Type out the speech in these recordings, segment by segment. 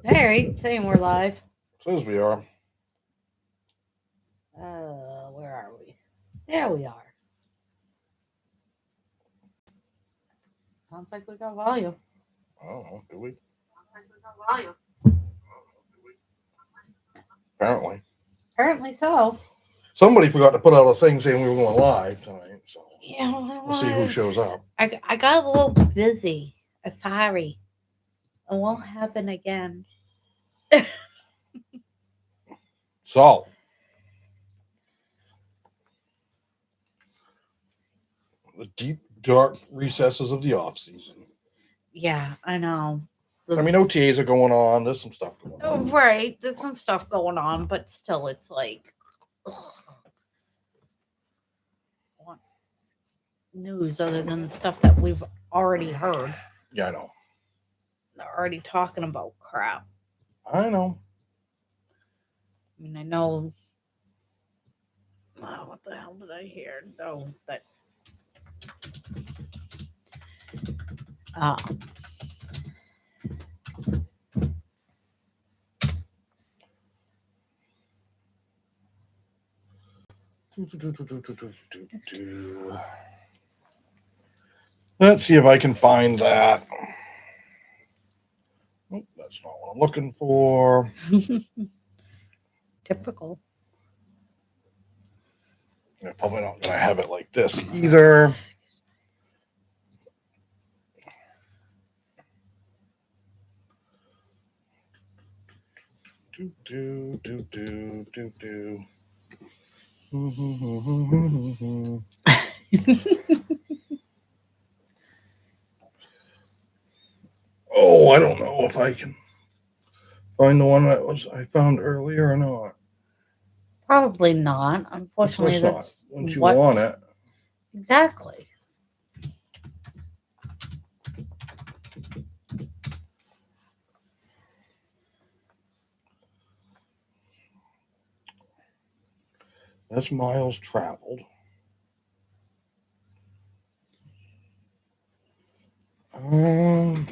All right, saying we're live. Says we are. Where are we? There we are. Sounds like we got volume. I don't know. Do we? Sounds like we got volume. Apparently. Apparently so. Somebody forgot to put out a thing saying we were going live tonight, so Yeah, we'll see who shows up. I got a little busy. Sorry. It won't happen again. So, the deep, dark recesses of the off season. Yeah, I know. I mean, OTAs are going on. There's some stuff going Oh, on. right. There's some stuff going on, but still, it's like ugh. Want news other than the stuff that we've already heard. Yeah, I know. They're already talking about crap. I know. I mean, I know. What the hell did I hear? No, that. Uh, Let's see if I can find that. Oh, that's not what I'm looking for. typical. I'm probably not going to have it like this either. Do, do, do, do, do, do. Oh, I don't know if I can find the one that was I found earlier or not. Probably not. Of Unfortunately, course not. that's Once you what want it. exactly. That's miles traveled. Um,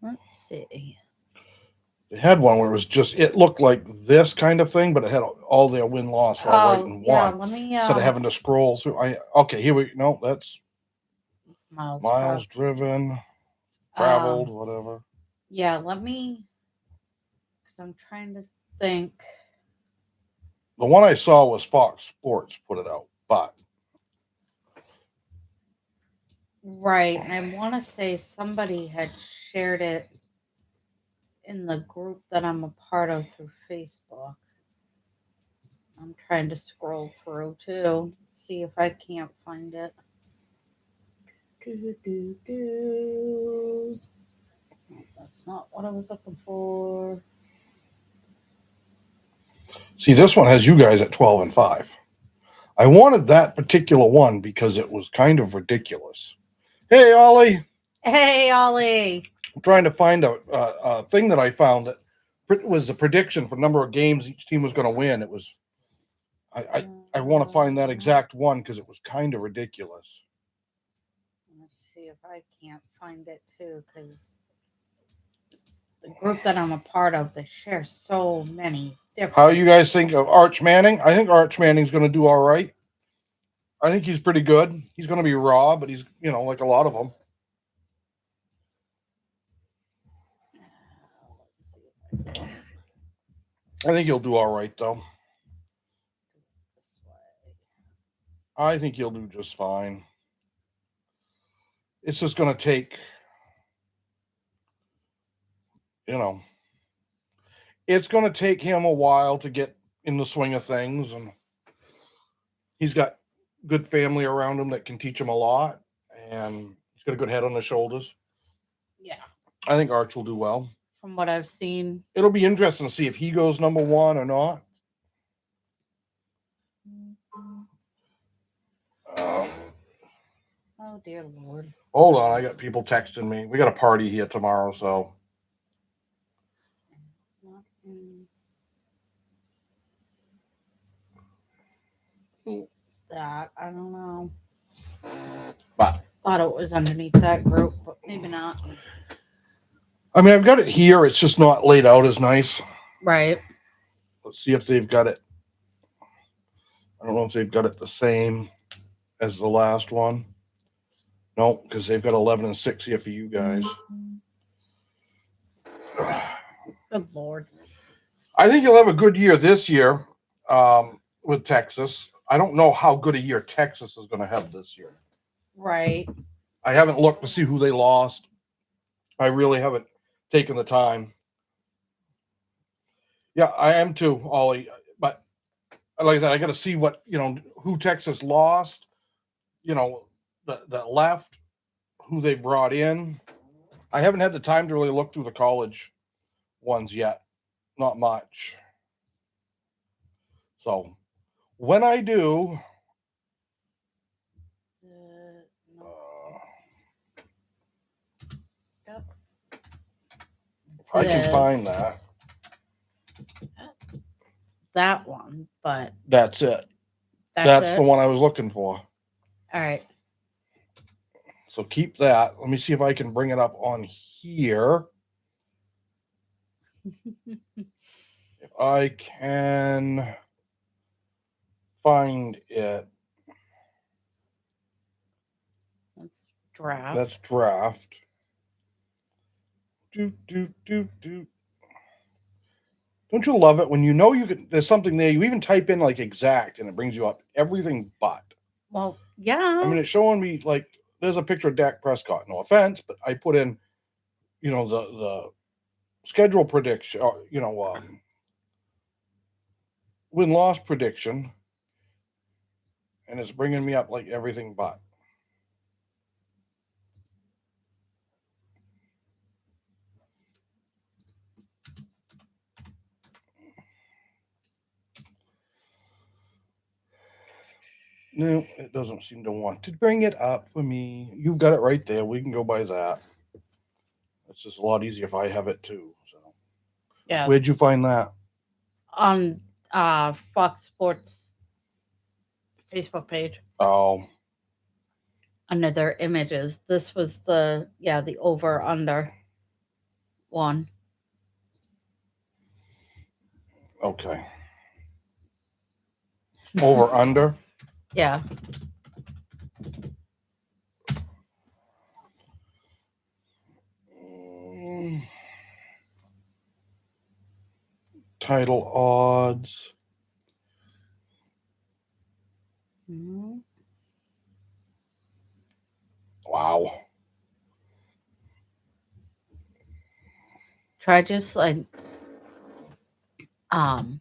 Let's see. they had one where it was just it looked like this kind of thing, but it had all their win loss all right Oh in yeah, one. let me Instead of having to scroll through. Okay, here we no, that's miles driven, traveled, whatever. Yeah, let me because I'm trying to think. The one I saw was Fox Sports put it out, but Right, and I want to say somebody had shared it in the group that I'm a part of through Facebook. I'm trying to scroll through too, see if I can't find it. Do, do, do. That's not what I was looking for. see, this one has you guys at 12-5. I wanted that particular one because it was kind of ridiculous. Hey, Ollie. Hey, Ollie. I'm trying to find a thing that I found that was a prediction for number of games each team was going to win. It was I want to find that exact one because it was kind of ridiculous. Let's see if I can't find it too, because the group that I'm a part of, they share so many different. How you guys think of Arch Manning? I think Arch Manning's going to do all right. I think he's pretty good. He's going to be raw, but he's like a lot of them. I think he'll do all right though. I think he'll do just fine. It's just going to take, you know, it's going to take him a while to get in the swing of things, and he's got good family around him that can teach him a lot, and he's got a good head on his shoulders. Yeah. I think Arch will do well. From what I've seen, it'll be interesting to see if he goes number one or not. Um, oh dear Lord. Hold on, I got people texting me. We got a party here tomorrow, so. That I don't know. thought it was underneath that group, but maybe not. I mean, I've got it here. It's just not laid out as nice. Right. Let's see if they've got it. I don't know if they've got it the same as the last one. No, because they've got 11 and 6 here for you guys. Good Lord. I think you'll have a good year this year with Texas. I don't know how good a year Texas is going to have this year. Right. I haven't looked to see who they lost. I really haven't taken the time. Yeah, I am too, Ollie. But like I said, I got to see what who Texas lost. That left, who they brought in. I haven't had the time to really look through the college ones yet. Not much. So when I do, No. uh, Yep. I can This. find that. That one, but That's it. that's That's the it. one I was looking for. All right. So keep that. Let me see if I can bring it up on here. If I can find it. That's draft. That's draft. Do. Don't you love it when you know you can? There's something there. You even type in like exact, and it brings you up everything but. Well, I yeah. mean, it's showing me like there's a picture of Dak Prescott. No offense, but I put in, the schedule prediction. Win loss prediction, and it's bringing me up like everything but. No, it doesn't seem to want to bring it up for me. You've got it right there. We can go by that. It's just a lot easier if I have it too. So, Yeah. where'd you find that? On Fox Sports Facebook page Oh, under their images. This was the over under one. okay. Over under. Yeah. Mm, title odds. Mhm. Wow. Try just like um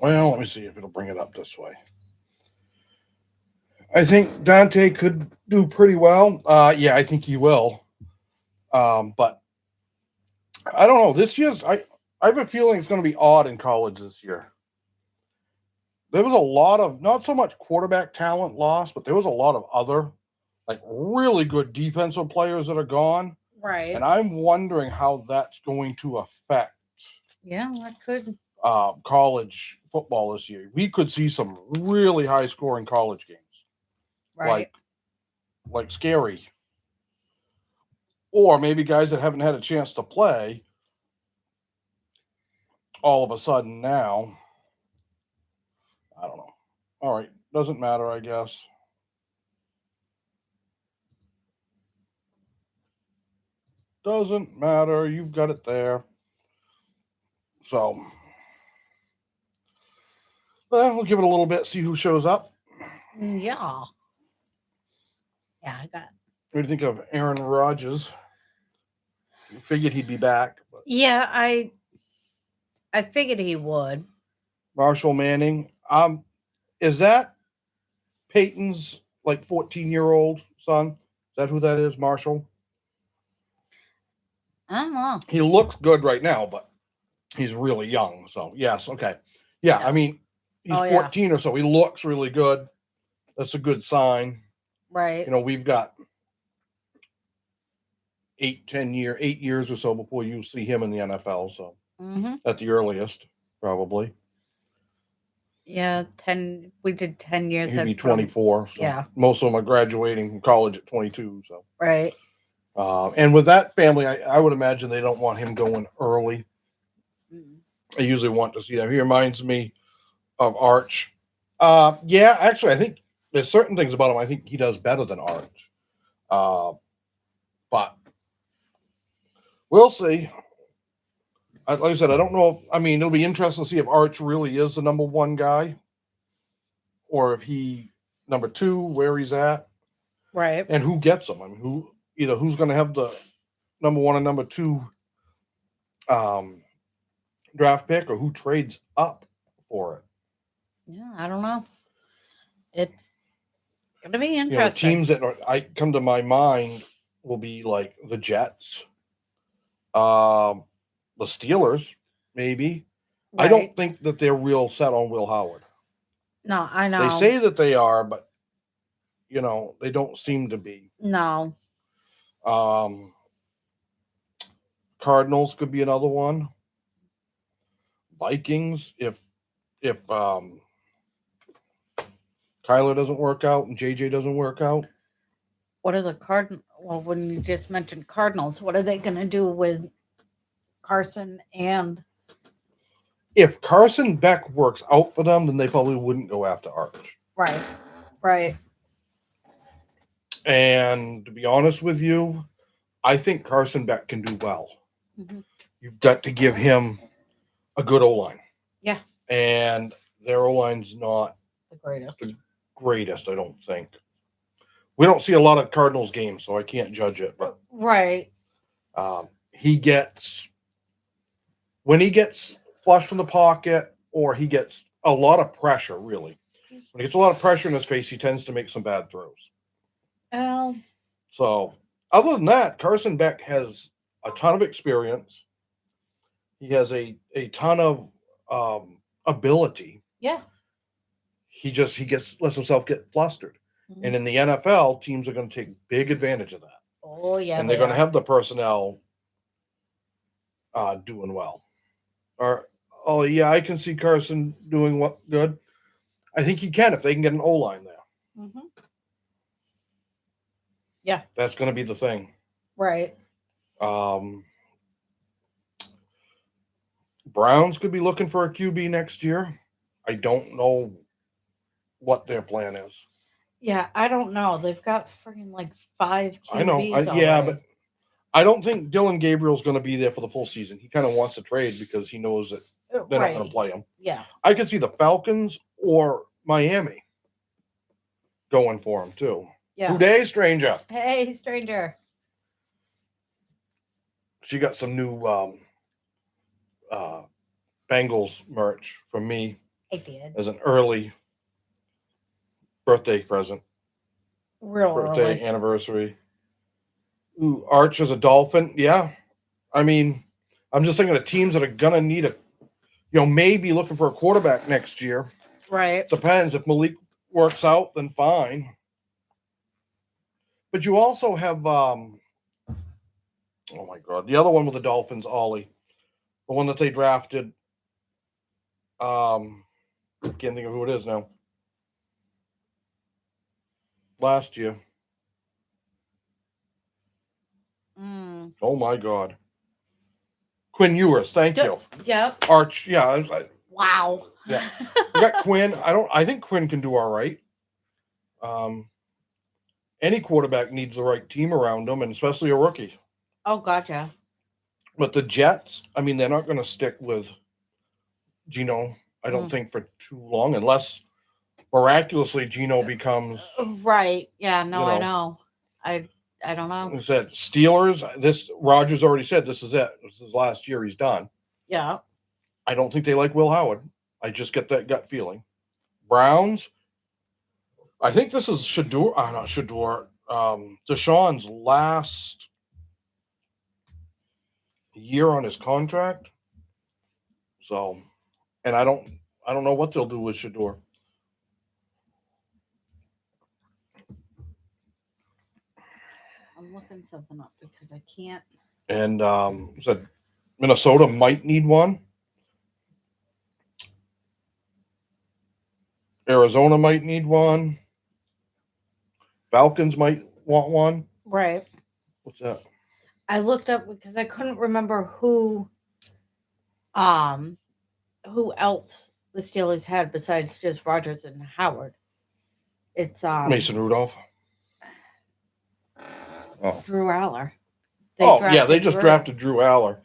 Well, let me see if it'll bring it up this way. I think Dante could do pretty well. Yeah, I think he will. But I don't know. This year's I have a feeling it's going to be odd in college this year. There was a lot of not so much quarterback talent lost, but there was a lot of other like really good defensive players that are gone, right. and I'm wondering how that's going to affect Yeah, that could. college football this year. We could see some really high scoring college games, Right. like scary, or maybe guys that haven't had a chance to play all of a sudden now. I don't know. All right, doesn't matter, I guess. Doesn't matter. You've got it there. So, well, we'll give it a little bit, see who shows up. Yeah. Yeah, I got. What do you think of Aaron Rodgers? You figured he'd be back, but Yeah, I figured he would. Marshall Manning. Is that Peyton's like 14-year-old son? Is that who that is, Marshall? I don't know. He looks good right now, but he's really young. So yes, okay, yeah. Yeah. I mean, he's Oh yeah. 14 or so. He looks really good. That's a good sign. Right. We've got 8 years or so before you see him in the NFL. So Mhm. at the earliest, probably. Yeah, 10. We did 10 years He'd be at from. 24. So Yeah, most of them are graduating from college at 22. So, right. and with that family, I would imagine they don't want him going early. Mm. I usually want to see that. He reminds me of Arch. Yeah, actually, I think there's certain things about him I think he does better than Arch. Uh, but we'll see. Like I said, I don't know. I mean, it'll be interesting to see if Arch really is the number one guy, or if he number two, where he's at, Right. and who gets him. I mean, who either who's going to have the number one and number two um, draft pick, or who trades up for it. Yeah, I don't know. It's gonna be interesting. Teams that I come to my mind will be like the Jets, um, the Steelers, maybe. I Right. don't think that they're real set on Will Howard. No, I They know. say that they are, but they don't seem to be. No. Um, Cardinals could be another one. Vikings, if Kyler doesn't work out and JJ doesn't work out. What are the Cardinals? Well, when you just mentioned Cardinals, what are they gonna do with Carson and If Carson Beck works out for them, then they probably wouldn't go after Arch. right, right, And to be honest with you, I think Carson Beck can do well. hmm You've got to give him a good O line. yeah, And their O line's not the greatest. the greatest, I don't think. We don't see a lot of Cardinals games, so I can't judge it. But Right. he gets, when he gets flushed from the pocket, or he gets a lot of pressure, really. When he gets a lot of pressure in his face, he tends to make some bad throws. Well, So, other than that, Carson Beck has a ton of experience. He has a ton of ability. yeah. He gets lets himself get flustered. And Mhm. in the NFL, teams are going to take big advantage of that, Oh yeah, and they're they going to are. have the personnel doing well. Or oh yeah, I can see Carson doing what good. I think he can if they can get an O line there. hmm Yeah. That's going to be the thing. Right. Um, Browns could be looking for a QB next year. I don't know what their plan is. Yeah, I don't know. They've got freaking like five I know. QBs Yeah, but already. I don't think Dylan Gabriel's going to be there for the full season. He kind of wants to trade because he knows that they're not going to Right. play him. Yeah. I could see the Falcons or Miami going for him too. Yeah. Who day, stranger? Hey, stranger. She got some new uh, Bengals merch from me I did. as an early birthday present, Real birthday early. anniversary. Ooh, Arch is a Dolphin. Yeah, I mean, I'm just thinking of teams that are gonna need maybe looking for a quarterback next year. Right. Depends if Malik works out, then fine. But you also have, oh my god, the other one with the Dolphins, Ollie, the one that they drafted. Can't think of who it is now. Last year. Mm. Oh my god. Quinn Ewers, thank you. Yep. Arch, yeah, Wow. yeah. We got Quinn. I think Quinn can do all right. Um, any quarterback needs the right team around him, and especially a rookie. Oh, gotcha. But the Jets, I mean, they're not going to stick with Gino. I don't Mm. think for too long, unless miraculously Gino becomes. Right. Yeah. No, You I know, know. I I don't know. is that Steelers? This Rogers already said this is it. This is last year. He's done. Yeah. I don't think they like Will Howard. I just get that gut feeling. Browns. I think this is Shador. Not Shador. Deshaun's last year on his contract. So, and I don't know what they'll do with Shador. I'm looking something up because I can't. And said Minnesota might need one. Arizona might need one. Falcons might want one. Right. What's that? I looked up because I couldn't remember um who else the Steelers had besides just Rogers and Howard. It's Mason Rudolph. Oh, Drew Aller. They oh yeah, they drafted just Drew. drafted Drew Aller.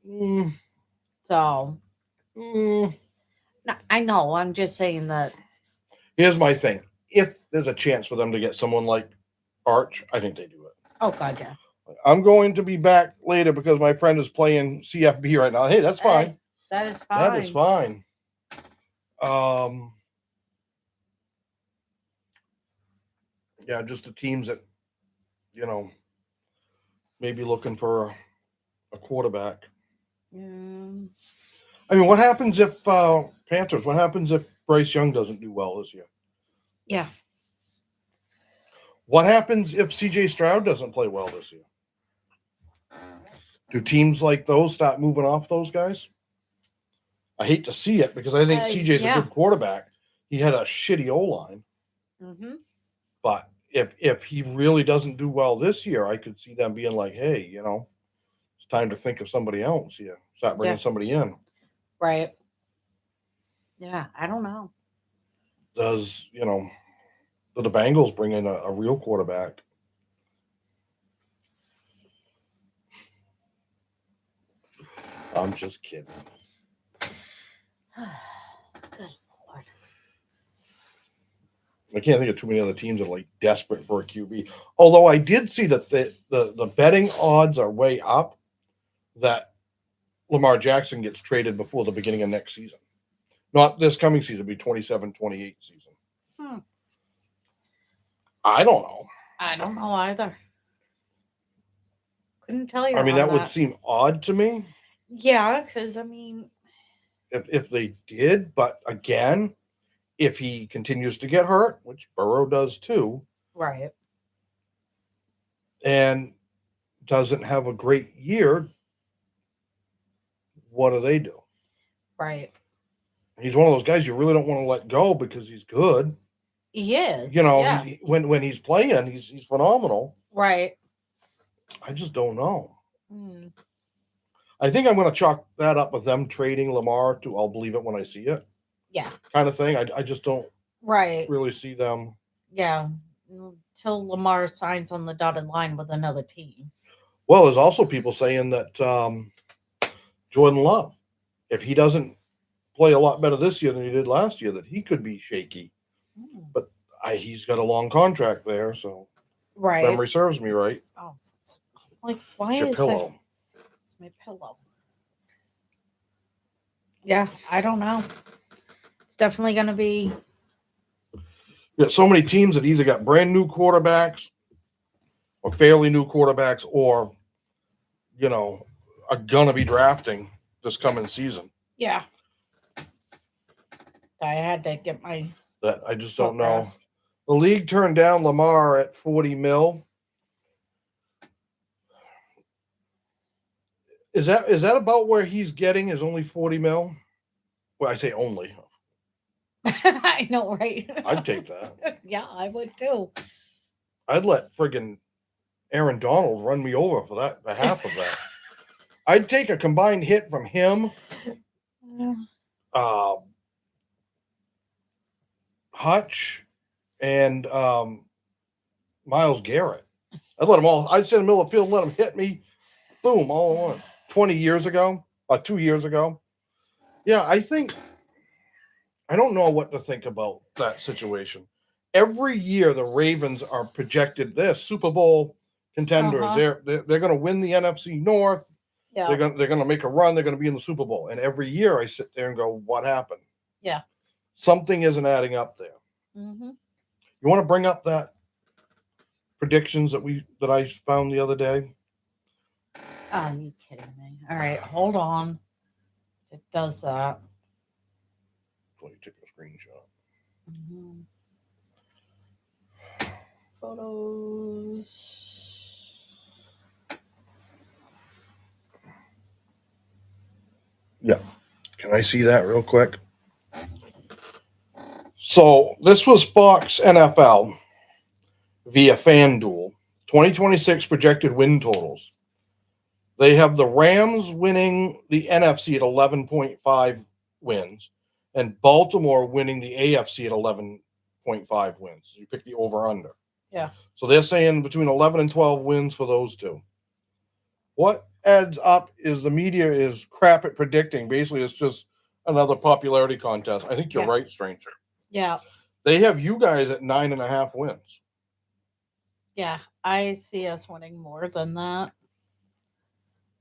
Mm, So mm. I know. I'm just saying that. Here's my thing: if there's a chance for them to get someone like Arch, I think they do it. Oh God, yeah. I'm going to be back later because my friend is playing CFB right now. Hey, that's fine. Hey, that is fine. That is fine. Yeah, just the teams that maybe looking for a quarterback. Mm, I mean, what happens if Panthers? What happens if Bryce Young doesn't do well this year? yeah. What happens if CJ Stroud doesn't play well this year? Do teams like those start moving off those guys? I hate to see it because I think CJ's a Yeah. good quarterback. He had a shitty O line, Mm-hmm. but if he really doesn't do well this year, I could see them being like, hey, it's time to think of somebody else. Yeah, start bringing Yeah. somebody in. Right. Yeah. I don't know. Does do the Bengals bring in a real quarterback? I'm just kidding. Good Lord. I can't think of too many other teams that are like desperate for a QB. Although I did see that the betting odds are way up that Lamar Jackson gets traded before the beginning of next season. Not this coming season, it'll be 27-28 season. Hmm. I don't know. I don't know either. Couldn't tell you. I mean, on that would seem odd to me Yeah, because I mean, if they did. But again, if he continues to get hurt, which Burrow does too, right. and doesn't have a great year, what do they do? Right. He's one of those guys you really don't want to let go because he's good. He is. Yeah. When he's playing, he's phenomenal. Right. I just don't know. Mm. I think I'm going to chalk that up with them trading Lamar to I'll believe it when I see it Yeah. kind of thing. I just don't Right. really see them. Yeah. Until Lamar signs on the dotted line with another team. Well, there's also people saying that Jordan Love, if he doesn't play a lot better this year than he did last year, that he could be shaky. Mm. But he's got a long contract there, so Right. memory serves me right. Oh, like why It's your is pillow. It's my pillow. Yeah, I don't know. It's definitely gonna be. You got so many teams that either got brand new quarterbacks or fairly new quarterbacks or, are going to be drafting this coming season. Yeah. I had to get my. That I just don't know. Rest. The league turned down Lamar at 40 mil. Is that about where he's getting? Is only 40 mil? Well, I say only. I know, right? I'd take that. Yeah, I would too. I'd let friggin' Aaron Donald run me over for that, the half of that. I'd take a combined hit from him, Hutch, and Myles Garrett. I'd let them all. I'd sit in the middle of the field and let them hit me. Boom, all in one. 20 years ago, 2 years ago. Yeah, I don't know what to think about that situation. Every year, the Ravens are projected. They're Super Bowl contenders. Uh-huh. They're going to win the NFC North. Yeah. They're going to make a run. They're going to be in the Super Bowl. And every year, I sit there and go, "What happened?" Yeah. Something isn't adding up there. Mm-hmm. You want to bring up that predictions that I found the other day? Are you kidding me? All right, hold on. It does that. Let me take a screenshot. Mm-hmm. Photos. Yeah. Can I see that real quick? So this was Fox NFL via FanDuel. 2026 projected win totals. They have the Rams winning the NFC at 11.5 wins, and Baltimore winning the AFC at 11.5 wins. You pick the over under. Yeah. So they're saying between 11 and 12 wins for those two. What adds up is the media is crap at predicting. Basically, it's just another popularity contest. I think you're Yeah. right, Stranger. Yeah. They have you guys at 9.5 wins. Yeah. I see us winning more than that.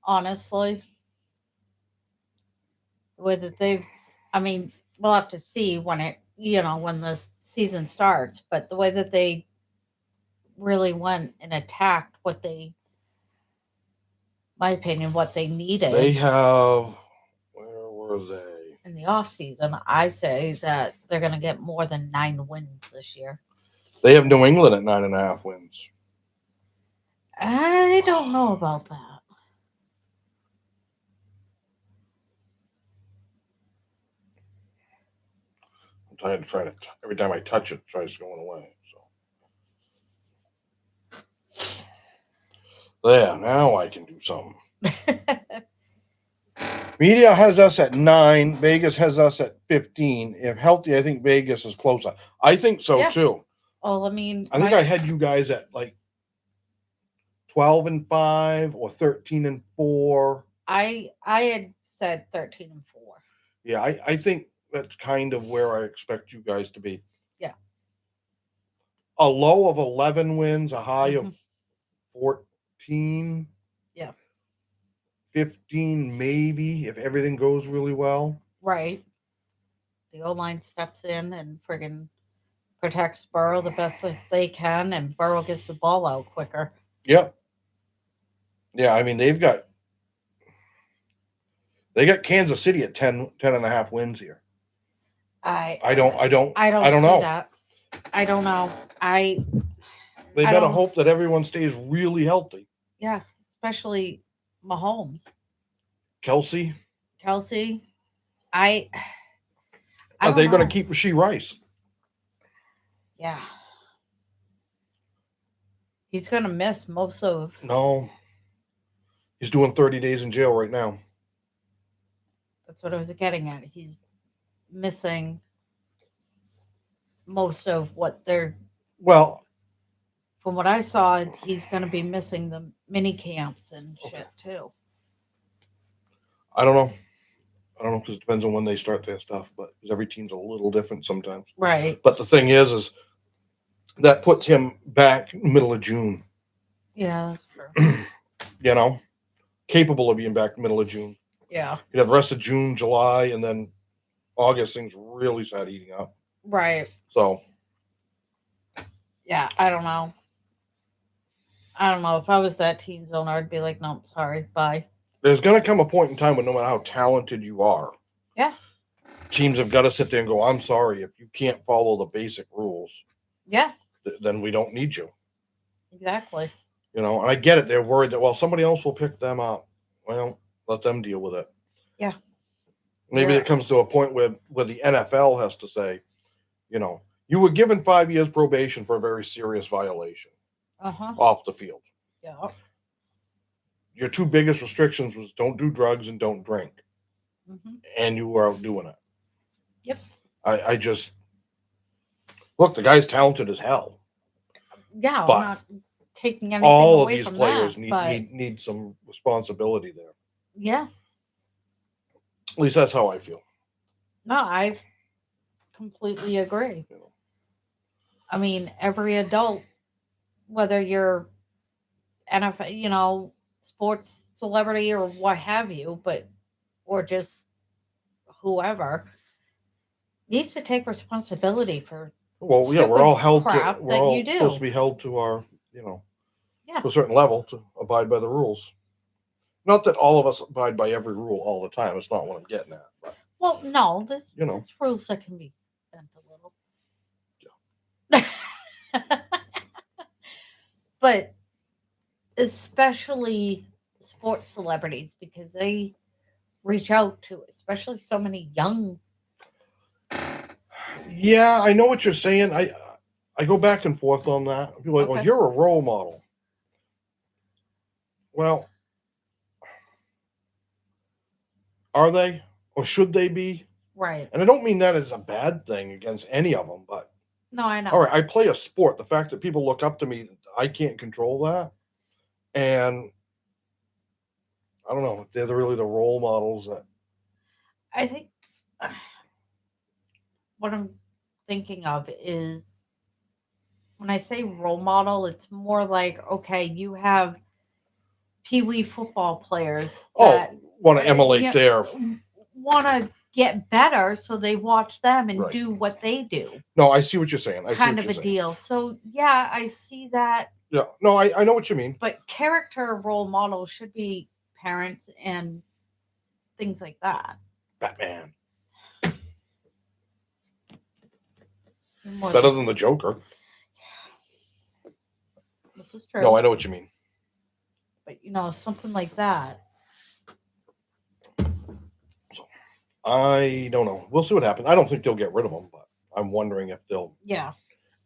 Honestly, the way that they've, I mean, we'll have to see when when the season starts, but the way that they really went and attacked what they, my opinion, what they They needed have, where were they? in the off season, I say that they're going to get more than 9 wins this year. They have New England at 9.5 wins. I don't know about that. I'm trying to every time I touch it, it tries going away. So there, now I can do something. Media has us at 9. Vegas has us at 15. If healthy, I think Vegas is closer. I think so Yeah. too. Well, I mean, I think I had you guys at like 12-5 or 13-4. I had said 13-4. Yeah, I think that's kind of where I expect you guys to be. Yeah. A low of 11 wins, a high Mhm. of 14. Yeah. 15 maybe if everything goes really well. Right. The O line steps in and friggin' protects Burrow the best that they can, and Burrow gets the ball out quicker. Yep. Yeah, I mean they got Kansas City at 10.5 wins here. I don't see know. that. I don't know. I They I better don't. hope that everyone stays really healthy. Yeah, especially Mahomes, Kelsey, Kelsey. I I are don't they going to know. keep Rasheed Rice? Yeah, he's gonna miss most of. No, he's doing 30 days in jail right now. That's what I was getting at. He's missing most of what they're. Well, From what I saw, he's gonna be missing the mini camps and okay. shit too. I don't know. I don't know because it depends on when they start their stuff, but every team's a little different sometimes. Right. But the thing is that puts him back middle of June. Yeah, that's true. You know, capable of being back middle of June. Yeah. You have the rest of June, July, and then August things really start eating up. Right. So Yeah, I don't know. I don't know. If I was that team's owner, I'd be like, no, sorry, bye. there's going to come a point in time when no matter how talented you are, Yeah. teams have got to sit there and go, I'm sorry, if you can't follow the basic rules, Yeah, then we don't need you. exactly. You know, and I get it. They're worried that, well, somebody else will pick them up. Well, let them deal with it. Yeah. Maybe Yeah. it comes to a point where the NFL has to say, you know, you were given 5 years probation for a very serious violation Uh-huh. off the field. Yeah. Your two biggest restrictions was don't do drugs and don't drink. Mm-hmm. And you were out doing it. Yep. I just look, the guy's talented as hell. Yeah, But I'm not taking anything all of away these from players that, but need some responsibility there. yeah. At least that's how I feel. No, I completely agree. You know. I mean, every adult, whether you're NFL, sports celebrity or what have you, but or just whoever needs to take responsibility for Well, yeah, stupid crap we're that you all supposed do. to be held to our, Yeah. to a certain level to abide by the rules. Not that all of us abide by every rule all the time. It's not what I'm getting at. But, Well, no, there's you know, rules that can be bent a little. But especially sports celebrities because they reach out to especially so many young Yeah, I know what you're saying. I go back and forth on that. People are like, well, Okay. you're a role model. Well, are they? Or should they be? Right. And I don't mean that as a bad thing against any of them, but No, I all know. right, I play a sport. The fact that people look up to me, I can't control that. And I don't know, they're really the role models that I think what I'm thinking of is when I say role model, it's more like, okay, you have pee wee football players that want to emulate you their want to get better, so they watch them and right. do what they do, No, I see what you're saying. I see kind what of you're a saying. deal. So, yeah, I see that. Yeah, no, I know what you mean. But character role models should be parents and things like that. Batman. More Better than, than the Joker. this is true. No, I know what you mean. But, something like that. So I don't know. We'll see what happens. I don't think they'll get rid of him, but I'm wondering Yeah.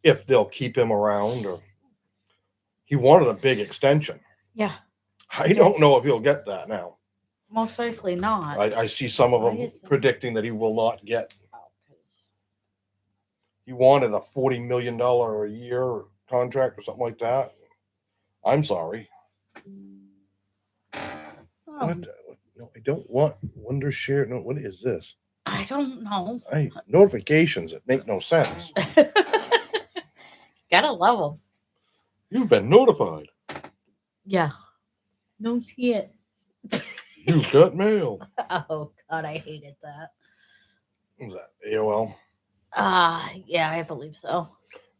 if they'll keep him around or he wanted a big extension. Yeah. I don't know if he'll get that now. Most likely not. I see some of Why them is it- predicting that he will not get. Oh, 'cause- He wanted a $40 million a year contract or something like that. I'm sorry. Oh, What? No, I don't want Wonder Share. No, what is this? I don't know. Notifications that make no sense. Gotta love them. You've been notified. Yeah. No shit. You've got mail. Oh God, I hated that. What was that AOL? Yeah, I believe so.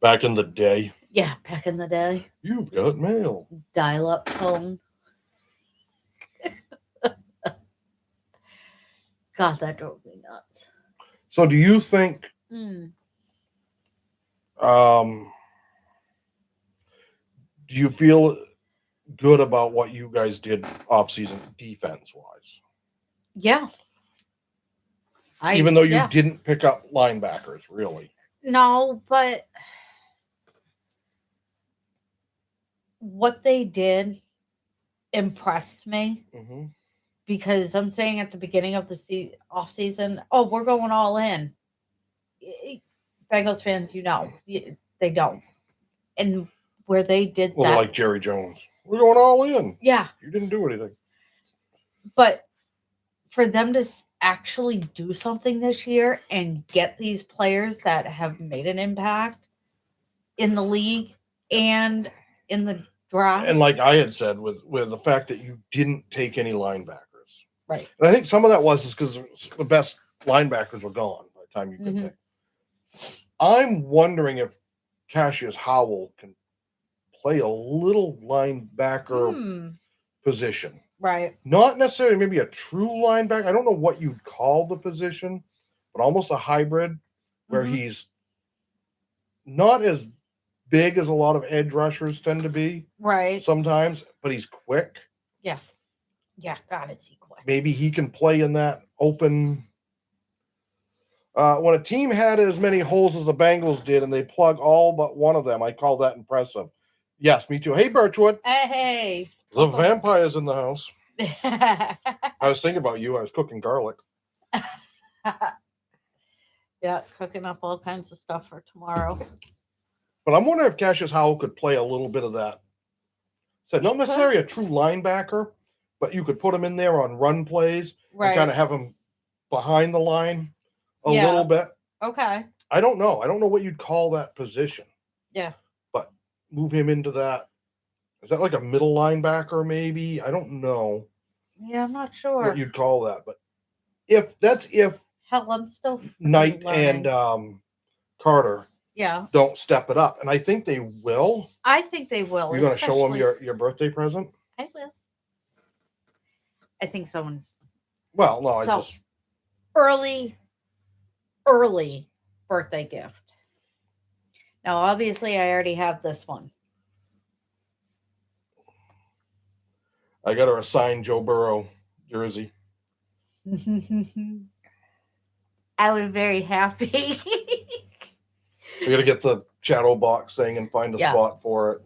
Back in the day. Yeah, back in the day. You've got mail. Dial up phone. God, that drove me nuts. So do you think um do you feel good about what you guys did off season defense wise? Yeah. Even though you didn't pick up linebackers, really. No, but what they did impressed me because I'm saying at the beginning of the off season, oh, we're going all in. Bengals fans, they don't. And where they did Well, that, like Jerry Jones, we're going all in. Yeah. You didn't do anything. But for them to actually do something this year and get these players that have made an impact in the league and in the draft. And like I had said, with the fact that you didn't take any linebackers. Right. And I think some of that was because the best linebackers were gone by the time you could take. I'm wondering if Cassius Howell can play a little linebacker position. Right. Not necessarily maybe a true linebacker. I don't know what you'd call the position, but almost a hybrid where he's not as big as a lot of edge rushers tend to be. Right. Sometimes, but he's quick. Yeah. Yeah, God, is he quick. Maybe he can play in that open. When a team had as many holes as the Bengals did and they plug all but one of them, I call that impressive. Yes, me too. Hey, Birchwood. Hey. The vampire's in the house. I was thinking about you. I was cooking garlic. Yeah, cooking up all kinds of stuff for tomorrow. But I'm wondering if Cassius Howell could play a little bit of that. So not necessarily a true linebacker, but you could put him in there on run plays and kind of have him behind the line a little bit. Okay. I don't know. I don't know what you'd call that position. Yeah. But move him into that. Is that like a middle linebacker maybe? I don't know. Yeah, I'm not sure what you'd call that. But if hell, I'm still Knight learning. and Carter don't step it up. And I think they will. I think they will. You're going to show them your birthday present? I will. I think someone's... Well, no, I just... Early birthday gift. Now, obviously, I already have this one. I got her a signed Joe Burrow jersey. I was very happy. We got to get the shadow box thing and find a Yeah. spot for it.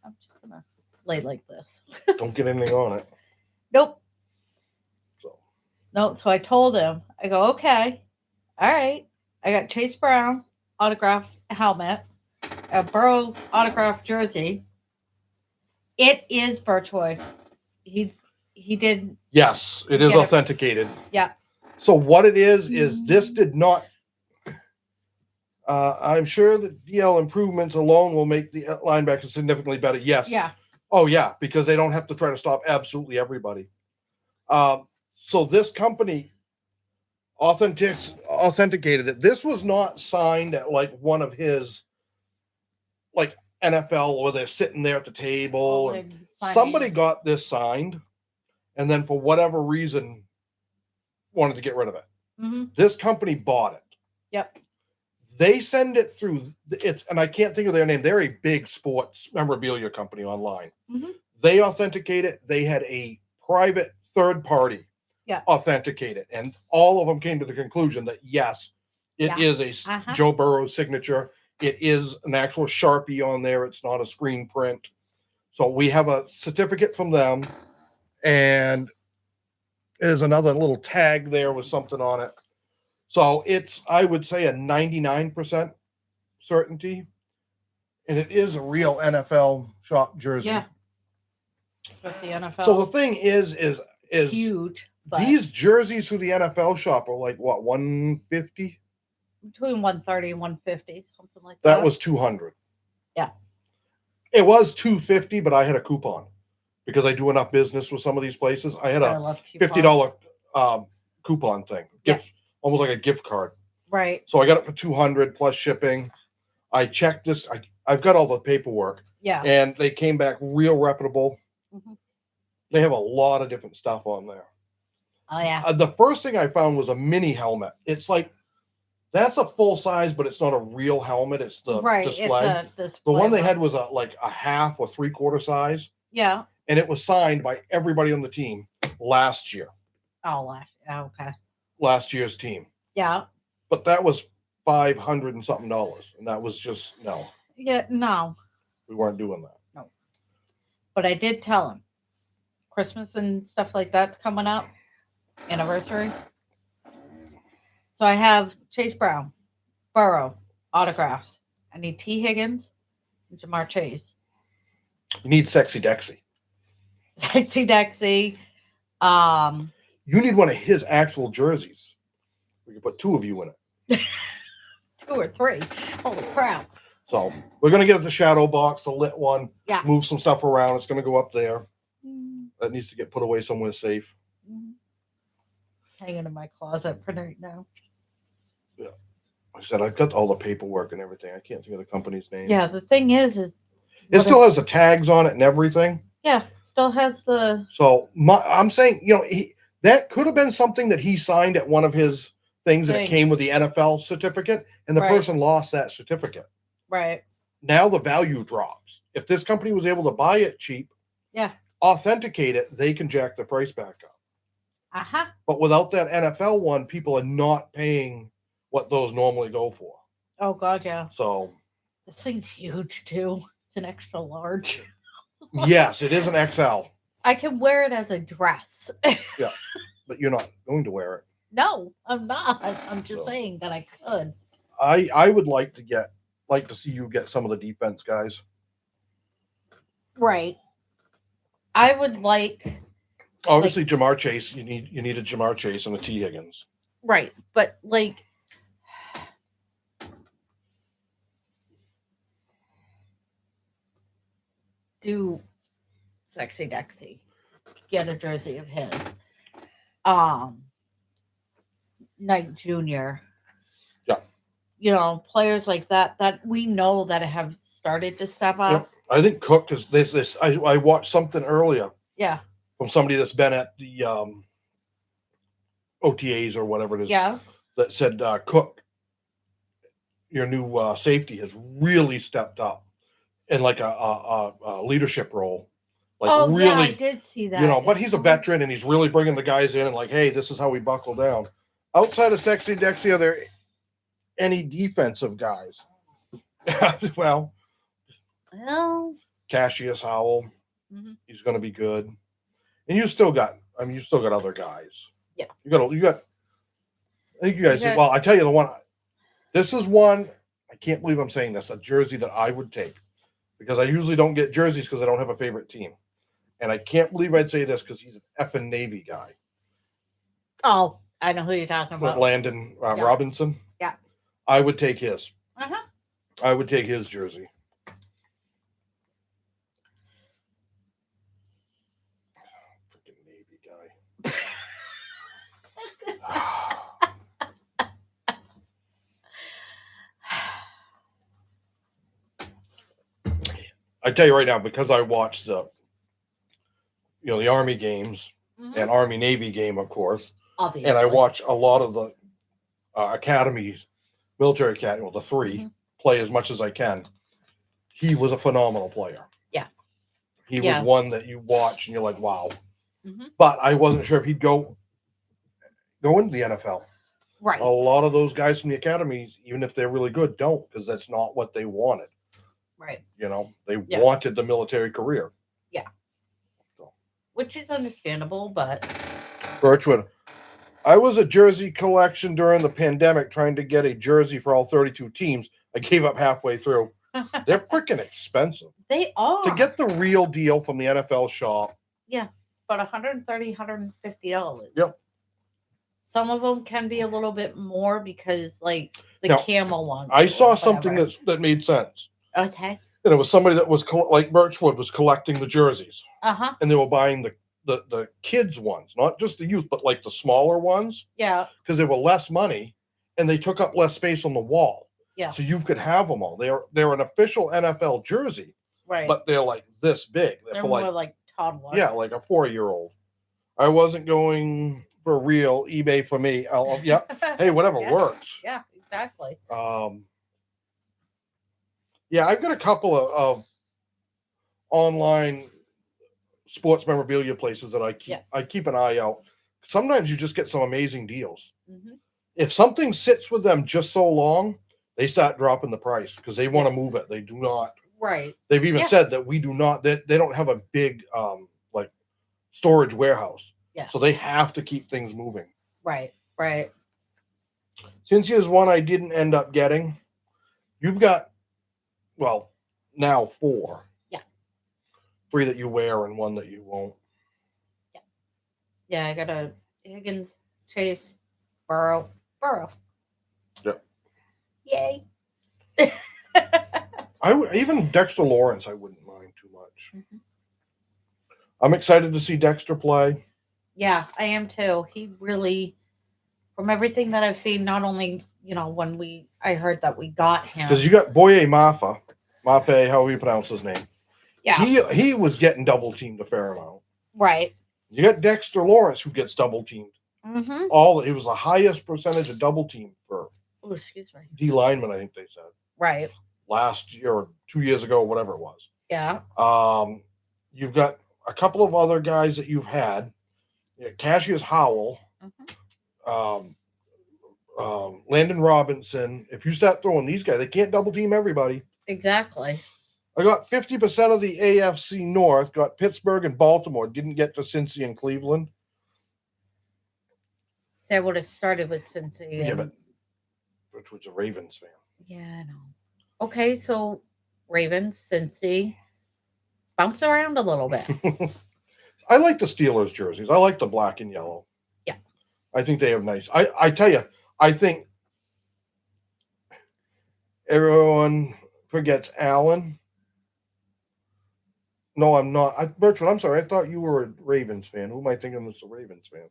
I'm just gonna lay like this. Don't get anything on it. Nope. So No. So I told him, I go, okay, all right. I got Chase Brown autograph helmet, a Burrow autograph jersey. It is Birchwood. He did. yes, it is Get it. authenticated. Yeah. So what it is this did not. I'm sure that DL improvements alone will make the linebackers significantly better. Yes. Yeah. Oh yeah, because they don't have to try to stop absolutely everybody. So this company authenticated it. This was not signed at like one of his like NFL where they're sitting there at the table. And somebody got this signed, and then for whatever reason wanted to get rid of it. Mm-hmm. This company bought it. Yep. They send it through it's, and I can't think of their name. They're a big sports memorabilia company online. Mm-hmm. They authenticate it. They had a private third party authenticate it, and all of them came to the conclusion that yes, it is a Joe Burrow signature. It is an actual Sharpie on there. It's not a screen print. So we have a certificate from them, and there's another little tag there with something on it. So it's, I would say, a 99% certainty, and it is a real NFL shop jersey. Yeah. It's with the NFL. So the thing is huge. These jerseys through the NFL shop are like what, 150? Between 130 and 150, something like that. That was 200. Yeah. It was 250, but I had a coupon because I do enough business with some of these places. I had a $50 coupon thing. Gift, almost like a gift card. Right. So I got it for 200 plus shipping. I checked this. I've got all the paperwork. Yeah. And they came back real reputable. Mm-hmm. They have a lot of different stuff on there. Oh, yeah. The first thing I found was a mini helmet. It's like, that's a full size, but it's not a real helmet. It's the display. It's a display. The one they had was like a half or 3/4 size. Yeah. And it was signed by everybody on the team last year. Oh, okay. Last year's team. Yeah. But that was $500 and something, and that was just no. Yeah, no. We weren't doing that. No. But I did tell him Christmas and stuff like that's coming up. Anniversary. So I have Chase Brown, Burrow, autographs. I need T. Higgins and Jamar Chase. You need Sexy Dexy. Sexy Dexy. You need one of his actual jerseys. We can put two of you in it. 2 or 3. Holy crap. So we're going to get the shadow box, the lit one. Yeah. Move some stuff around. It's going to go up there. That needs to get put away somewhere safe. Hanging in my closet for right now. Yeah. Like I said, I've got all the paperwork and everything. I can't think of the company's name. Yeah, the thing is it still has the tags on it and everything. Yeah, still has the. So I'm saying, that could have been something that he signed at one of his things that came with the NFL certificate, and the person lost that certificate. Right. Now the value drops. If this company was able to buy it cheap, authenticate it, they can jack the price back up. But without that NFL one, people are not paying what those normally go for. Oh God, yeah. So this thing's huge too. It's an extra large. Yes, it is an XL. I can wear it as a dress. Yeah, but you're not going to wear it. No, I'm not. I'm just saying that I could. I would like to see you get some of the defense guys. Right. I would like. Obviously, Jamar Chase. You need a Jamar Chase and a T. Higgins. Right, but do Sexy Dexy get a jersey of his? Knight Jr. Yeah. Players like that we know that have started to step up. Yeah. I think Cook is this. I watched something earlier. Yeah. From somebody that's been at the OTAs or whatever it is. Yeah. That said, Cook, your new safety, has really stepped up in like a leadership role. Like really, I did see that. But he's a veteran and he's really bringing the guys in and like, hey, this is how we buckle down. Outside of Sexy Dexy, are there any defensive guys? Well, Well, Cassius Howell, hmm he's going to be good. And you still got, I mean, you still got other guys. yeah. You got. I think you You guys. got Well, I tell you the one. This is one. I can't believe I'm saying this. A jersey that I would take because I usually don't get jerseys because I don't have a favorite team. And I can't believe I'd say this because he's an effing Navy guy. oh, I know who you're talking about. Landon Yeah. Robinson. Yeah. I would take his. Uh-huh. I would take his jersey. Freaking Navy guy. I tell you right now, because I watched the Army games and Army Navy game, of course, Obviously. and I watch a lot of the academies, military academy, well, the 3 play as much as I can. He was a phenomenal player. Yeah. He was one that you watch and you're like, wow. Mm-hmm. But I wasn't sure if he'd go into the NFL. Right. A lot of those guys from the academies, even if they're really good, don't because that's not what they wanted. Right. They wanted the military career. Yeah. So. Which is understandable, but Birchwood. I was a jersey collection during the pandemic trying to get a jersey for all 32 teams. I gave up halfway through. They're freaking expensive. They are. To get the real deal from the NFL shop. Yeah. About $130, $150. Yep. Some of them can be a little bit more because, like, the camel one. I saw something that made sense. Okay. And it was somebody that was like Birchwood was collecting the jerseys. Uh-huh. And they were buying the kids ones, not just the youth, but like the smaller ones. Yeah. Because they were less money and they took up less space on the wall. Yeah. So you could have them all. They're an official NFL jersey. Right. But they're like this big. They're more like toddler. Yeah, like a 4-year-old. I wasn't going for real eBay for me. Yeah. Hey, whatever works. Yeah, exactly. Yeah, I've got a couple of online sports memorabilia places that I keep an eye out. Sometimes you just get some amazing deals. Mm-hmm. If something sits with them just so long, they start dropping the price because they want to move it. They do not. Right. They've even said that we do not. They don't have a big like storage warehouse. Yeah. So they have to keep things moving. Right. Right. Since here's one I didn't end up getting, you've got, well, now 4. Yeah. 3 that you wear and 1 that you won't. Yeah. Yeah, I got a Higgins, Chase, Burrow. Yep. Yay. Even Dexter Lawrence, I wouldn't mind too much. Mm-hmm. I'm excited to see Dexter play. Yeah, I am too. He really, from everything that I've seen, not only, when I heard that we got him. Because you got Boye Mafe, however you pronounce his name. Yeah. He was getting double teamed a fair amount. Right. You got Dexter Lawrence who gets double teamed. Mm-hmm. It was the highest percentage of double team for D lineman, I think they said. Right. Last year or 2 years ago, whatever it was. Yeah. You've got a couple of other guys that you've had. Cassius Howell, Landon Robinson. If you start throwing these guys, they can't double team everybody. Exactly. I got 50% of the AFC North, got Pittsburgh and Baltimore, didn't get to Cincy and Cleveland. So I would have started with Cincy. Yeah, but which was a Ravens fan. Yeah, I know. Okay, so Ravens, Cincy, bounce around a little bit. I like the Steelers jerseys. I like the black and yellow. Yeah. I think they have nice. I tell you, I think everyone forgets Allen. No, I'm not. Bertrand, I'm sorry. I thought you were a Ravens fan. Who am I thinking was a Ravens fan?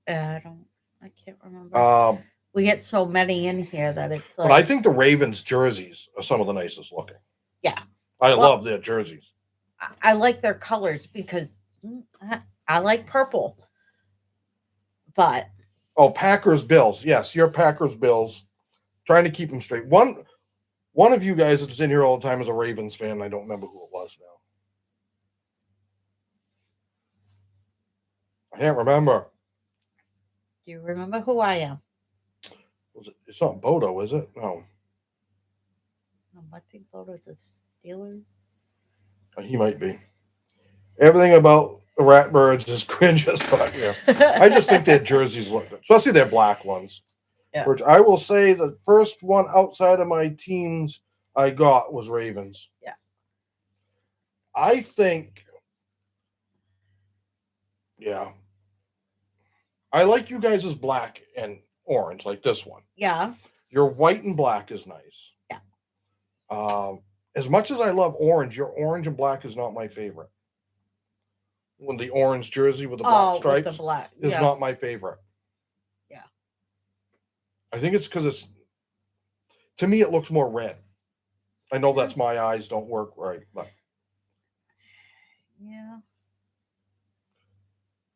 I can't remember. We get so many in here that it's like. But I think the Ravens jerseys are some of the nicest looking. Yeah. I love their jerseys. I like their colors because I like purple. But. Oh, Packers Bills. Yes, you're Packers Bills. Trying to keep them straight. One of you guys that's in here all the time is a Ravens fan. I don't remember who it was now. I can't remember. Do you remember who I am? It's not Bodo, is it? No, No, I think Bodo's a Steeler. he might be. Everything about the Ratbirds is cringe as fuck. Yeah, I just think their jerseys look good, especially their black ones. Yeah. Which I will say, the first one outside of my teams I got was Ravens. Yeah. I think, yeah, I like you guys as black and orange, like this one. Yeah. Your white and black is nice. Yeah. As much as I love orange, your orange and black is not my favorite. When the orange jersey with the black With stripes the black. is Yeah. not my favorite. Yeah. I think it's because it's, to me, it looks more red. I know that's my eyes don't work right, but Yeah.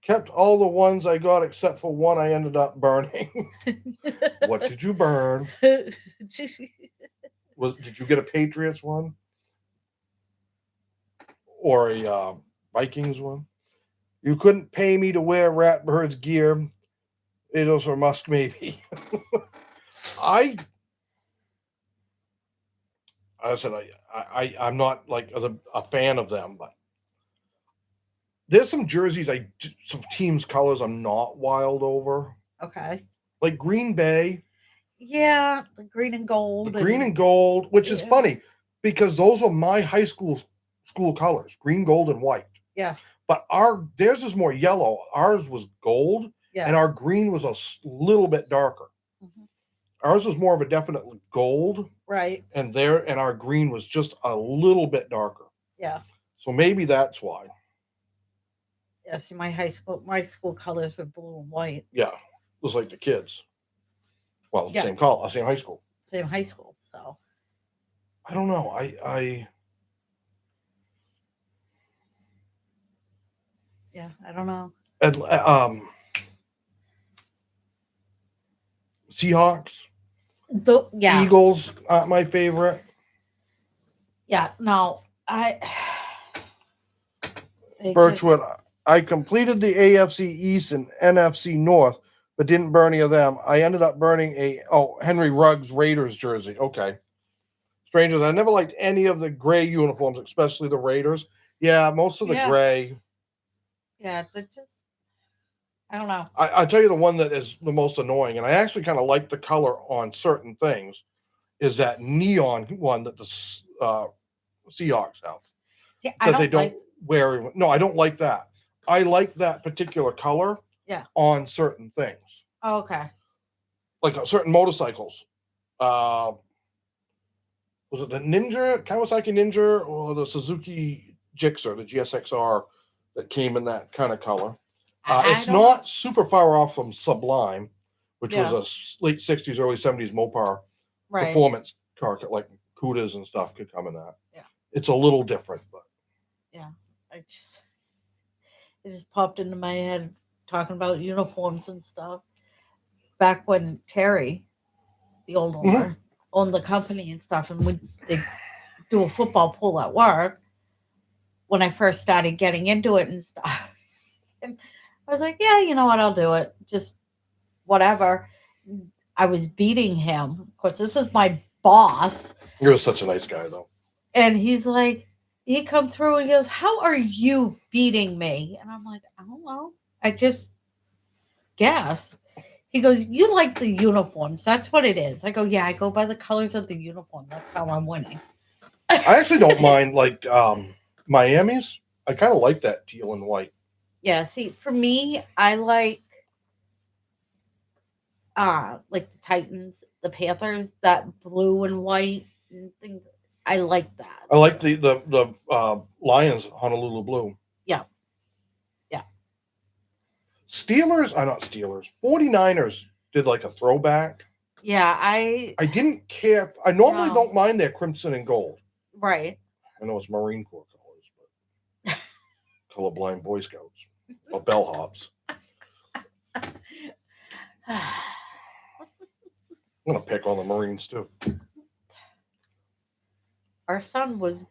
kept all the ones I got except for one I ended up burning. What did you burn? Did you get a Patriots one or a Vikings one? You couldn't pay me to wear Ratbird's gear. It was for Musk, maybe. I said I'm not like a fan of them, but there's some jerseys some teams' colors I'm not wild over. Okay. Like Green Bay. Yeah, the green and gold. The green and gold, which is Yeah. funny because those are my high school colors, green, gold, and white. Yeah. But theirs is more yellow. Ours was gold, Yeah. and our green was a little bit darker. Mhm. Ours was more of a definite gold, Right. and our green was just a little bit darker. Yeah. So maybe that's why. Yeah. See, my school colors were blue and white. Yeah, it was like the kids. Well, Yeah. same college, same high school. Same high school. So I don't know. I yeah, I don't know. Seahawks, Yeah. Eagles, my favorite. Yeah. No, Birchwood. I completed the AFC East and NFC North, but didn't burn any of them. I ended up burning Henry Ruggs Raiders jersey. Okay. Strangers, I never liked any of the gray uniforms, especially the Raiders. Yeah, most of the gray. Yeah, they're just, I don't know. I'll tell you the one that is the most annoying, and I actually kind of like the color on certain things, is that neon one that the Seahawks have. See, I don't they don't wear. No, I don't like that. I like that particular color. Yeah. On certain things. Oh, okay. Like certain motorcycles. Was it the Kawasaki Ninja, or the Suzuki Gixxer, the GSXR, that came in that kind of color? It's not super far off from Sublime, which was a late 60s, early 70s Mopar performance car, like Cudas and stuff could come in that. Yeah. It's a little different, but. Yeah. It just popped into my head talking about uniforms and stuff. Back when Terry, the old owner, owned the company and stuff, and they do a football pool at work, when I first started getting into it and stuff, and I was like, yeah, you know what, I'll do it. Just whatever. I was beating him. Of course, this is my boss. You're such a nice guy, though. And he's like, he come through and he goes, how are you beating me? And I'm like, I don't know. I just guess. He goes, you like the uniforms. That's what it is. I go, yeah, I go by the colors of the uniform. That's how I'm winning. I actually don't mind, like, Miami's. I kind of like that teal and white. Yeah, see, for me, I like the Titans, the Panthers, that blue and white and things. I like that. I like the Lions Honolulu blue. Yeah. Yeah. Steelers, not Steelers. 49ers did like a throwback. Yeah, I didn't care. I normally don't mind their crimson and gold. Right. I know it's Marine Corps colors, but colorblind Boy Scouts or bellhops. I'm gonna pick on the Marines too. Our son was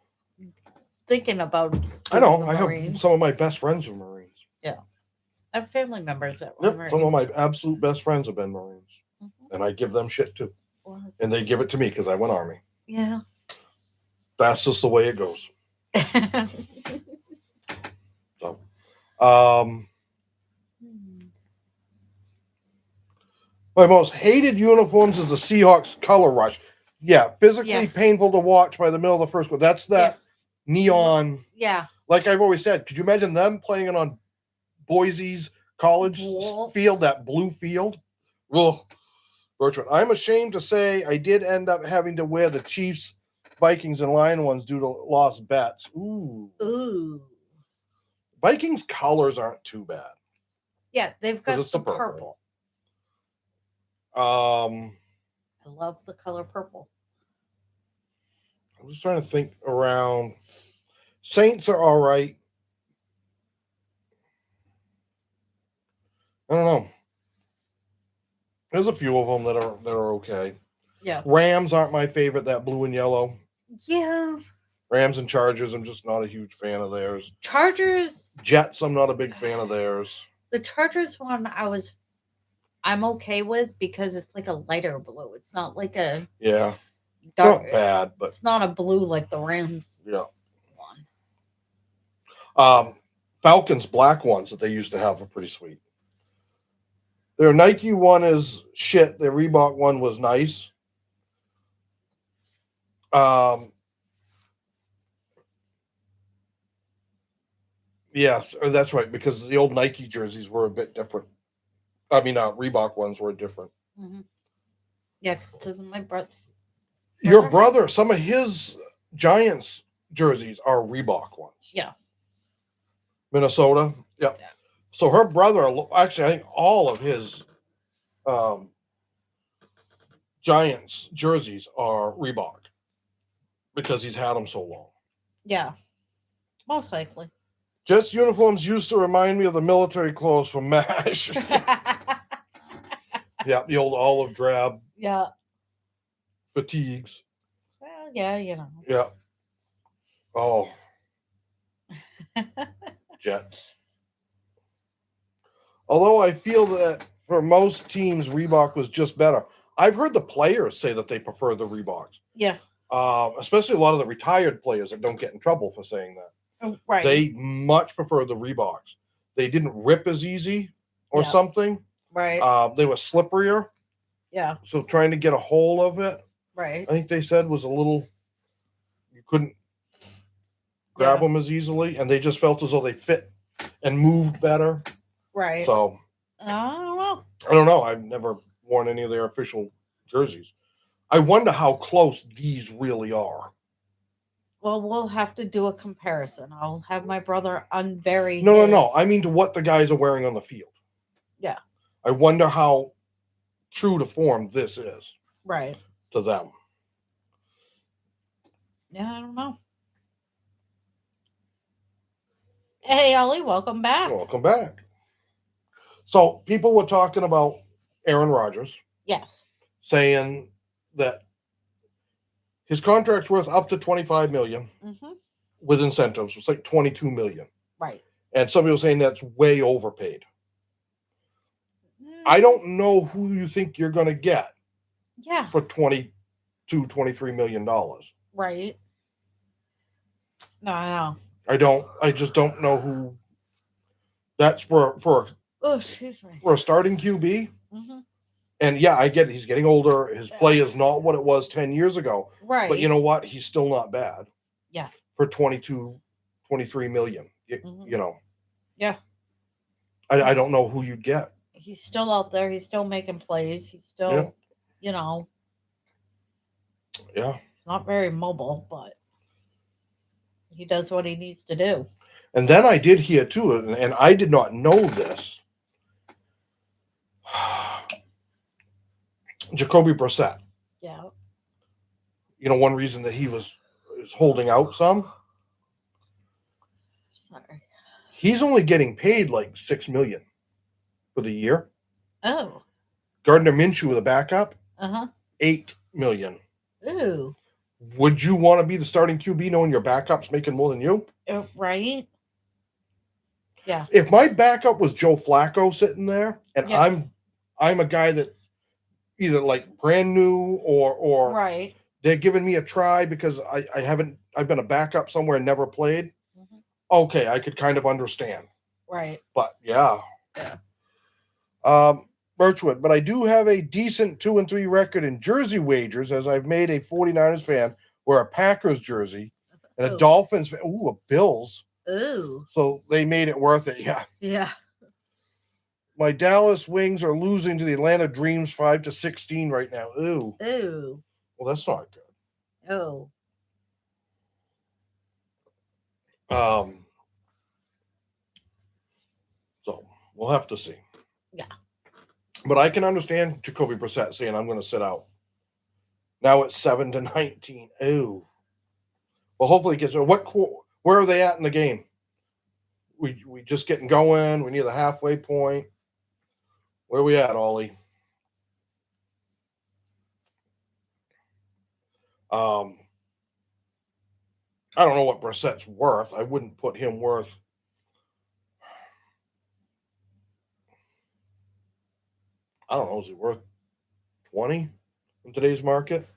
thinking about. I know. I have some of my best friends are Marines. Yeah, I have family members that were Marines. Some of my absolute best friends have been Marines. Mm-hmm. and I give them shit too, Well, and they give it to me because I went Army. yeah. That's just the way it goes. So, um, my most hated uniforms is the Seahawks color rush. Yeah, physically Yeah. painful to watch by the middle of the first quarter. That's that neon. Yeah. Like I've always said, could you imagine them playing it on Boise's college field, that blue field? Well, Bertrand, I'm ashamed to say I did end up having to wear the Chiefs, Vikings, and Lion ones due to lost bets. Ooh. Ooh. Vikings colors aren't too bad. Yeah, they've got it's the the purple. I love the color purple. I'm just trying to think around. Saints are all right. I don't know. There's a few of them that are okay. Yeah. Rams aren't my favorite. That blue and yellow. Yeah. Rams and Chargers, I'm just not a huge fan of theirs. Chargers. Jets, I'm not a big fan of theirs. The Chargers one, I'm okay with because it's like a lighter blue. It's not like a Yeah. dark. It's not bad, but it's not a blue like the Rams. Yeah. One. Falcons black ones that they used to have are pretty sweet. Their Nike one is shit. Their Reebok one was nice. Yeah, that's right, because the old Nike jerseys were a bit different. I mean, Reebok ones were different. Mm-hmm. Yeah, because doesn't my brother? Your brother, some of his Giants jerseys are Reebok ones. Yeah. Minnesota. Yeah. So her brother, actually, I think all of his Giants jerseys are Reebok because he's had them so long. Yeah. Most likely. Jets uniforms used to remind me of the military clothes from MASH. Yeah, the old olive drab. Yeah. Fatigues. Well, yeah, you know. Yeah. Oh. Jets. Although I feel that for most teams, Reebok was just better. I've heard the players say that they prefer the Reeboks. Yeah. Especially a lot of the retired players that don't get in trouble for saying that. Right. They much prefer the Reeboks. They didn't rip as easy or something. Right. They were slipperier. Yeah. So trying to get a hold of it, right. I think they said was a little, you couldn't grab them as easily, and they just felt as though they fit and moved better. Right. So I don't know. I've never worn any of their official jerseys. I wonder how close these really are. Well, we'll have to do a comparison. I'll have my brother unbury. No. I mean to what the guys are wearing on the field. Yeah. I wonder how true to form this is. Right. To them. Yeah, I don't know. Hey, Ollie, welcome back. Welcome back. So people were talking about Aaron Rodgers. Yes. Saying that his contract's worth up to $25 million with incentives. It's like $22 million. Right. And somebody was saying that's way overpaid. I don't know who you think you're going to get. Yeah. For $23 million. Right. No, I know. I just don't know who. That's for excuse me. For a starting QB. And yeah, I get it. He's getting older. His play is not what it was 10 years ago. Right. But you know what? He's still not bad. Yeah. For 23 million. You know. Yeah. I don't know who you'd get. He's still out there. He's still making plays. He's still, you know. Yeah. He's not very mobile, but he does what he needs to do. And then I did hear too, and I did not know this. Jacoby Brissett. Yeah. You know, one reason that he was holding out some. Sorry. He's only getting paid like $6 million for the year. Oh. Gardner Minshew, the backup. $8 million. Ooh. Would you want to be the starting QB knowing your backup's making more than you? Right. Yeah. If my backup was Joe Flacco sitting there, and I'm a guy that either like brand new or Right. they're giving me a try because I haven't I've been a backup somewhere and never played. Mhm. Okay, I could kind of understand. Right. But yeah. Yeah. Um Birchwood, but I do have a decent 2-3 record in jersey wagers as I've made a 49ers fan wear a Packers jersey and a Oh. Dolphins fan, ooh, a Bills. Ooh. So they made it worth it. Yeah. Yeah. My Dallas Wings are losing to the Atlanta Dreams 5-16 right now. Ooh. Ooh. Well, that's not Oh. good. So we'll have to see. Yeah. But I can understand Jacoby Brissett saying I'm going to sit out. Now it's 7-19. Ooh. Well, hopefully it gets. Where are they at in the game? We just getting going. We need the halfway point. Where are we at, Ollie? Um, I don't know what Brissett's worth. I wouldn't put him worth. I don't know. Is he worth 20 in today's market?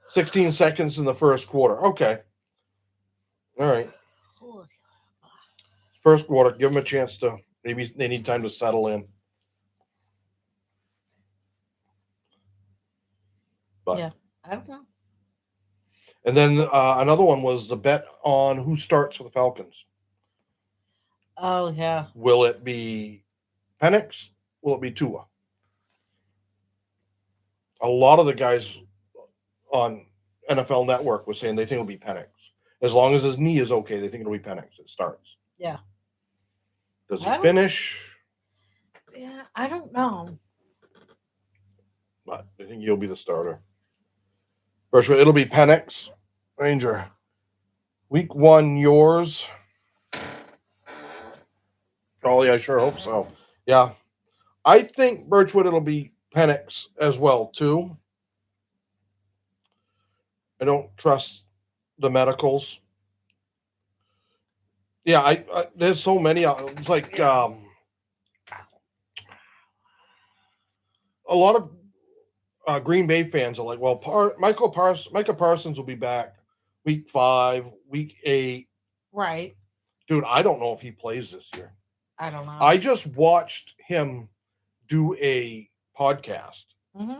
16 seconds in the first quarter. Okay. All right. First quarter. Give him a chance to. Maybe they need time to settle in. But Yeah. I don't know. and then another one was the bet on who starts for the Falcons. Oh yeah. Will it be Penix? Will it be Tua? A lot of the guys on NFL Network were saying they think it'll be Penix. As long as his knee is okay, they think it'll be Penix. It starts. Yeah. Does he I don't- finish? Yeah. I don't know. But I think he'll be the starter. First, it'll be Penix. Ranger. Week 1, yours. Ollie, I sure hope so. Yeah. I think Birchwood it'll be Penix as well, too. I don't trust the medicals. Yeah, I there's so many. It's like a lot of Green Bay fans are like, well, Micah Parsons will be back week 5, week 8. Right. Dude, I don't know if he plays this year. I don't know. I just watched him do a podcast, Mm-hmm.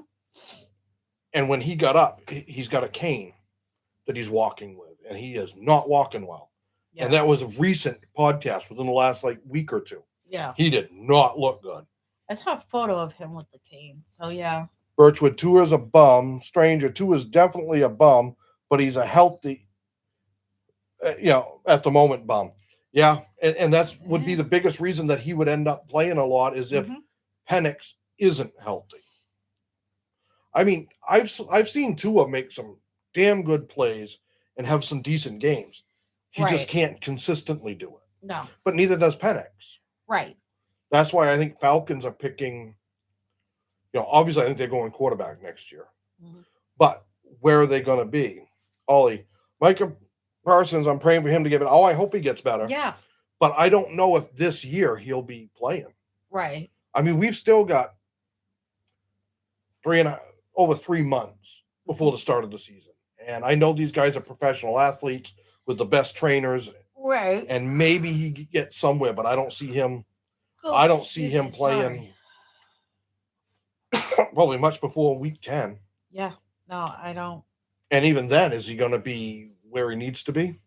and when he got up, he's got a cane that he's walking with, and he is not walking well. Yeah. And that was a recent podcast within the last like week or two. Yeah. He did not look good. I saw a photo of him with the cane. So yeah. Birchwood, Tua is a bum. Stranger, Tua is definitely a bum, but he's a healthy, at the moment bum. Yeah, and that's would be the biggest reason that he would end up playing a lot is if Penix isn't healthy. I mean, I've seen Tua make some damn good plays and have some decent games. He just can't consistently do it. No. But neither does Penix. Right. That's why I think Falcons are picking. Obviously, I think they're going quarterback next year. Mm-hmm. But where are they going to be? Ollie, Micah Parsons, I'm praying for him to get better. Oh, I hope he gets better. Yeah. But I don't know if this year he'll be playing. Right. I mean, we've still got over 3 months before the start of the season. And I know these guys are professional athletes with the best trainers. Right. And maybe he gets somewhere, but I don't see him. I don't see him playing probably much before week 10. Yeah. No, I don't. And even then, is he going to be where he needs to be?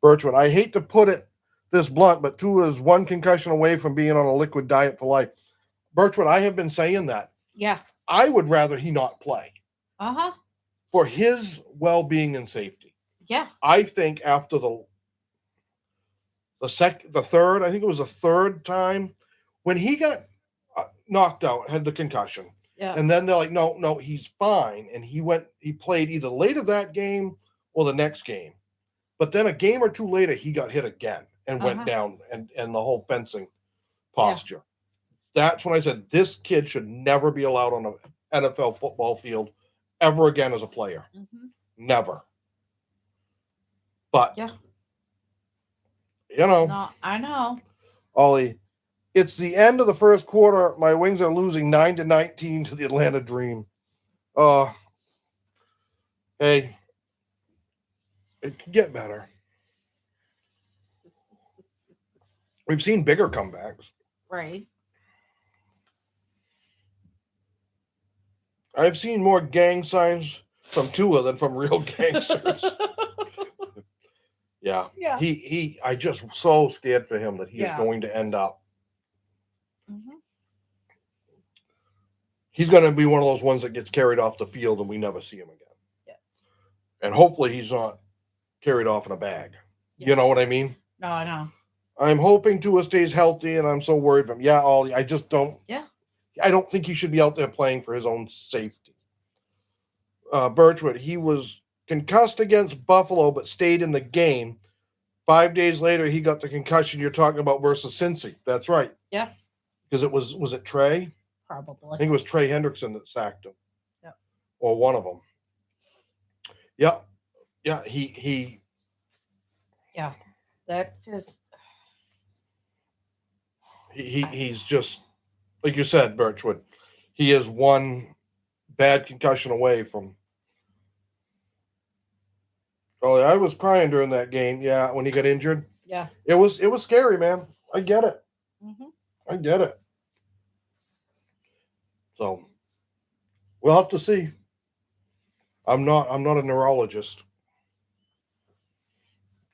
Birchwood, I hate to put it this blunt, but Tua is one concussion away from being on a liquid diet for life. Birchwood, I have been saying that. Yeah. I would rather he not play. Uh-huh. For his well-being and safety. Yeah. I think after the third, I think it was the third time when he got knocked out, had the concussion. Yeah. And then they're like, no, he's fine. And he played either later that game or the next game. But then a game or two later, he got hit again and went down and the whole fencing posture. Yeah. That's when I said, this kid should never be allowed on an NFL football field ever again as a player. Mm-hmm. Never. But, yeah. No, I know. Ollie, It's the end of the first quarter. My Wings are losing 9-19 to the Atlanta Dream. Uh, hey, it could get better. We've seen bigger comebacks. Right. I've seen more gang signs from Tua than from real gangsters. Yeah. Yeah. He I just so scared for him that he is Yeah. going to end up. Mhm. He's going to be one of those ones that gets carried off the field and we never see him again. Yeah. And hopefully he's not carried off in a bag. Yeah. You know what I mean? No, I know. I'm hoping Tua stays healthy, and I'm so worried for him. Yeah, Ollie, I just don't. Yeah. I don't think he should be out there playing for his own safety. Birchwood, he was concussed against Buffalo, but stayed in the game. 5 days later, he got the concussion you're talking about versus Cincy. That's right. Yeah. Because was it Trey? I Probably. think it was Trey Hendrickson that sacked him. Yeah. Or one of them. Yeah. Yeah. He. Yeah. That just. He's just like you said, Birchwood. He is one bad concussion away from. Oh, I was crying during that game. Yeah, when he got injured. Yeah. It was scary, man. I get it. Mhm. I get it. So we'll have to see. I'm not a neurologist.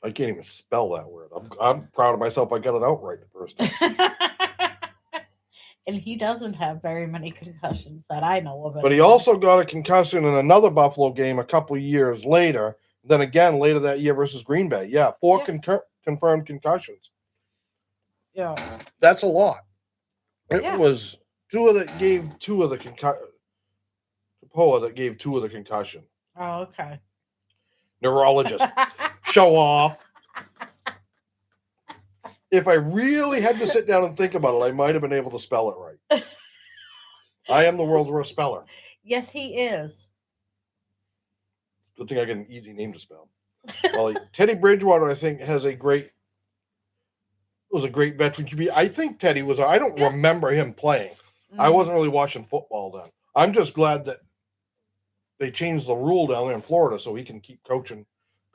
I can't even spell that word. I'm proud of myself. I got it out right the first time. And he doesn't have very many concussions that I know of. But he also got a concussion in another Buffalo game a couple of years later. Then again later that year versus Green Bay. Yeah, four confirmed concussions. Yeah, that's a lot. It Yeah. was Tua that gave Tua the concussion. Poa that gave Tua the concussion. Oh, okay. Neurologist. Show off. If I really had to sit down and think about it, I might have been able to spell it right. I am the world's worst speller. Yes, he is. Good thing I get an easy name to spell. Well, Teddy Bridgewater, I think, was a great veteran QB. I think Teddy was. I don't remember him playing. I wasn't really watching football then. I'm just glad that they changed the rule down there in Florida so he can keep coaching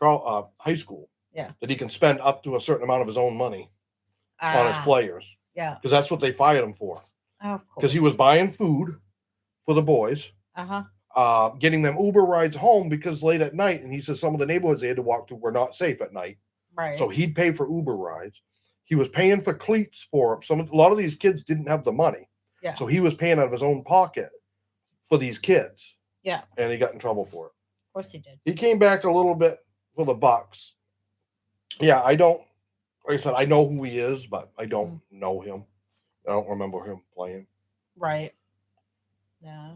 high school. Yeah. That he can spend up to a certain amount of his own money on his players. Yeah. Because that's what they fired him for. Oh, of course. Because he was buying food for the boys. Getting them Uber rides home because late at night, and he says some of the neighborhoods they had to walk to were not safe at night. Right. So he'd pay for Uber rides. He was paying for cleats for a lot of these kids didn't have the money. Yeah. So he was paying out of his own pocket for these kids. Yeah. And he got in trouble for it. Of course he did. He came back a little bit for the Bucks. Yeah, like I said, I know who he is, but I don't know him. I don't remember him playing. Right. Yeah.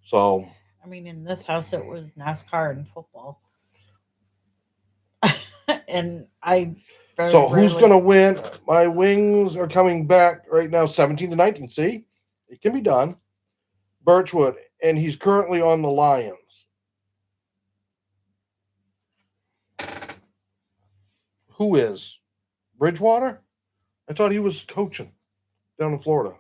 So. I mean, in this house, it was NASCAR and football. And So who's going to win? My Wings are coming back right now, 17-19. See? It can be done. Birchwood, and he's currently on the Lions. Who is? Bridgewater? I thought he was coaching down in Florida.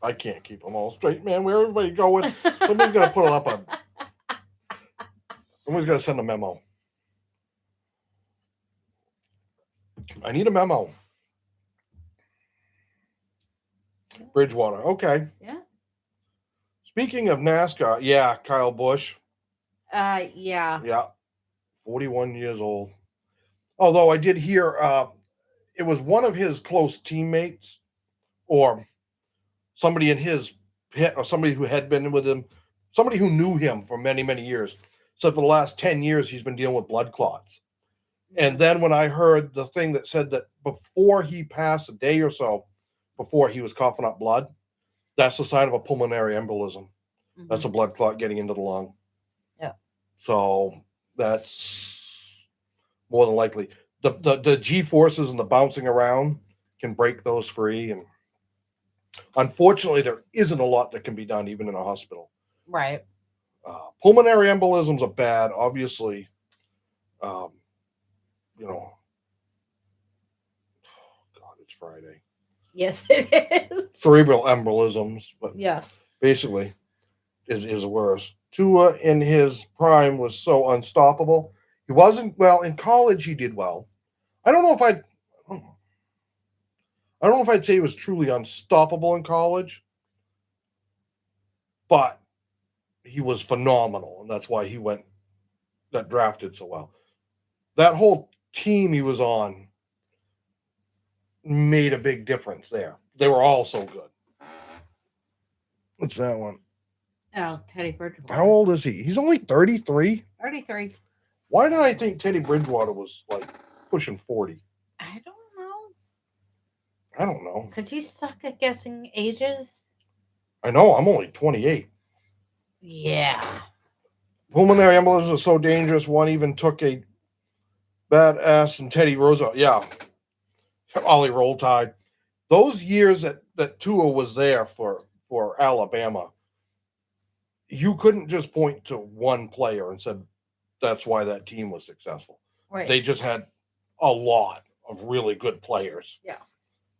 I can't keep them all straight, man. Where everybody going? Somebody's going to put up a... Somebody's going to send a memo. I need a memo. Bridgewater. Okay. Yeah. Speaking of NASCAR, yeah, Kyle Busch. Yeah. Yeah. 41 years old. Although I did hear it was one of his close teammates or somebody in his pit or somebody who had been with him, somebody who knew him for many, many years. So for the last 10 years, he's been dealing with blood clots. And then when I heard the thing that said that before he passed, a day or so before he was coughing up blood, that's the sign of a pulmonary embolism. Mm-hmm. That's a blood clot getting into the lung. Yeah. So that's more than likely. The G forces and the bouncing around can break those free. And unfortunately, there isn't a lot that can be done even in a hospital. Right. Pulmonary embolisms are bad, obviously. you know, God, it's Friday. Yes, it is. Cerebral embolisms, but Yeah. basically is worse. Tua in his prime was so unstoppable. He wasn't well in college. He did well. I don't know if I don't know if I'd say he was truly unstoppable in college, but he was phenomenal, and that's why he went that drafted so well. That whole team he was on made a big difference there. They were all so good. What's that one? Oh, Teddy Bridgewater. How old is he? He's only 33. 33. Why did I think Teddy Bridgewater was like pushing 40? I don't know. I don't know. Could you suck at guessing ages? I know I'm only 28. Yeah. Pulmonary embolism is so dangerous. One even took a badass and Teddy Roosevelt. Yeah, Ollie Roll Tide. Those years that Tua was there for Alabama, you couldn't just point to one player and said that's why that team was successful. Right. They just had a lot of really good players. Yeah.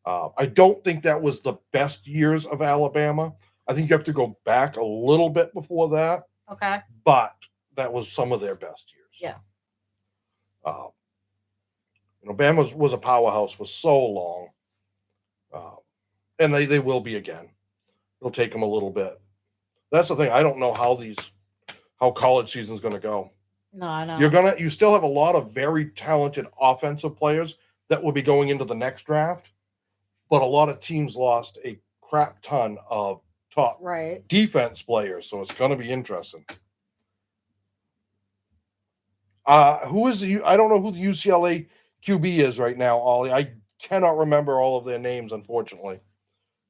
I don't think that was the best years of Alabama. I think you have to go back a little bit before that. Okay. But that was some of their best years. Yeah. Uh, Bama was a powerhouse for so long, and they will be again. It'll take them a little bit. That's the thing. I don't know how college season's going to go. No, I know. You still have a lot of very talented offensive players that will be going into the next draft, but a lot of teams lost a crap ton of top defense players, so it's going to be interesting. Who is I don't know who the UCLA QB is right now, Ollie. I cannot remember all of their names, unfortunately.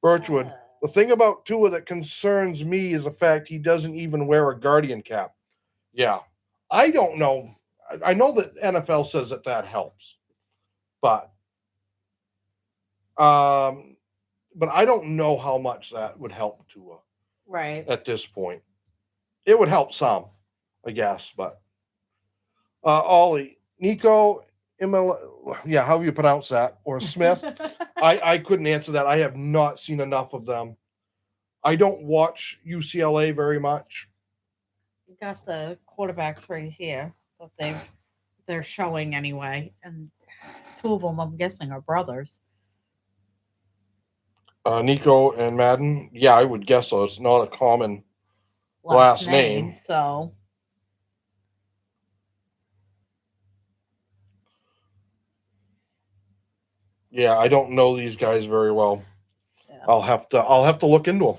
Birchwood. The thing about Tua that concerns me is the fact he doesn't even wear a guardian cap. Yeah, I don't know. I know that NFL says that helps, but but I don't know how much that would help Tua. Right. At this point, it would help some, I guess, but Ollie, Nico, yeah, how you pronounce that, or Smith? I couldn't answer that. I have not seen enough of them. I don't watch UCLA very much. You got the quarterbacks right here that they're showing anyway, and two of them, I'm guessing, are brothers. Nico and Madden. Yeah, I would guess so. It's not a common last name. So yeah, I don't know these guys very well. Yeah. I'll have to look into them.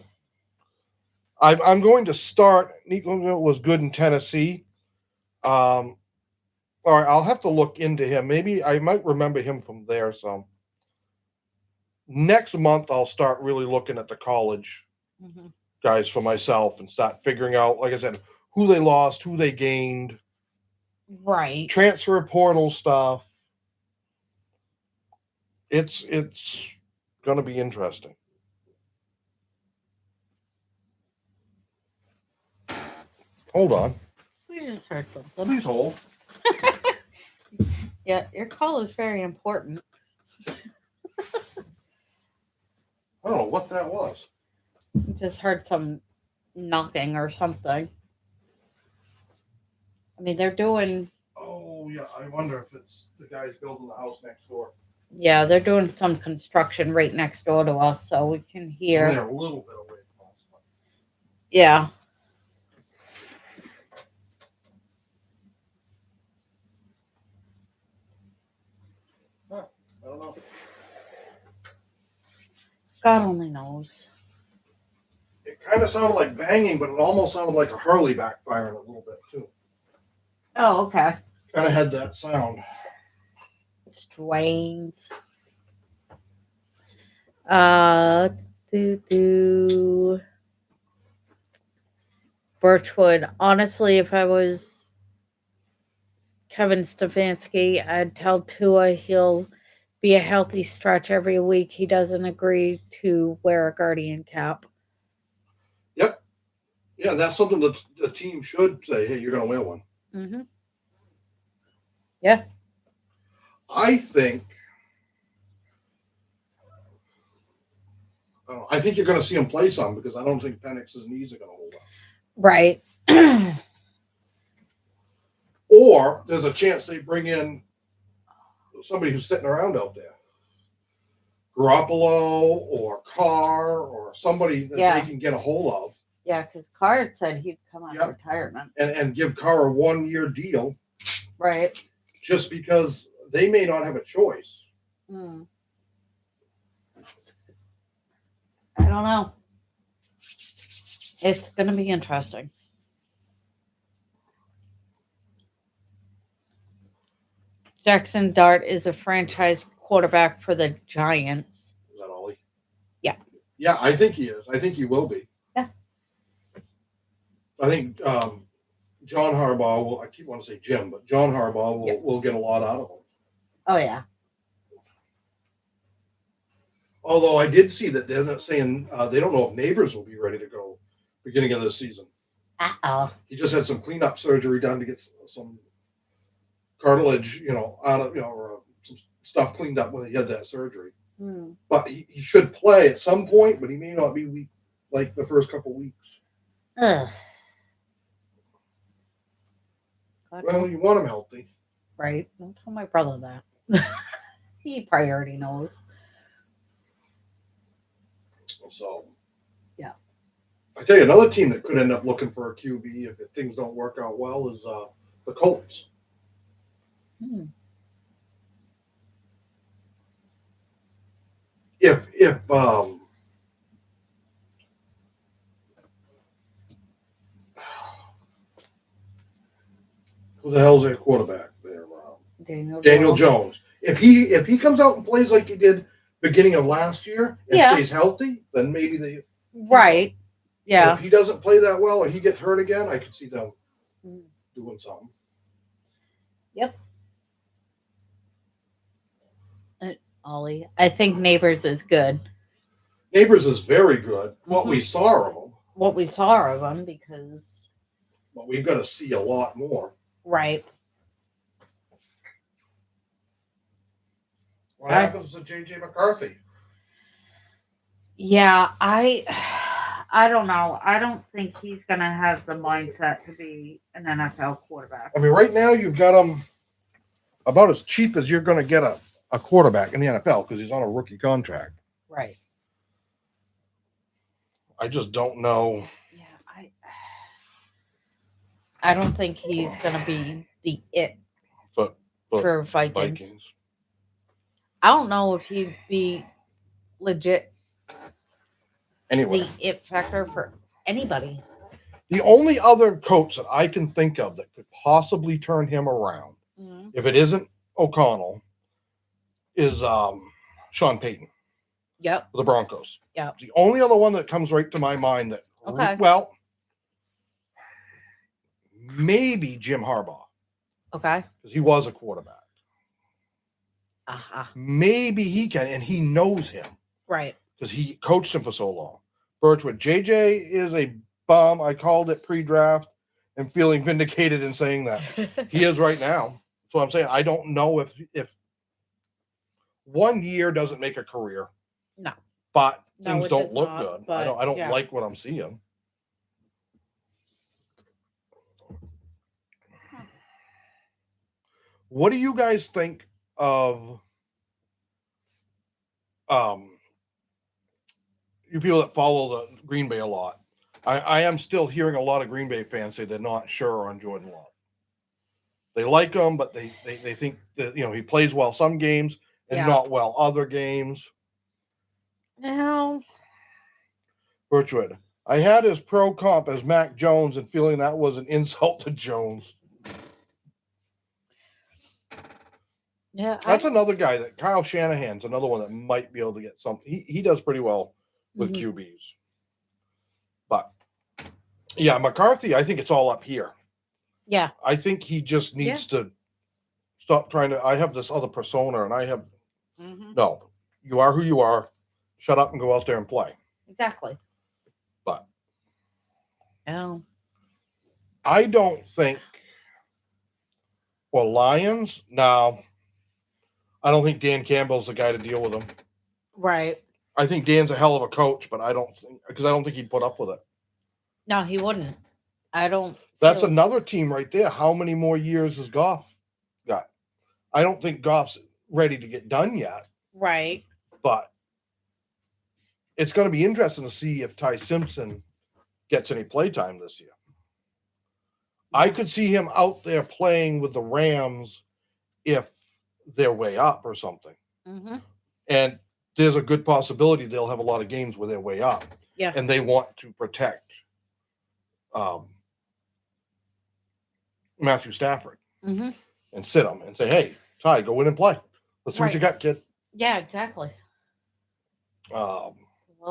I'm going to start. Nico was good in Tennessee. All right, I'll have to look into him. Maybe I might remember him from there. So next month I'll start really looking at the college guys for myself and start figuring out, like I said, who they lost, who they gained. Right. Transfer portal stuff. It's going to be interesting. Hold on. We just heard something. Please hold. Yeah, your call is very important. I don't know what that was. Just heard some knocking or something. I mean, they're doing. Oh yeah, I wonder if it's the guys building the house next door. Yeah, they're doing some construction right next door to us, so we can hear. They're a little bit away from us. Yeah. Huh, I don't know. God only knows. It kind of sounded like banging, but it almost sounded like a Harley backfiring a little bit too. Oh, okay. Kind of had that sound. Strains. Do Birchwood. Honestly, if I was Kevin Stefanski, I'd tell Tua he'll be a healthy stretch every week. He doesn't agree to wear a guardian cap. Yep. Yeah, that's something that the team should say, hey, you're going to wear one. Mm-hmm. Yeah. I think I think you're going to see him play some because I don't think Penix's knees are going to hold up. Right. Or there's a chance they bring in somebody who's sitting around out there, Garoppolo or Carr or somebody that Yeah. they can get a hold of. Yeah, because Card said he'd come out of Yep. retirement. And give Carr a 1-year deal Right. just because they may not have a choice. Mm. I don't know. It's going to be interesting. Jackson Dart is a franchise quarterback for the Giants. Is that Ollie? Yeah. Yeah, I think he is. I think he will be. Yeah. I think John Harbaugh will, I keep wanting to say Jim, but John Harbaugh will get a lot out of him. Oh, yeah. Although I did see that they're not saying they don't know if Neighbors will be ready to go beginning of this season. Uh-oh. He just had some cleanup surgery done to get some cartilage, out of, or some stuff cleaned up when he had that surgery. Hmm. But he should play at some point, but he may not be like the first couple weeks. Ugh. Well, you want him healthy. Right. Don't tell my brother that. He probably already knows. So, yeah. I tell you, another team that could end up looking for a QB if things don't work out well is the Colts. Hmm. If who the hell's their quarterback there? Daniel Jones. If he comes out and plays like he did beginning of last year and stays healthy, then maybe they right. Yeah. If he doesn't play that well or he gets hurt again, I could see them doing something. Yep. Ollie, I think Neighbors is good. Neighbors is very good. What we saw of him. What we saw of him, because. But we've got to see a lot more. Right. What happens to J.J. McCarthy? Yeah, I don't know. I don't think he's going to have the mindset to be an NFL quarterback. I mean, right now you've got him about as cheap as you're going to get a quarterback in the NFL because he's on a rookie contract. Right. I just don't know. Yeah, I don't think he's going to be the it for Vikings. I don't know if he'd be legit anyway. The it factor for anybody. The only other coach that I can think of that could possibly turn him around, if it isn't O'Connell, is Sean Payton. Yep. The Broncos. Yep. The only other one that comes right to my mind that, well, maybe Jim Harbaugh. Okay. Because he was a quarterback. Uh-huh. Maybe he can, and he knows him. Right. Because he coached him for so long. Birchwood. JJ is a bum. I called it pre-draft and feeling vindicated in saying that. He is right now. So I'm saying I don't know if 1 year doesn't make a career. No. But things don't look good. I don't like what I'm seeing. What do you guys think of you people that follow the Green Bay a lot? I am still hearing a lot of Green Bay fans say they're not sure on Jordan Love. They like him, but they think that he plays well some games and not well other games. No. Birchwood. I had his pro comp as Mac Jones and feeling that was an insult to Jones. Yeah, that's another guy that Kyle Shanahan's another one that might be able to get something. He does pretty well with QBs. But yeah, McCarthy, I think it's all up here. Yeah. I think he just needs to stop trying to. I have this other persona, and I have no. You are who you are. Shut up and go out there and play. Exactly. But I don't think. Well, Lions now. I don't think Dan Campbell's the guy to deal with him. Right. I think Dan's a hell of a coach, but I don't think he'd put up with it. No, he wouldn't. I don't That's feel another team right there. How many more years has Goff got? I don't think Goff's ready to get done yet, right. but it's going to be interesting to see if Ty Simpson gets any playtime this year. I could see him out there playing with the Rams if they're way up or something. Mm-hmm. And there's a good possibility they'll have a lot of games where they're way up. Yeah. And they want to protect Matthew Stafford Mm-hmm. and sit him and say, hey, Ty, go in and play. Let's see what you got, kid. Yeah, exactly. We'll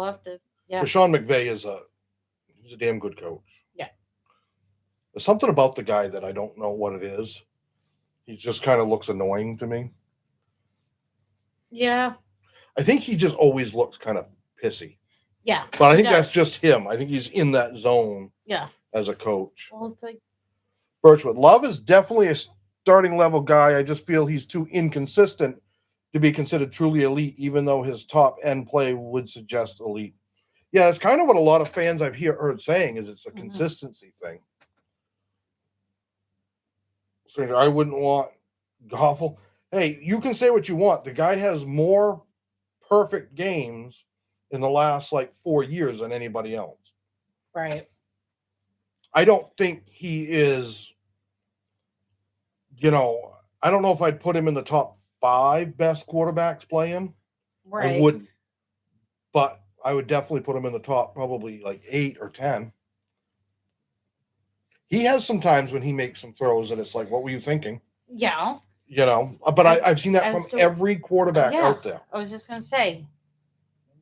have to. Yeah. Sean McVay he's a damn good coach. Yeah. There's something about the guy that I don't know what it is. He just kind of looks annoying to me. Yeah. I think he just always looks kind of pissy. Yeah. But I think that's just him. I think he's in that zone. Yeah. As a coach. Well, it's like Birchwood. Love is definitely a starting level guy. I just feel he's too inconsistent to be considered truly elite, even though his top end play would suggest elite. Yeah, it's kind of what a lot of fans I've heard saying is it's a consistency thing. So I wouldn't want Goffel. Hey, you can say what you want. The guy has more perfect games in the last 4 years than anybody else. Right. I don't think he is, I don't know if I'd put him in the top 5 best quarterbacks playing. Right. I wouldn't. But I would definitely put him in the top probably 8 or 10. He has some times when he makes some throws and it's like, what were you thinking? Yeah. But I've seen that from every quarterback out there. I was just going to say,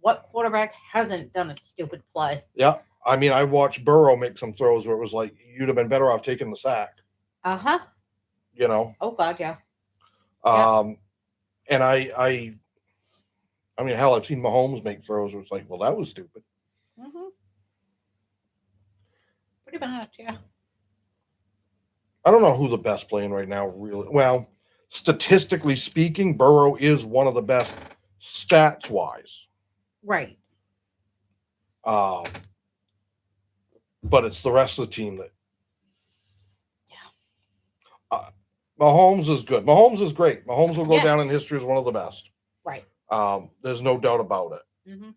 what quarterback hasn't done a stupid play? Yeah. I mean, I watched Burrow make some throws where it was like, you'd have been better off taking the sack. Uh-huh. Oh, God, yeah. And I mean, hell, I've seen Mahomes make throws where it's like, well, that was stupid. Mm-hmm. Pretty much, yeah. I don't know who the best playing right now, really. Well, statistically speaking, Burrow is one of the best stats-wise. Right. But it's the rest of the team that. Yeah. Mahomes is good. Mahomes is great. Mahomes will go down in history as one of the best. Right. There's no doubt about it. Mm-hmm.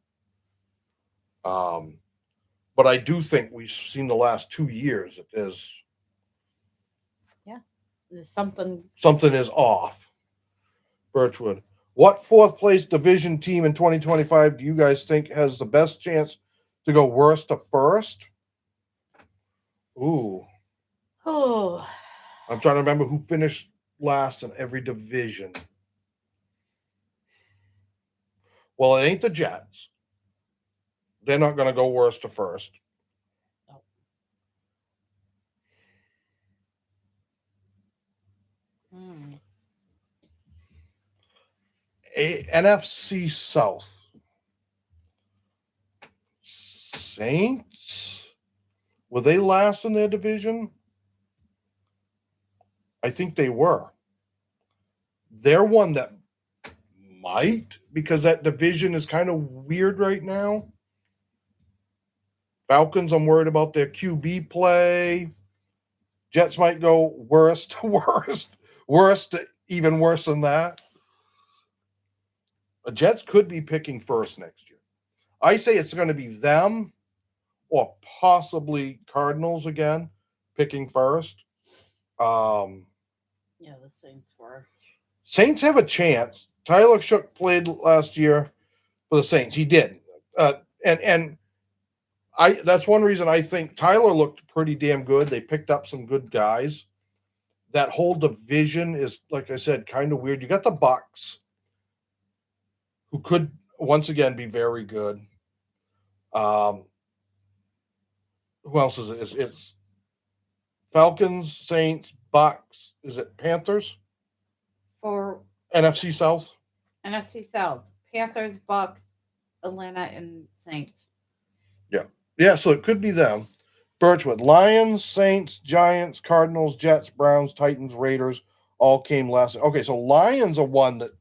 But I do think we've seen the last 2 years that there's. Yeah. There's something is off. Birchwood. What 4th place division team in 2025 do you guys think has the best chance to go worst to first? Ooh. Oh. I'm trying to remember who finished last in every division. Well, it ain't the Jets. They're not going to go worst to first. NFC South. Saints? Were they last in their division? I think they were. They're one that might, because that division is kind of weird right now. Falcons, I'm worried about their QB play. Jets might go worst to worst. Worst to even worse than that. The Jets could be picking first next year. I say it's going to be them or possibly Cardinals again picking first. Yeah, the Saints were. Saints have a chance. Tyler Shook played last year for the Saints. He did. And that's one reason I think Tyler looked pretty damn good. They picked up some good guys. That whole division is, like I said, kind of weird. You got the Bucs, who could once again be very good. Who else is it? It's Falcons, Saints, Bucs. Is it Panthers? For NFC South? NFC South. Panthers, Bucs, Atlanta, and Saints. Yeah. Yeah, so it could be them. Birchwood. Lions, Saints, Giants, Cardinals, Jets, Browns, Titans, Raiders all came last. Okay, so Lions are one that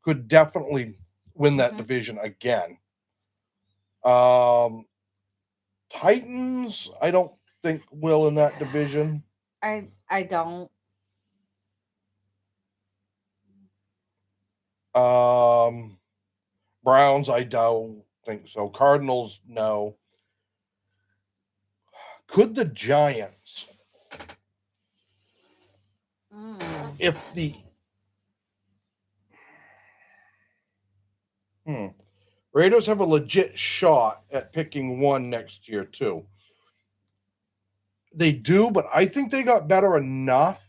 could definitely win that division again. Titans, I don't think will in that division. I don't. Browns, I don't think so. Cardinals, no. Could the Giants, if the Raiders have a legit shot at picking one next year too. They do, but I think they got better enough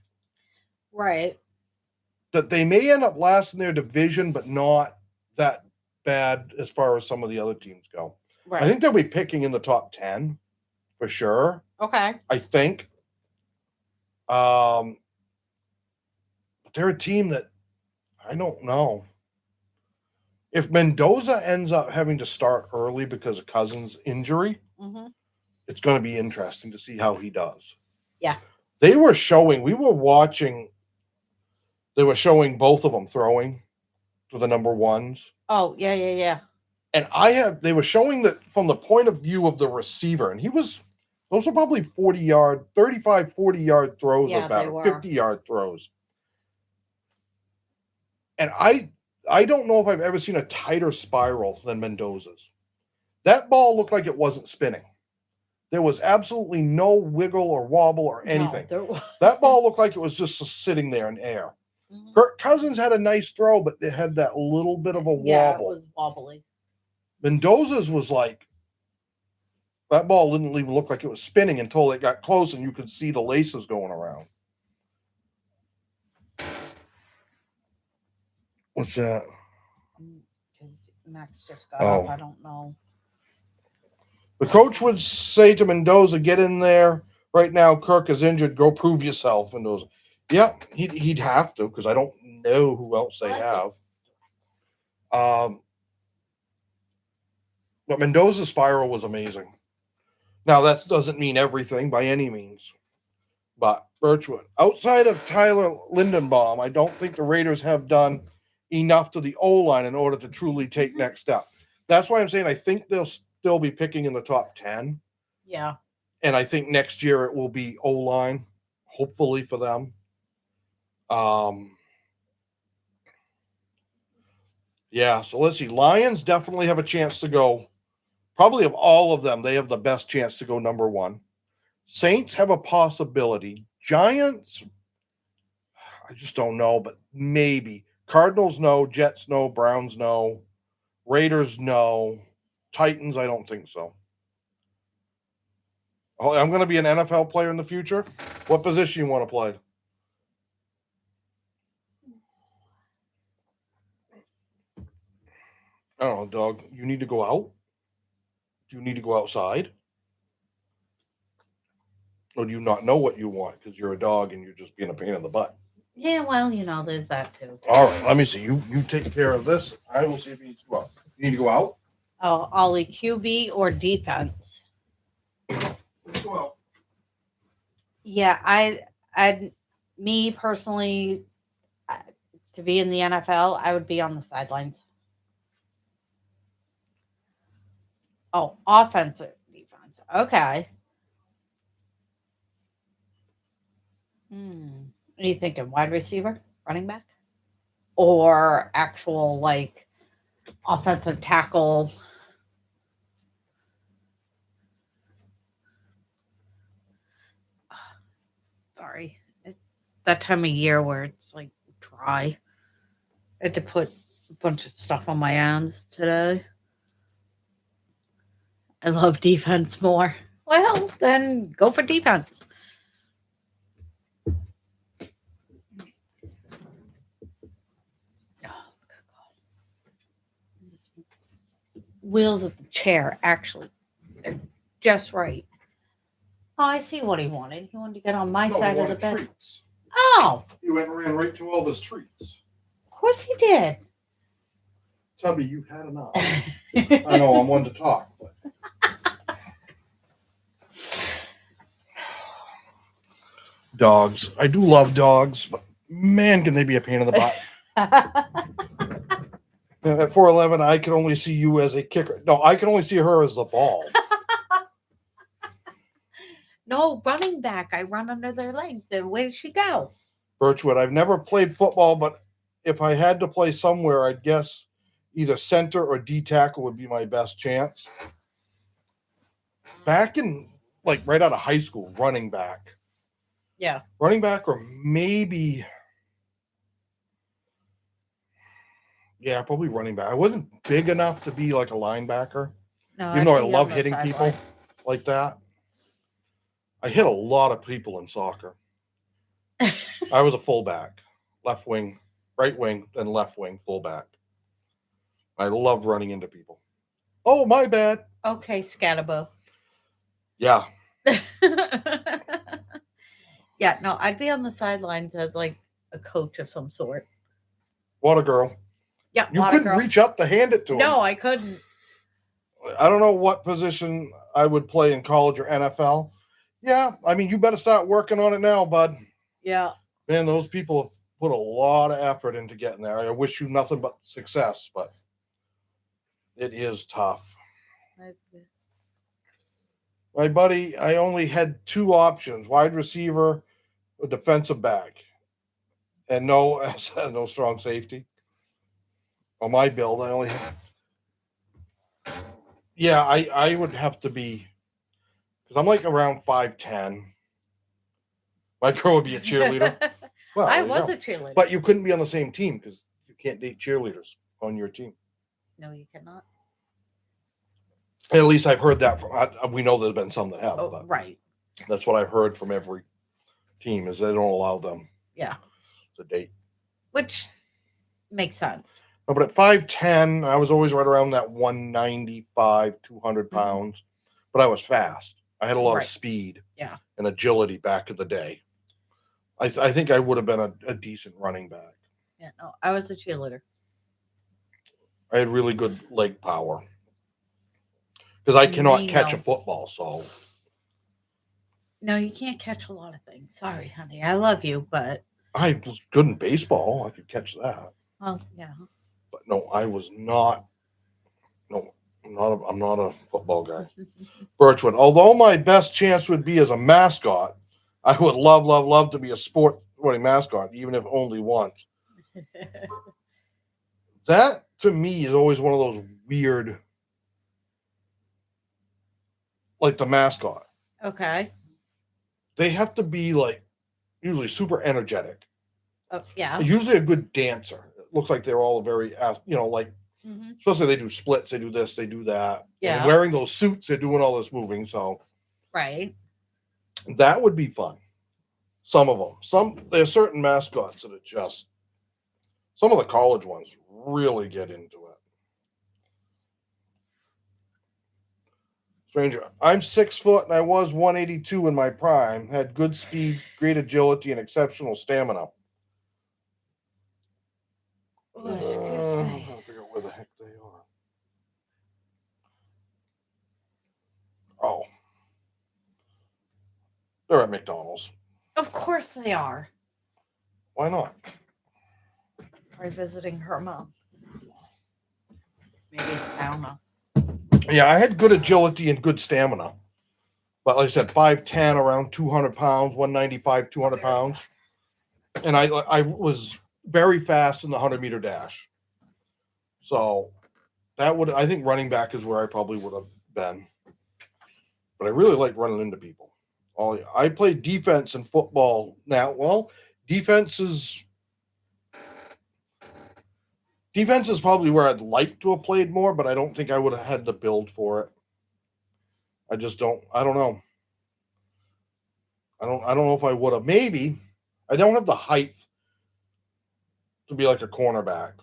Right. that they may end up last in their division, but not that bad as far as some of the other teams go. Right. I think they'll be picking in the top 10 for sure. Okay. I think. But they're a team that I don't know. If Mendoza ends up having to start early because of Cousins' injury, it's going to be interesting to see how he does. Yeah. We were watching, they were showing both of them throwing to the number ones. Oh, yeah. And they were showing that from the point of view of the receiver, and those are probably 35, 40-yard throws or better, 50-yard throws. And I don't know if I've ever seen a tighter spiral than Mendoza's. That ball looked like it wasn't spinning. There was absolutely no wiggle or wobble or anything. That ball looked like it was just sitting there in air. Kirk Cousins had a nice throw, but it had that little bit of a wobble. Yeah, it was wobbly. Mendoza's was like, that ball didn't even look like it was spinning until it got close and you could see the laces going around. What's that? Because Max just got up. I don't know. The coach would say to Mendoza, get in there. Right now, Kirk is injured. Go prove yourself, Mendoza. Yeah, he'd have to, because I don't know who else they have. But Mendoza's spiral was amazing. Now, that doesn't mean everything by any means. But Birchwood, outside of Tyler Lindenbaum, I don't think the Raiders have done enough to the O-line in order to truly take next step. That's why I'm saying I think they'll still be picking in the top 10. Yeah. And I think next year it will be O-line, hopefully for them. Yeah, so let's see. Lions definitely have a chance to go. Probably of all of them, they have the best chance to go number one. Saints have a possibility. Giants, I just don't know, but maybe. Cardinals, no. Jets, no. Browns, no. Raiders, no. Titans, I don't think so. Oh, I'm going to be an NFL player in the future. What position you want to play? I don't know, dog. You need to go out? Do you need to go outside? Or do you not know what you want because you're a dog and you're just being a pain in the butt? Yeah, well, there's that too. All right, let me see. You take care of this. I will see if you need to go out. You need to go out? Oh, Ollie, QB or defense? Let's go out. Yeah, I'd me personally, to be in the NFL, I would be on the sidelines. Oh, offensive defense. Okay. Are you thinking wide receiver, running back, or actual like offensive tackle? Sorry, that time of year where it's like dry. I had to put a bunch of stuff on my arms today. I love defense more. Well, then go for defense. Wheels of the chair, actually. They're just right. Oh, I see what he wanted. He wanted to get on my side of the bed. Treats. Oh! You went and ran right to all those treats. Of course he did. Tubby, you've had enough. I know, I'm one to talk. But... Dogs. I do love dogs, but man, can they be a pain in the butt. And at 4'11", I can only see you as a kicker. No, I can only see her as the ball. No, running back. I run under their legs. And where did she go? Birchwood. I've never played football, but if I had to play somewhere, I'd guess either center or D tackle would be my best chance. Back in like right out of high school, running back. Yeah. Running back or maybe yeah, probably running back. I wasn't big enough to be like a linebacker, No, even I'd though I be on love the hitting people sideline. like that. I hit a lot of people in soccer. I was a fullback, left wing, right wing, and left wing fullback. I love running into people. Oh, my bad. Okay, Scatabo. Yeah. Yeah, no, I'd be on the sidelines as like a coach of some sort. What a girl. Yeah, You water couldn't girl. reach up to hand it to him. No, I couldn't. I don't know what position I would play in college or NFL. Yeah, I mean, you better start working on it now, bud. Yeah. Man, those people have put a lot of effort into getting there. I wish you nothing but success, but it is tough. My buddy, I only had two options: wide receiver or defensive back, and no, no strong safety. On my build, I only yeah, I would have to be because I'm like around 5'10". My girl would be a cheerleader. Well, I there you was go. a cheerleader. But you couldn't be on the same team because you can't date cheerleaders on your team. No, you cannot. At least I've heard that from. We know there's been some that have, Oh, but right. that's what I've heard from every team is they don't allow them Yeah. to date. Which makes sense. No, but at 5'10", I was always right around that 195, 200 Mhm. pounds. But I was fast. I had a lot Right. of speed Yeah. and agility back in the day. I think I would have been a decent running back. Yeah, no, I was a cheerleader. I had really good leg power because I cannot Me, catch a no. football. So No, you can't catch a lot of things. Sorry, honey. I love you, but I was good in baseball. I could catch that. well, yeah. But no, I was not. No, I'm not a football guy. Birchwood. Although my best chance would be as a mascot, I would love, love, love to be a sporting mascot, even if only once. That to me is always one of those weird, like the mascot. Okay. They have to be like usually super energetic. Oh, yeah. Usually a good dancer. It looks like they're all very, like Hmm. especially they do splits, they do this, they do that. Yeah. And wearing those suits, they're doing all this moving. So Right. that would be fun. Some of them. There's certain mascots that are just some of the college ones really get into it. Stranger, I'm 6 foot and I was 182 in my prime. Had good speed, great agility, and exceptional stamina. Oh, excuse I'm me. trying to figure out where the heck they are. Oh, they're at McDonald's. Of course they are. Why not? Are visiting her mom? Maybe I don't know. Yeah, I had good agility and good stamina. But like I said, 5'10", around 200 pounds, 195, 200 pounds. And I was very fast in the 100-meter dash. So I think running back is where I probably would have been. But I really like running into people. I play defense in football now. Well, defense is probably where I'd like to have played more, but I don't think I would have had the build for it. I just don't. I don't know. I don't know if I would have. Maybe I don't have the height to be like a cornerback.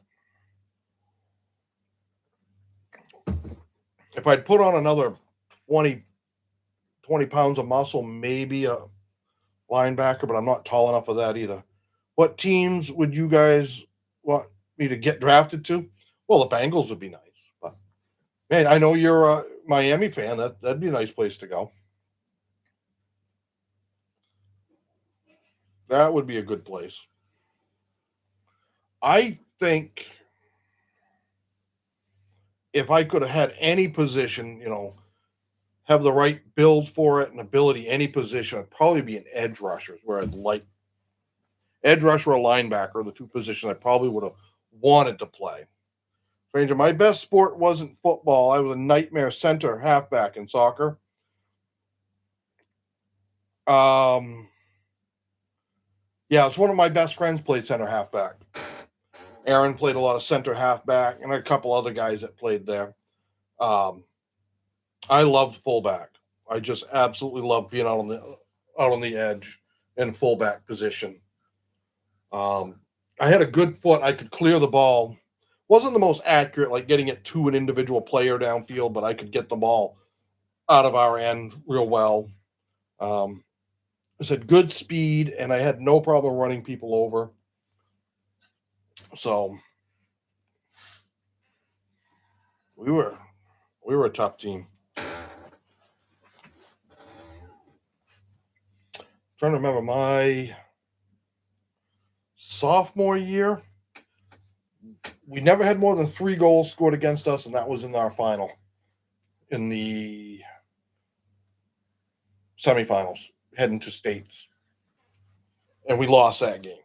If I'd put on another 20, 20 pounds of muscle, maybe a linebacker, but I'm not tall enough for that either. What teams would you guys want me to get drafted to? Well, the Bengals would be nice. But man, I know you're a Miami fan. That'd be a nice place to go. That would be a good place. I think if I could have had any position, have the right build for it and ability, any position, I'd probably be an edge rusher, where I'd like edge rusher or linebacker, the two positions I probably would have wanted to play. Ranger, my best sport wasn't football. I was a nightmare center halfback in soccer. Um, yeah, it's one of my best friends played center halfback. Aaron played a lot of center halfback, and a couple other guys that played there. Um, I loved fullback. I just absolutely loved being out on the edge in fullback position. I had a good foot. I could clear the ball. Wasn't the most accurate, like getting it to an individual player downfield, but I could get the ball out of our end real well. Um, I said good speed, and I had no problem running people over. So we were a tough team. Trying to remember my sophomore year. We never had more than 3 goals scored against us, and that was in our final, in the semifinals, heading to states, and we lost that game.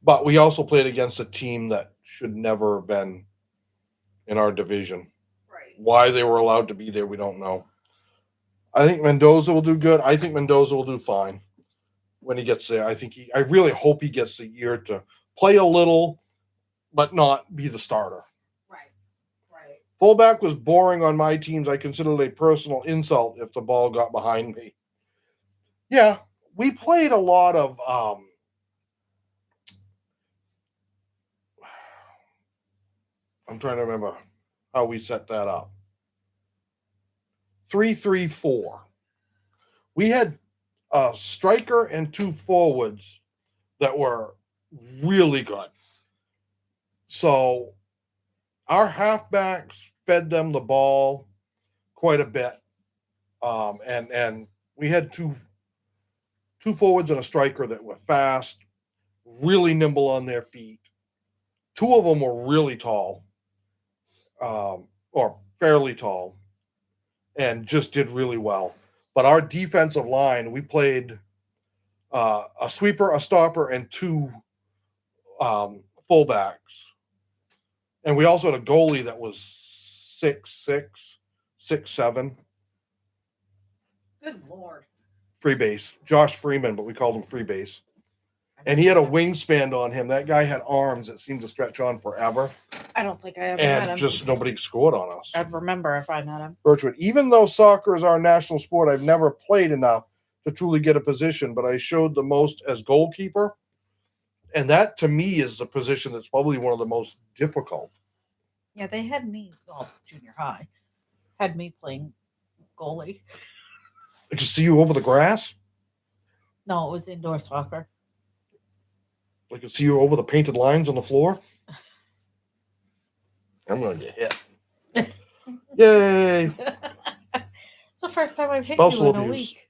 But we also played against a team that should never have been in our division. Right. Why they were allowed to be there, we don't know. I think Mendoza will do good. I think Mendoza will do fine when he gets there. I really hope he gets the year to play a little, but not be the starter. Right. Right. Fullback was boring on my teams. I considered it a personal insult if the ball got behind me. Yeah, we played a lot of I'm trying to remember how we set that up. 3-3-4. We had a striker and 2 forwards that were really good. So our halfbacks fed them the ball quite a bit, and we had two forwards and a striker that were fast, really nimble on their feet. 2 of them were really tall, or fairly tall, and just did really well. But our defensive line, we played a sweeper, a stopper, and 2 fullbacks. And we also had a goalie that was 6'6", 6'7". Good Lord. Free base. Josh Freeman, but we called him free base. And he had a wingspan on him. That guy had arms that seemed to stretch on forever. I don't think I ever met him. And just nobody scored on us. I'd remember if I met him. Birchwood, even though soccer is our national sport, I've never played enough to truly get a position, but I showed the most as goalkeeper. And that, to me, is the position that's probably one of the most difficult. Yeah, they had me, well, junior high, had me playing goalie. I could see you over the grass. No, it was indoor soccer. I could see you over the painted lines on the floor. I'm going to get hit. Yay. It's the first time I've hit Spousal you in abuse. a week.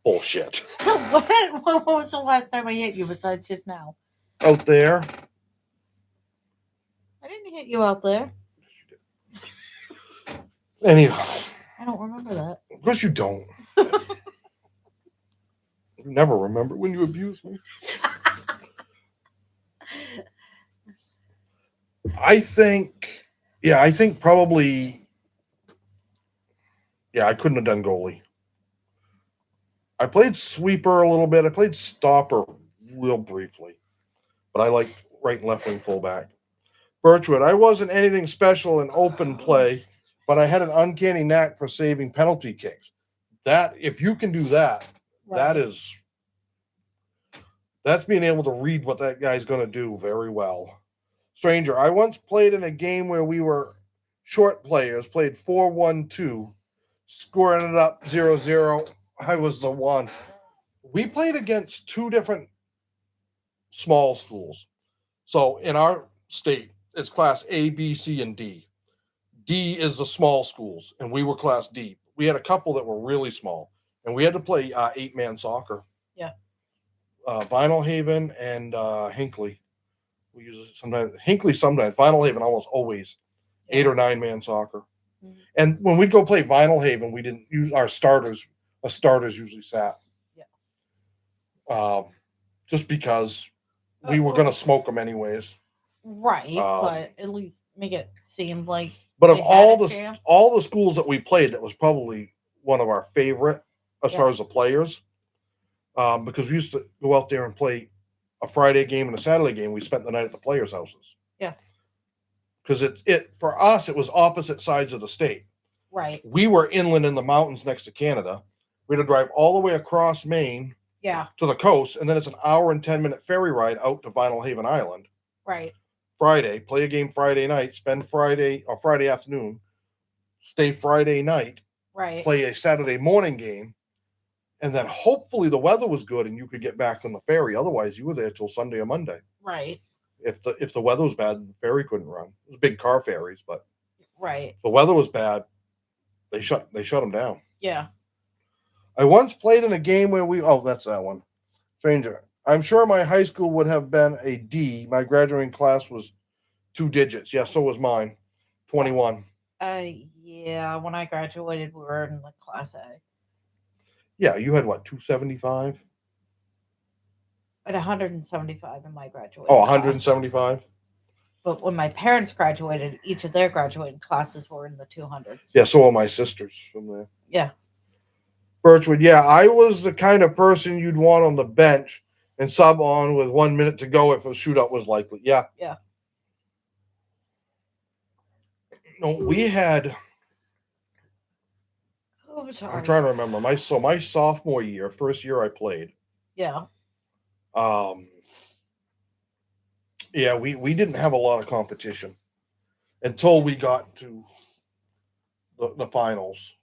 Bullshit. What was the last time I hit you besides just now? Out there. I didn't hit you out there. Anyhow. I don't remember that. Of course you don't. You never remember when you abused me. I think probably, I couldn't have done goalie. I played sweeper a little bit. I played stopper real briefly, but I liked right and left wing fullback. Birchwood, I wasn't anything special in open play, but I had an uncanny knack for saving penalty kicks. That, if you can do that, Right. that's being able to read what that guy's going to do very well. Stranger, I once played in a game where we were short players, played 4-1-2, score ended up 0-0. I was the one. We played against 2 different small schools. So in our state, it's class A, B, C, and D. D is the small schools, and we were class D. We had a couple that were really small, and we had to play 8-man soccer. Yeah. Vinyl Haven and Hinckley We use it sometimes. Hinkley sometimes. Vinyl Haven almost always Yeah. 8 or 9 man soccer. Mhm. And when we'd go play Vinyl Haven, we didn't use our starters. A starters usually sat. Yeah. Um, just because we were Well, going to smoke them anyways. right, Um, but at least make it seem like but of they had a chance. all the schools that we played, that was probably one of our favorite as Yeah. far as the players. Because we used to go out there and play a Friday game and a Saturday game. We spent the night at the players' houses. Yeah. Because it for us, it was opposite sides of the state. Right. We were inland in the mountains next to Canada. We had to drive all the way across Maine Yeah. to the coast, and then it's an hour and 10 minute ferry ride out to Vinyl Haven Island. Right. Friday, play a game Friday night, spend Friday or Friday afternoon, stay Friday night, Right. play a Saturday morning game, and then hopefully the weather was good and you could get back on the ferry. Otherwise, you were there till Sunday or Monday. Right. If the weather was bad, the ferry couldn't run. It was big car ferries, but Right. if the weather was bad, they shut them down. Yeah. I once played in a game where that's that one. Stranger. I'm sure my high school would have been a D. My graduating class was 2 digits. Yeah, so was mine. 21. Yeah, when I graduated, we were in like class A. Yeah, you had what, 275? At 175 in my graduating Oh, class. 175? But when my parents graduated, each of their graduating classes were in the 200s. Yeah, so are my sisters from there. Yeah. Birchwood, yeah, I was the kind of person you'd want on the bench and sub on with 1 minute to go if a shootout was likely. Yeah. Yeah. No, we had. Oh, sorry. I'm trying to remember my sophomore year, first year I played. Yeah. Yeah, we didn't have a lot of competition until we got to the finals,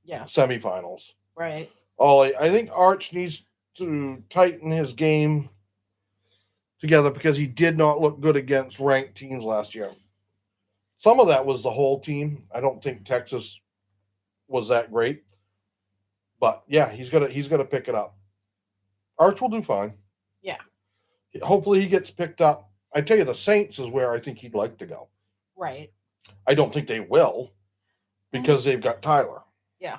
Yeah. semifinals. Right. Oh, I think Arch needs to tighten his game together because he did not look good against ranked teams last year. Some of that was the whole team. I don't think Texas was that great, but yeah, he's gonna pick it up. Arch will do fine. Yeah. Hopefully, he gets picked up. I tell you, the Saints is where I think he'd like to go. Right. I don't think they will because they've got Tyler. Yeah.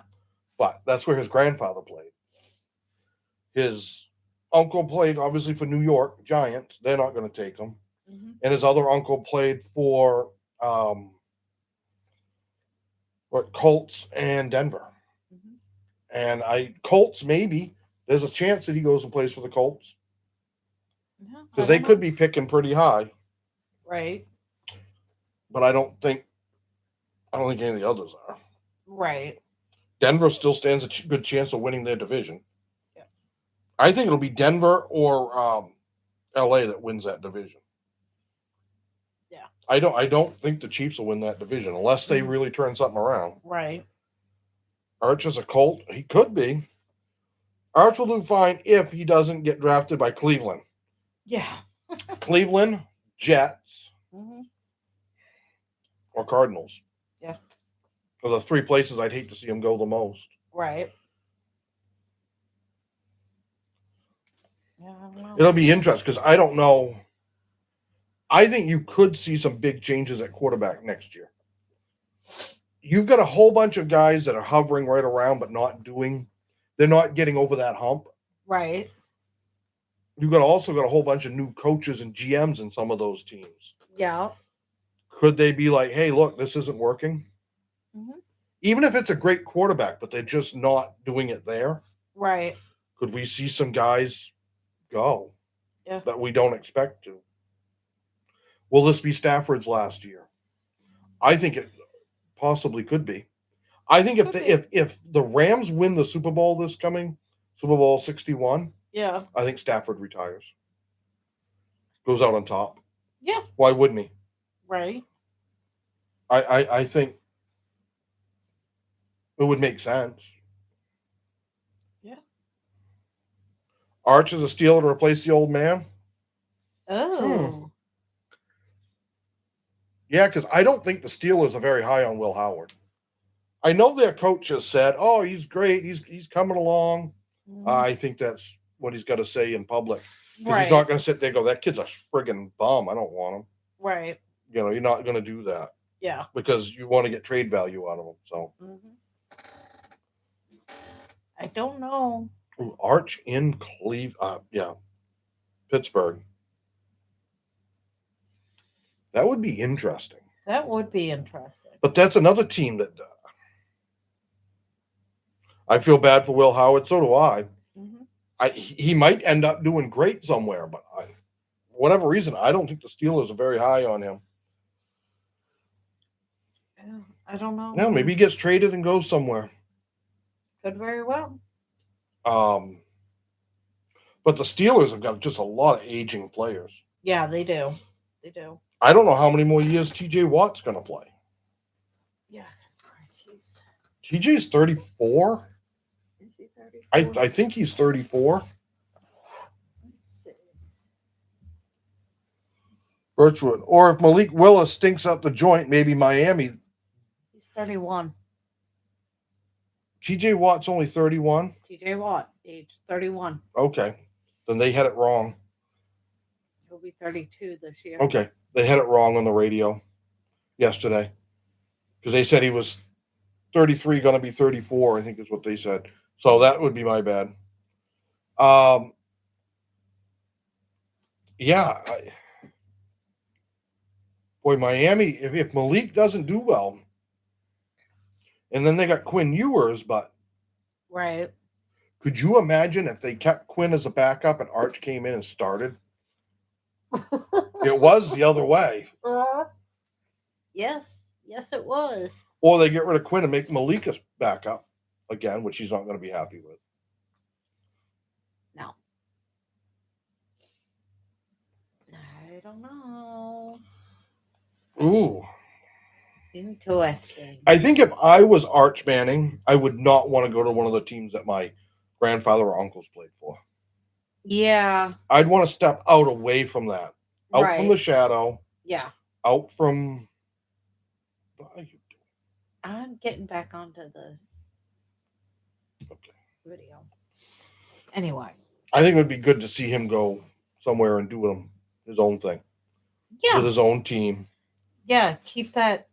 But that's where his grandfather played. His uncle played obviously for New York Giants. They're not going to take him. Mm-hmm. And his other uncle played for Colts and Denver. Mm-hmm. And Colts, maybe there's a chance that he goes and plays for the Colts because they could be picking pretty high. Right. But I don't think any of the others are. Right. Denver still stands a good chance of winning their division. Yeah. I think it'll be Denver or LA that wins that division. Yeah. I don't think the Chiefs will win that division unless they really turn something around. Right. Arch is a Colt. He could be. Arch will do fine if he doesn't get drafted by Cleveland. Yeah. Cleveland, Jets, or Cardinals. Yeah. Are the three places I'd hate to see him go the most. Right. Yeah, it'll be interesting because I don't know. I think you could see some big changes at quarterback next year. You've got a whole bunch of guys that are hovering right around, but they're not getting over that hump. Right. You've also got a whole bunch of new coaches and GMs in some of those teams. Yeah. Could they be like, hey, look, this isn't working? Mm-hmm. Even if it's a great quarterback, but they're just not doing it there. Right. Could we see some guys go that we don't expect to? Will this be Stafford's last year? I think it possibly could be. I think if the Rams win the Super Bowl this coming Super Bowl 61, I think Stafford retires. Goes out on top. Yeah. Why wouldn't he? Right. I think it would make sense. Yeah. Arch is a steal to replace the old man. Oh. Yeah, because I don't think the Steelers are very high on Will Howard. I know their coach has said, "Oh, he's great. He's coming along." Mm-hmm. I think that's what he's got to say in public, because he's Right. not going to sit there and go, "That kid's a friggin' bum. I don't want him." Right. You're not going to do that Yeah. because you want to get trade value out of him. So I don't know. ooh, Arch in Pittsburgh. That would be interesting. That would be interesting. But that's another team that I feel bad for Will Howard. So do I. He might end up doing great somewhere, but for whatever reason, I don't think the Steelers are very high on him. I don't know. Yeah, maybe he gets traded and goes somewhere. Could very well. But the Steelers have got just a lot of aging players. Yeah, they do. They do. I don't know how many more years TJ Watt's going to play. Yeah, that's crazy. TJ's 34. Is he 34? I think he's 34. Let's see. Birchwood. Or if Malik Willis stinks up the joint, maybe Miami. He's 31. TJ Watt's only 31. TJ Watt, age 31. Okay. Then they had it wrong. He'll be 32 this year. Okay. They had it wrong on the radio yesterday. Because they said he was 33, going to be 34, I think is what they said. So that would be my bad. Yeah. Boy, Miami, if Malik doesn't do well, and then they got Quinn Ewers, but Right. could you imagine if they kept Quinn as a backup and Arch came in and started? It was the other way. Yes. Yes, it was. Or they get rid of Quinn and make Malik a backup again, which he's not going to be happy with. No. I don't know. Ooh. Interesting. I think if I was Arch Manning, I would not want to go to one of the teams that my grandfather or uncles played for. Yeah. I'd want to step out away from that. Out from the shadow. Yeah. Out from... I'm getting back onto the video. Anyway. I think it would be good to see him go somewhere and do his own thing. Yeah. With his own team. Yeah, keep that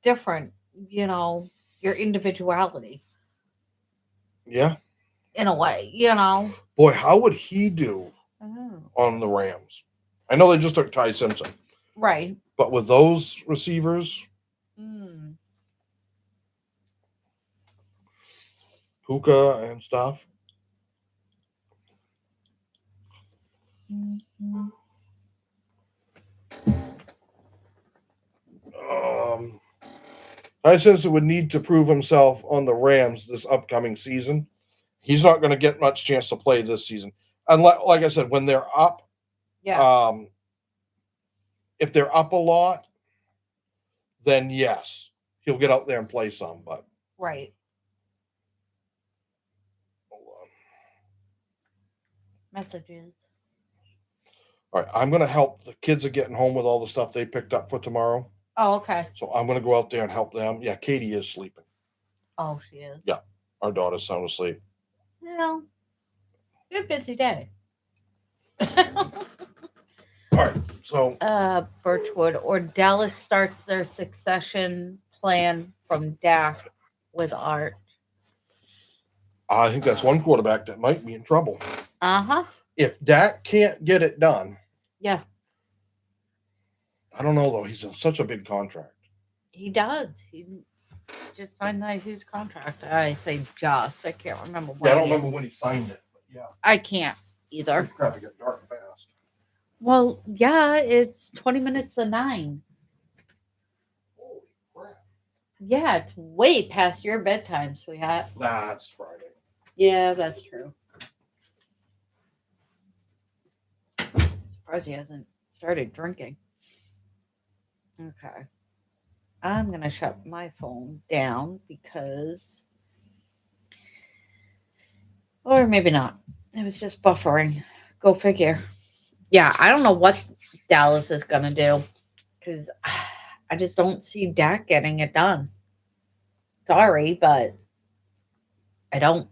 different, your individuality. Yeah. In a way, Boy, how would he do on the Rams? I know they just took Ty Simpson. Right. But with those receivers, Puka and stuff. Ty Simpson would need to prove himself on the Rams this upcoming season. He's not going to get much chance to play this season. Unless, like I said, when they're up, if they're up a lot, then yes, he'll get out there and play some. But right. Hold on. Messages. All right, I'm going to help. The kids are getting home with all the stuff they picked up for tomorrow. Oh, okay. So I'm going to go out there and help them. Yeah, Katie is sleeping. Oh, she is. Yeah, our daughter's sound asleep. Well, you're a busy day. All right, so Birchwood or Dallas starts their succession plan from Dak with Art. I think that's one quarterback that might be in trouble. Uh-huh. If Dak can't get it done. Yeah. I don't know, though. He's in such a big contract. He does. He just signed that huge contract. I say just. I can't remember when. Yeah, I don't remember when he signed it, but yeah. I can't either. Crap, it got dark fast. Well, yeah, it's 20 minutes to 9. Holy crap. Yeah, it's way past your bedtime, sweetheart. Nah, it's Friday. Yeah, that's true. I'm surprised he hasn't started drinking. Okay. I'm going to shut my phone down because... Or maybe not. It was just buffering. Go figure. Yeah, I don't know what Dallas is going to do because I just don't see Dak getting it done. Sorry, but I don't.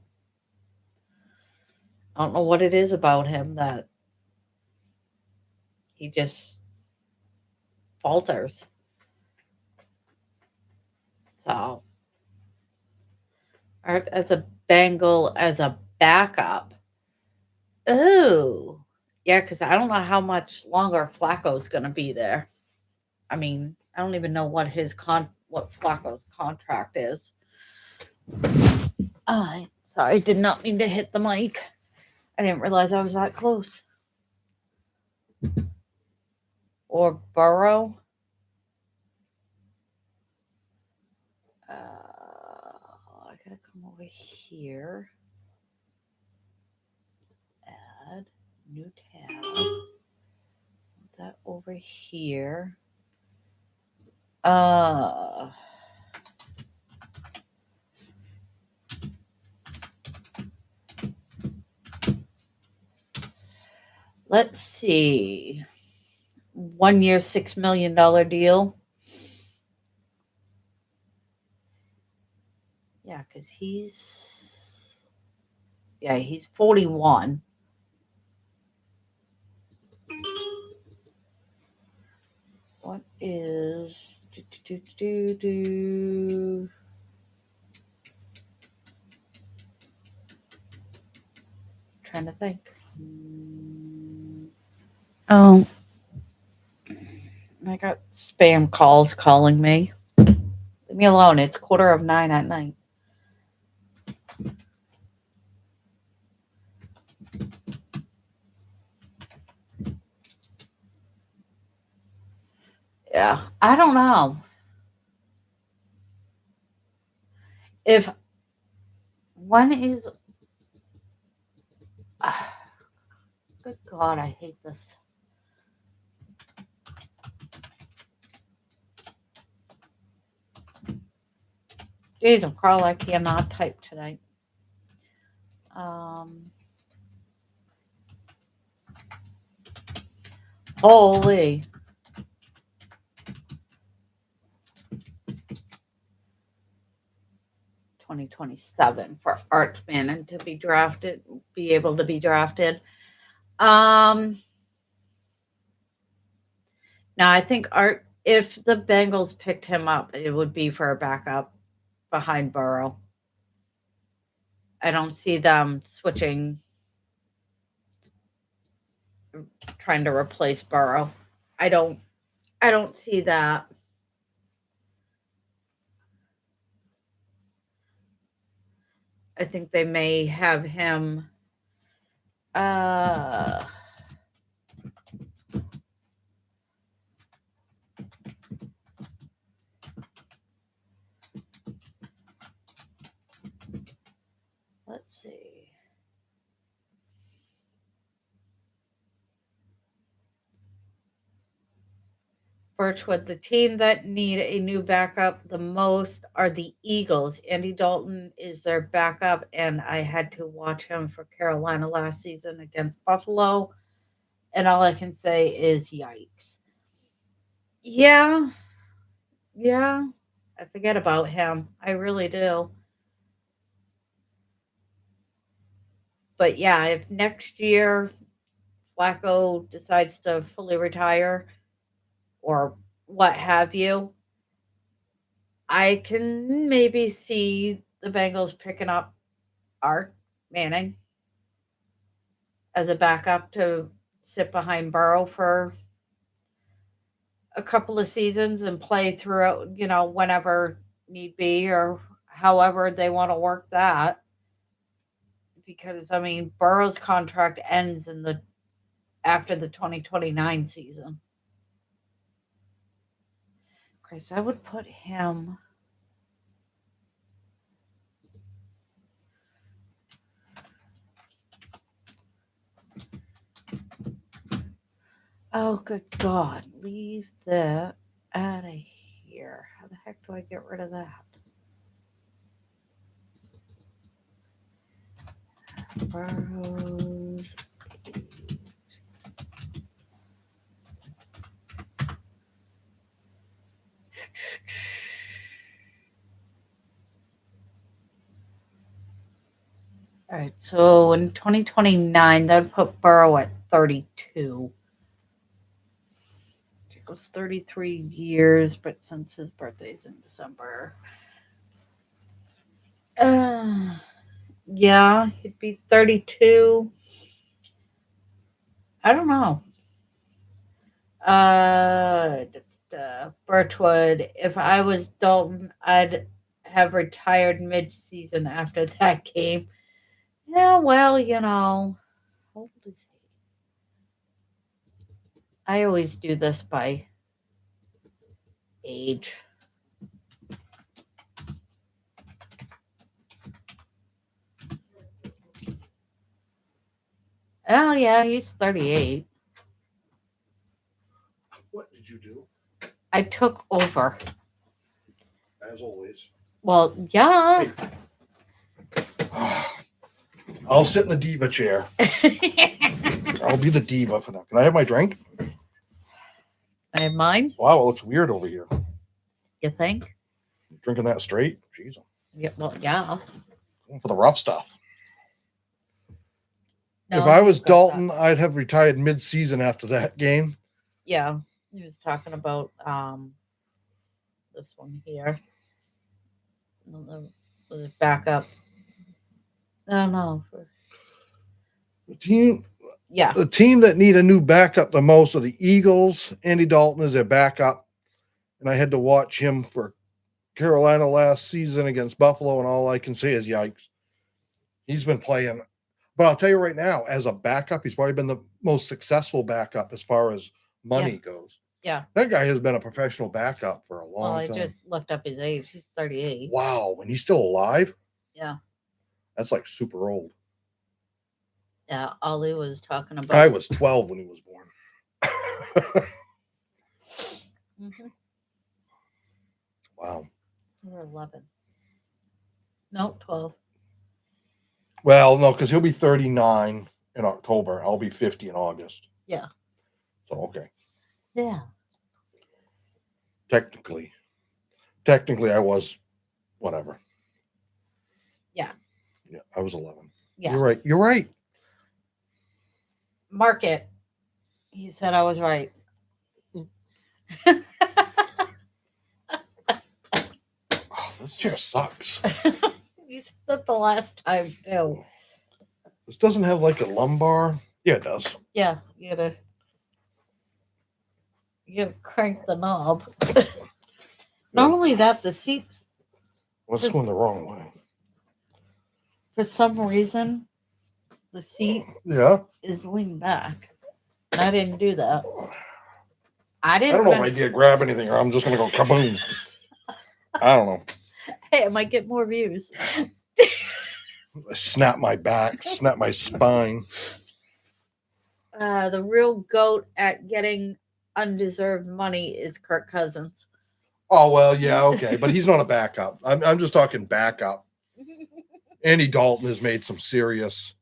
I don't know what it is about him that he just falters. So, Art as a Bengal as a backup. Oh, yeah, because I don't know how much longer Flacco's going to be there. I mean, I don't even know what Flacco's contract is. Sorry, did not mean to hit the mic. I didn't realize I was that close. Or Burrow. I gotta come over here. Add new tab. Put that over here. Uh, let's see. 1 year, $6 million deal. Yeah, because he's 41. What is trying to think. Oh, I got spam calls calling me. Leave me alone. It's 9:15 at night. Yeah, I don't know if one is. Good God, I hate this. Jeez, Carl, I cannot type tonight. Holy. 2027 for Art Manning to be able to be drafted. Now I think Art, if the Bengals picked him up, it would be for a backup behind Burrow. I don't see them switching, trying to replace Burrow. I don't. I don't see that. I think they may have him. Uh, let's see. Birchwood, the team that need a new backup the most are the Eagles. Andy Dalton is their backup, and I had to watch him for Carolina last season against Buffalo, and all I can say is yikes. Yeah, yeah. I forget about him. I really do. But yeah, if next year Flacco decides to fully retire or what have you, I can maybe see the Bengals picking up Art Manning as a backup to sit behind Burrow for a couple of seasons and play throughout, whenever need be or however they want to work that. Because I mean, Burrow's contract ends in the after the 2029 season. Chris, I would put him. Oh, good God. Leave that out of here. How the heck do I get rid of that? Burrows. All right, so in 2029, that would put Burrow at 32. It goes 33 years, but since his birthday's in December. Uh, yeah, he'd be 32. I don't know. Uh, Birchwood. If I was Dalton, I'd have retired mid-season after that game. Yeah, well, how old is he? I always do this by age. Oh yeah, he's 38. What did you do? I took over. As always. Well, yeah. I'll sit in the diva chair. I'll be the diva for now. Can I have my drink? I have mine. Wow, it looks weird over here. You think? Drinking that straight? Jeez. Yeah. Well, yeah. Going for the rough stuff. No, if I was you've got Dalton, that. I'd have retired mid-season after that game. Yeah, he was talking about this one here. The backup. I don't know. The team Yeah. the team that need a new backup the most are the Eagles. Andy Dalton is their backup. And I had to watch him for Carolina last season against Buffalo, and all I can say is yikes. He's been playing. But I'll tell you right now, as a backup, he's probably been the most successful backup as far as money goes. Yeah. That guy has been a professional backup for a long Well, I time. just looked up his age. He's 38. Wow, and he's still alive? Yeah. That's like super old. Yeah. Ollie was talking about. I was 12 when he was born. Mm-hmm. Wow. You were 11. No, 12. Well, no, because he'll be 39 in October. I'll be 50 in August. Yeah. So, okay. Yeah. Technically, I was whatever. Yeah. Yeah, I was 11. Yeah. You're right. You're right. Mark it. He said I was right. Oh, this chair sucks. You said that the last time too. This doesn't have like a lumbar. Yeah, it does. Yeah, you gotta crank the knob. Not only that, the seats What's going the wrong way? for some reason the seat is leaned back. And I didn't do that. I don't know if I did grab anything or I'm just gonna go kaboom. I don't know. Hey, I might get more views. Snap my back, snap my spine. The real goat at getting undeserved money is Kirk Cousins. Oh well, yeah, okay, but he's not a backup. I'm just talking backup. Andy Dalton has made some serious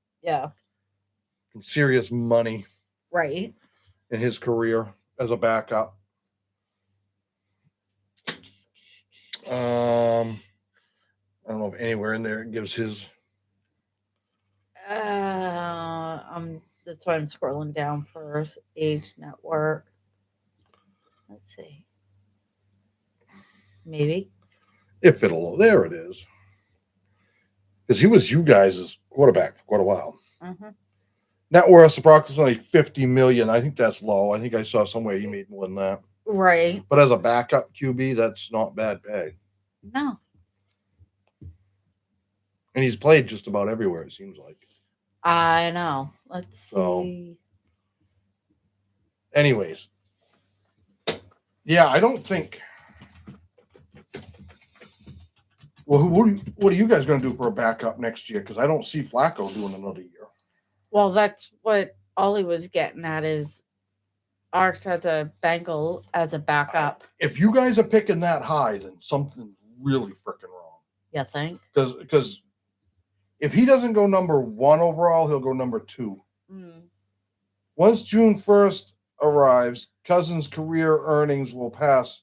money right in his career as a backup. I don't know if anywhere in there it gives his. That's why I'm scrolling down first. Age network. Let's see. Maybe. If it'll, there it is. Because he was you guys' quarterback for quite a while. Mm-hmm. Net worth approximately $50 million. I think that's low. I think I saw somewhere he made more than that. Right. But as a backup QB, that's not bad pay. No. And he's played just about everywhere, it seems like. I know. Let's see. Anyways. Yeah, I don't think. Well, what are you guys going to do for a backup next year? Because I don't see Flacco doing another year. Well, that's what Ollie was getting at is Arthur Bengal as a backup. If you guys are picking that high, then something's really freaking wrong. You think? Because if he doesn't go number 1 overall, he'll go number 2. Mm. Once June 1st arrives, Cousins' career earnings will pass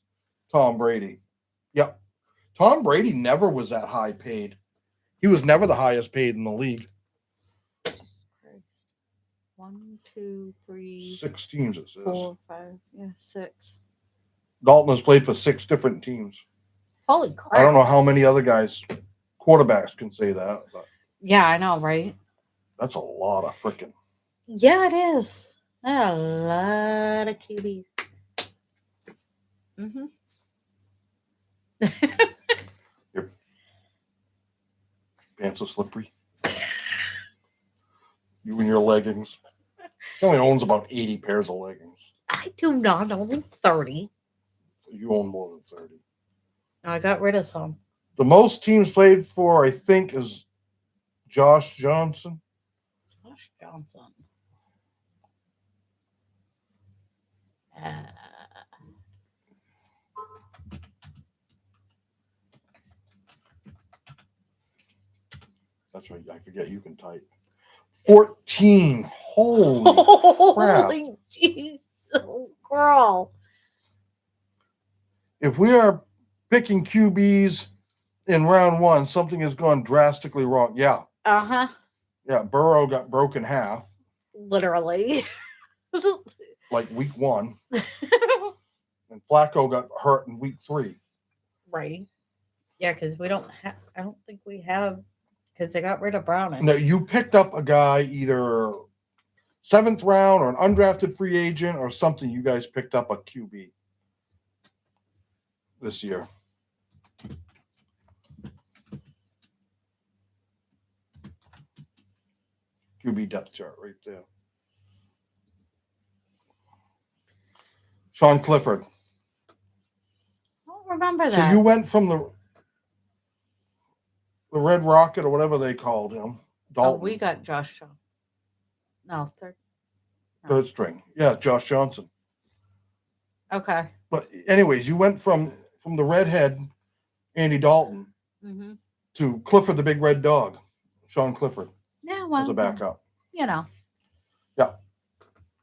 Tom Brady. Yep. Tom Brady never was that high paid. He was never the highest paid in the league. 1, 2, 3, 6 teams, it says. 4, 5. Yeah, 6. Dalton has played for 6 different teams. Holy crap! I don't know how many other guys, quarterbacks, can say that, but Yeah, I know, right? that's a lot of freaking. Yeah, it is. A lot of QBs. Mm-hmm. Your pants are slippery. You and your leggings. She only owns about 80 pairs of leggings. I do not own 30. You own more than 30. I got rid of some. The most teams played for, I think, is Josh Johnson. Josh Johnson. Uh, That's right. I forget you can type. 14. Holy crap. Holy jeez. Oh, girl. If we are picking QBs in round 1, something has gone drastically wrong. Yeah. Uh-huh. Yeah. Burrow got broken half. Literally. Like week 1. And Flacco got hurt in week 3. Right. Yeah, because we don't have, I don't think we have, because they got rid of Browning. No, you picked up a guy either 7th round or an undrafted free agent or something. You guys picked up a QB this year. QB depth chart right there. Sean Clifford. I don't remember that. So you went from the Red Rocket or whatever they called him. Dalton. Oh, we got Josh Johnson. No, third. No. Third string. Yeah, Josh Johnson. Okay. But anyways, you went from the redhead, Andy Dalton, to Clifford the Big Red Dog, Sean Clifford. Yeah, well, as a backup. You know. Yeah.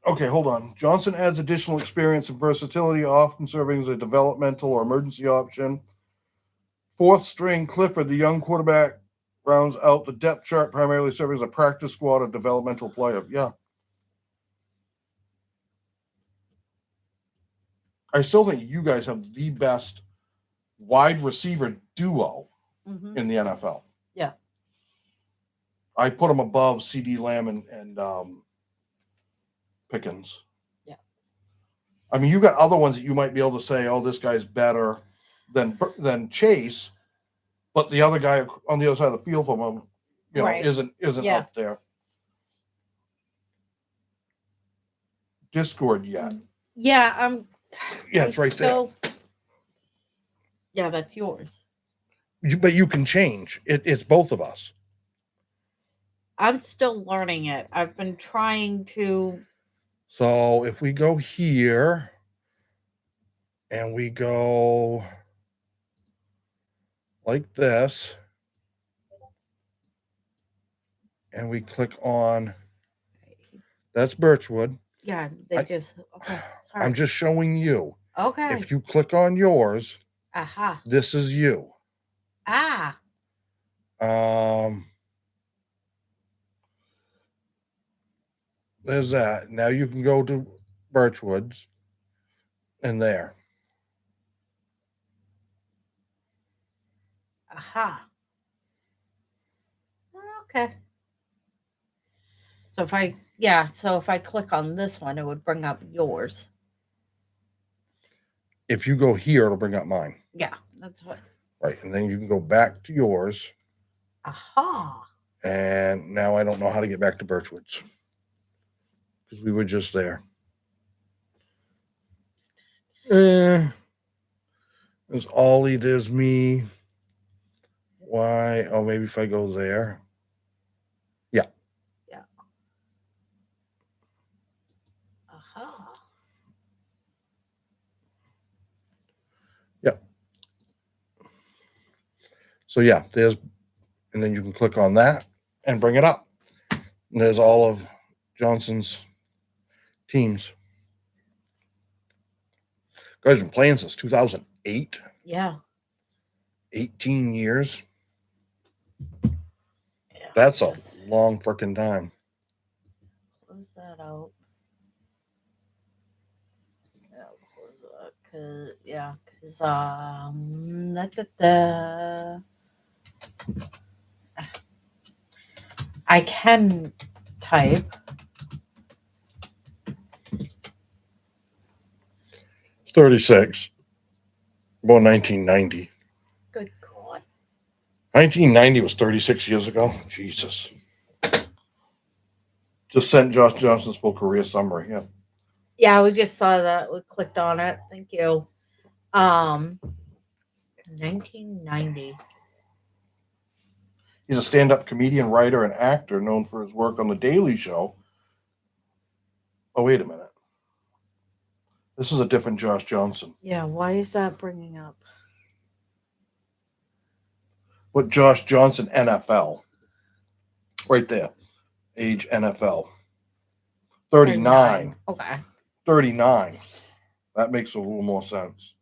Okay, hold on. Johnson adds additional experience and versatility, often serving as a developmental or emergency option. 4th string Clifford, the young quarterback, rounds out the depth chart, primarily serving as a practice squad or developmental player. Yeah. I still think you guys have the best wide receiver duo in the NFL. Yeah. I put them above CeeDee Lamb and Pickens. Yeah. I mean, you got other ones that you might be able to say, oh, this guy's better than Chase, but the other guy on the other side of the field from him, you know, isn't up there. Discord yet. Yeah, yeah, it's right there. Yeah, that's yours. But you can change. It's both of us. I'm still learning it. I've been trying to. So if we go here and we go like this and we click on, that's Birchwood. Yeah, okay. Sorry. I'm just showing you. Okay. If you click on yours, this is you. There's that. Now you can go to Birchwoods and there. Okay. So if I click on this one, it would bring up yours. If you go here, it'll bring up mine. Yeah, that's what. Right, and then you can go back to yours. And now I don't know how to get back to Birchwoods because we were just there. There's Ollie, there's me. Why? Oh, maybe if I go there. Yeah. Yeah. Yeah. So yeah, there's, and then you can click on that and bring it up. And there's all of Johnson's teams. Guys been playing since 2008. Yeah. 18 years. Yeah, That's a long freaking time. Close that that out. Yeah, cause yeah, cause I can type. 36. Born 1990. Good God. 1990 was 36 years ago. Jesus. Just sent Josh Johnson's full career summary. Yeah. Yeah, we just saw that. We clicked on it. Thank you. 1990. He's a stand up comedian, writer, and actor known for his work on The Daily Show. Oh, wait a minute. This is a different Josh Johnson. Yeah, why is that bringing up? What Josh Johnson NFL? Right there. Age NFL. 39. Okay. 39. That makes a little more sense.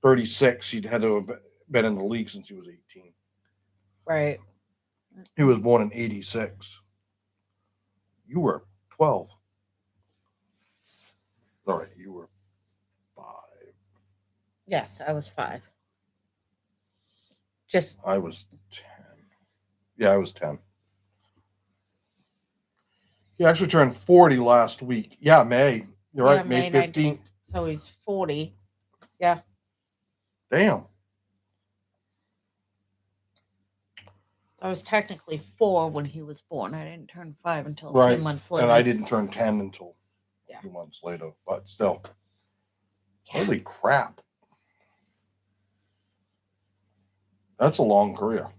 36. He'd had to have been in the league since he was 18. Right. He was born in 86. You were 12. All right, you were 5. Yes, I was 5. Just I was 10. Yeah, I was 10. He actually turned 40 last week. Yeah, May. You're yeah, right, May May 15th. 19th. So he's 40. Yeah. Damn. I was technically 4 when he was born. I didn't turn 5 until a Right. few months later. And I didn't turn 10 until Yeah. a few months later. But still. Yeah. Holy crap. That's a long career.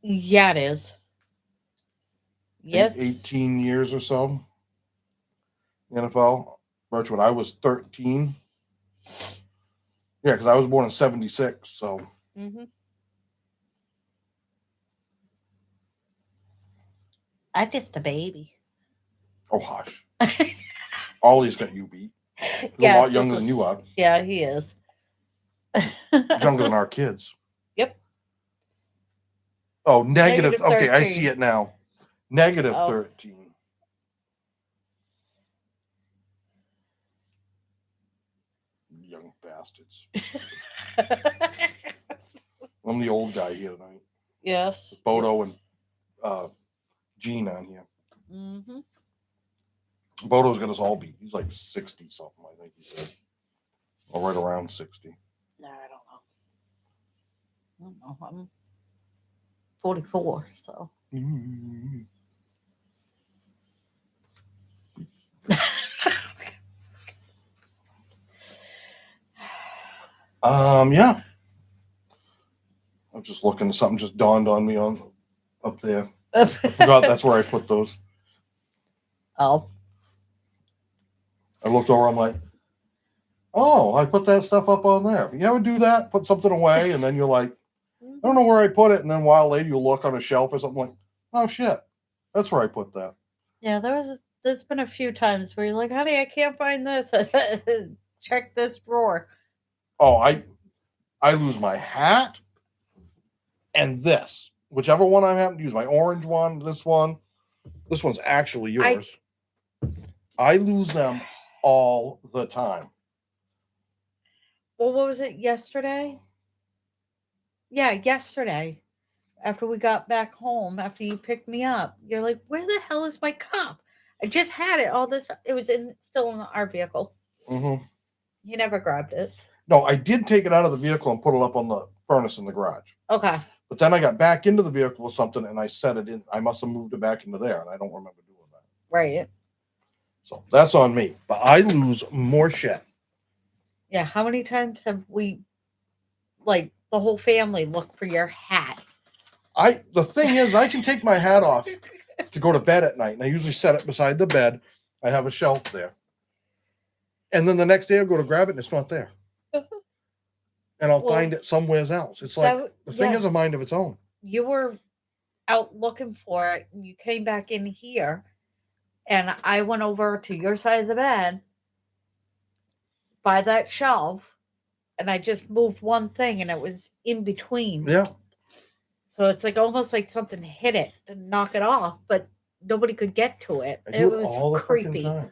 Yeah, it is. Yes. 18 years or so. NFL. Virtually when I was 13. Yeah, because I was born in 76. So. Mm-hmm. I'm just a baby. Oh, hush. Ollie's got you beat. He's Yes, a lot younger than you are. Yeah, he is. He's younger than our kids. Yep. Oh, negative. Okay, I 13. see it now. Negative Oh. 13. Young bastards. I'm the old guy here tonight. Yes. Bodo and Gene on here. Mm-hmm. Bodo's got us all beat. He's like 60 something, I think he said. Or right around 60. No, I don't know. I'm 44, so. Yeah. I'm just looking. Something just dawned on me on up there. I forgot that's where I put those. Oh. I looked over. I'm like, oh, I put that stuff up on there. You ever do that? Put something away, and then you're like, I don't know where I put it. And then a while later, you look on a shelf or something like, oh shit, that's where I put that. Yeah, there's been a few times where you're like, honey, I can't find this. Check this drawer. Oh, I lose my hat and this, whichever one I happen to use, my orange one, this one. This one's actually yours. I lose them all the time. Well, what was it yesterday? Yeah, yesterday. After we got back home, after you picked me up, you're like, where the hell is my cup? I just had it all this. It was still in our vehicle. Mm-hmm. You never grabbed it. No, I did take it out of the vehicle and put it up on the furnace in the garage. Okay. But then I got back into the vehicle with something and I set it in. I must have moved it back into there, and I don't remember doing that. Right. So that's on me. But I lose more shit. Yeah. How many times have we, like, the whole family look for your hat? The thing is, I can take my hat off to go to bed at night, and I usually set it beside the bed. I have a shelf there. And then the next day I'll go to grab it and it's not there. And I'll find it somewhere else. It's like the thing has a mind of its own. You were out looking for it and you came back in here and I went over to your side of the bed by that shelf and I just moved one thing and it was in between. Yeah. So it's like almost like something hit it to knock it off, but nobody could get to it. I It do it was all the freaking creepy. time.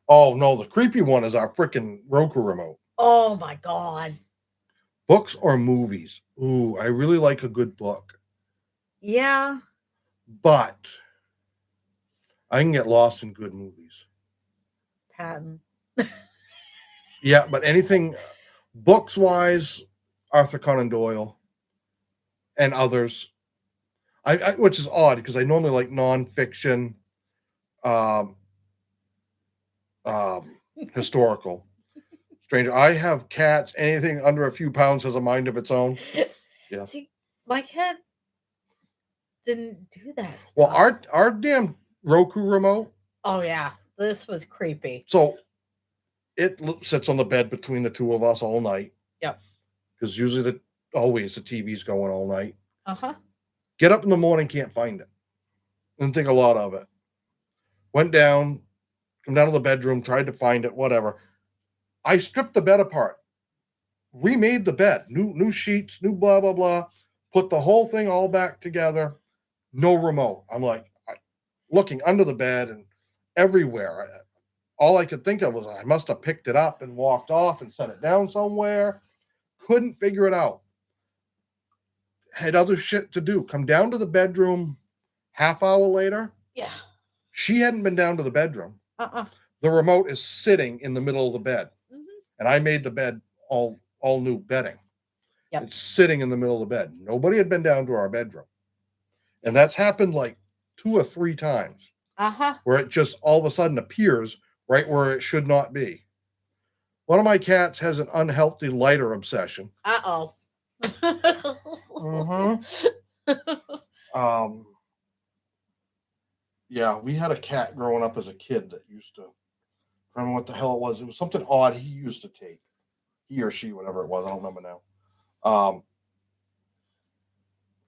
Oh no, the creepy one is our freaking Roku remote. Oh my god. Books or movies? Ooh, I really like a good book, Yeah. but I can get lost in good movies. Patton. Yeah, but anything books wise, Arthur Conan Doyle and others. Which is odd because I normally like nonfiction, um, um, historical. Stranger. I have cats. Anything under a few pounds has a mind of its own. Yeah. See, my cat didn't do that Well, stuff. our damn Roku remote. Oh yeah, this was creepy. So it sits on the bed between the two of us all night Yep. because usually always the TV's going all night. Uh-huh. Get up in the morning, can't find it. Didn't think a lot of it. Went down, come down to the bedroom, tried to find it, whatever. I stripped the bed apart, remade the bed, new sheets, new blah blah blah, put the whole thing all back together. No remote. I'm like looking under the bed and everywhere. All I could think of was I must have picked it up and walked off and set it down somewhere. Couldn't figure it out. Had other shit to do. Come down to the bedroom half hour later. Yeah. She hadn't been down to the bedroom. Uh-uh. The remote is sitting in the middle of the bed. Mm-hmm. And I made the bed all new bedding. Yep. It's sitting in the middle of the bed. Nobody had been down to our bedroom. And that's happened like 2 or 3 times. Uh-huh. Where it just all of a sudden appears right where it should not be. One of my cats has an unhealthy lighter obsession. Uh-oh. Um, yeah, we had a cat growing up as a kid that used to, I don't know what the hell it was. It was something odd he used to take. He or she, whatever it was, I don't remember now.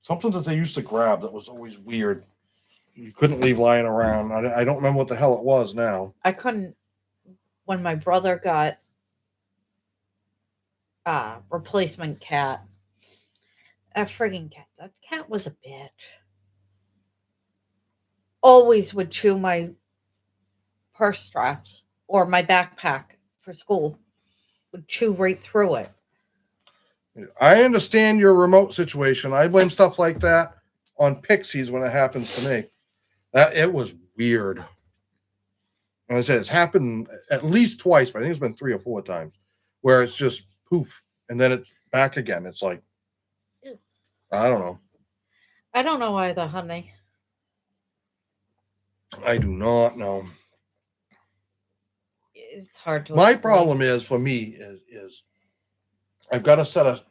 Something that they used to grab that was always weird. You couldn't leave lying around. I don't remember what the hell it was now. I couldn't when my brother got replacement cat. That frigging cat. That cat was a bitch. Always would chew my purse straps or my backpack for school. Would chew right through it. I understand your remote situation. I blame stuff like that on pixies when it happens to me. That it was weird. And I said it's happened at least twice, but I think it's been 3 or 4 times where it's just poof and then it's back again. It's like I don't know. I don't know either, honey. I do not know. It's hard to. My explain. problem is for me is I've got a set of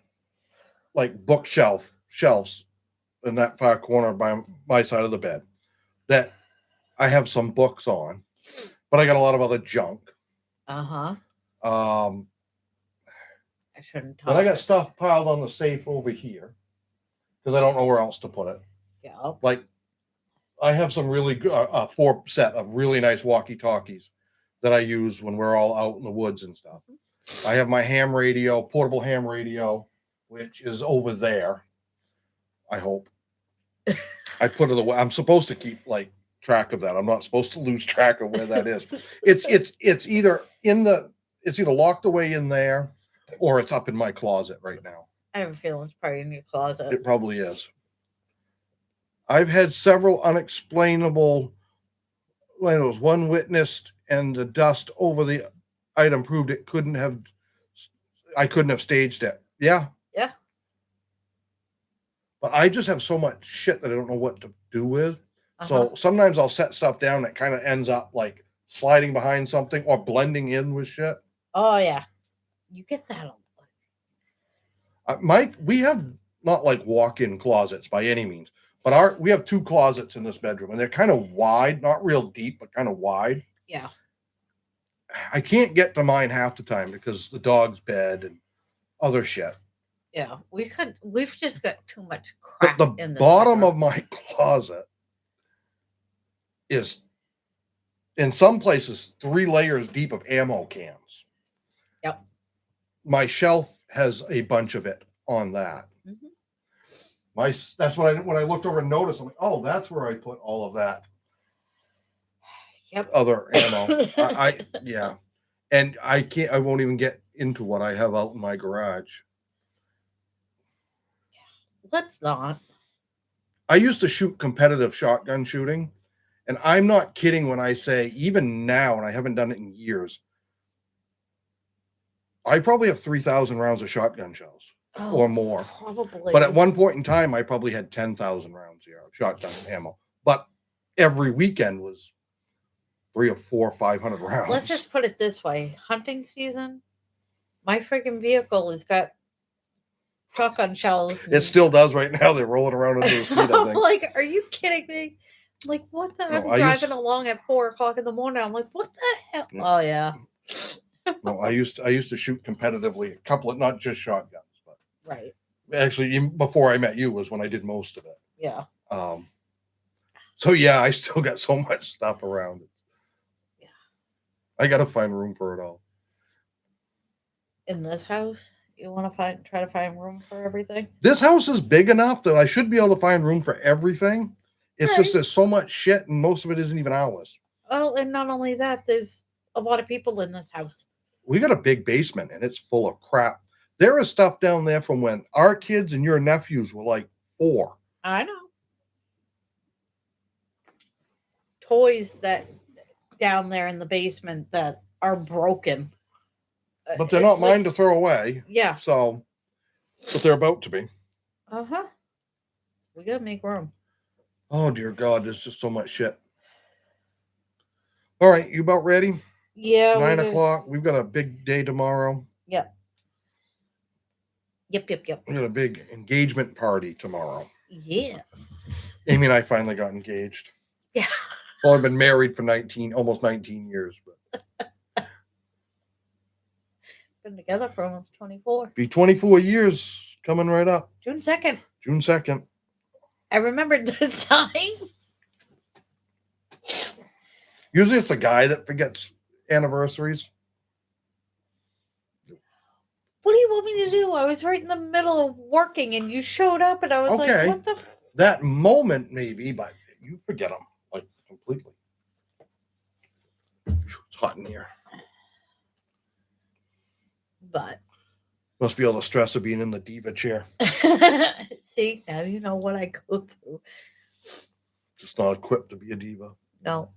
like shelves in that far corner by my side of the bed that I have some books on, but I got a lot of other junk. Uh-huh. Um, I shouldn't talk. Then I got stuff piled on the safe over here because I don't know where else to put it. Yeah. Like I have some really good 4 set of really nice walkie-talkies that I use when we're all out in the woods and stuff. I have my ham radio, portable ham radio, which is over there. I hope. I put it away. I'm supposed to keep like track of that. I'm not supposed to lose track of where that is. It's either it's either locked away in there or it's up in my closet right now. I have a feeling it's probably in your closet. It probably is. I've had several unexplainable was one witnessed and the dust over the item proved I couldn't have staged it. Yeah. Yeah. But I just have so much shit that I don't know what to do with. Uh-huh. So sometimes I'll set stuff down that kind of ends up like sliding behind something or blending in with shit. Oh yeah. You get that on. Mike, we have not like walk-in closets by any means, but we have 2 closets in this bedroom and they're kind of wide, not real deep, but kind of wide. Yeah. I can't get to mine half the time because the dog's bed and other shit. Yeah, we've just got too much crap. But the in this bottom bedroom. of my closet is in some places 3 layers deep of ammo cans. Yep. My shelf has a bunch of it on that. Mm-hmm. That's what when I looked over and noticed. I'm like, oh, that's where I put all of that Yep. other ammo. Yeah, and I can't. I won't even get into what I have out in my garage. Let's not. I used to shoot competitive shotgun shooting, and I'm not kidding when I say even now, and I haven't done it in years. I probably have 3,000 rounds of shotgun shells or more. Probably. But at one point in time, I probably had 10,000 rounds here of shotgun ammo. But every weekend was 300 or 400 or 500 rounds. Let's just put it this way: hunting season, my freaking vehicle has got shotgun shells. It still does right now. They're rolling around under the seat. I I'm think. like, are you kidding me? I'm like, what the? No, I'm driving along at 4:00 in the morning. I'm like, what the hell? Yeah. Oh yeah. No, I used to shoot competitively, a couple of not just shotguns, but Right. actually before I met you was when I did most of it. Yeah. So yeah, I still got so much stuff around it. Yeah. I got to find room for it all. In this house, you want to try to find room for everything. This house is big enough that I should be able to find room for everything. It's Right. just there's so much shit, and most of it isn't even ours. Oh, and not only that, there's a lot of people in this house. We got a big basement, and it's full of crap. There is stuff down there from when our kids and your nephews were like 4. I know. Toys that down there in the basement that are broken. But they're not mine to throw away. Yeah. So, but they're about to be. Uh-huh. We gotta make room. Oh, dear God, there's just so much shit. All right, you about ready? Yeah. 9 o'clock. We've got a big day tomorrow. Yep. Yep. We got a big engagement party tomorrow. Yes. Amy and I finally got engaged. Yeah. Well, I've been married for almost 19 years, but been together for almost 24. Be 24 years coming right up. June 2nd. June 2nd. I remembered this time. Usually it's a guy that forgets anniversaries. What do you want me to do? I was right in the middle of working and you showed up and I was like, what the? That moment maybe, but you forget them like completely. It's hot in here. But. Must be all the stress of being in the diva chair. See, now you know what I go through. Just not equipped to be a diva. No,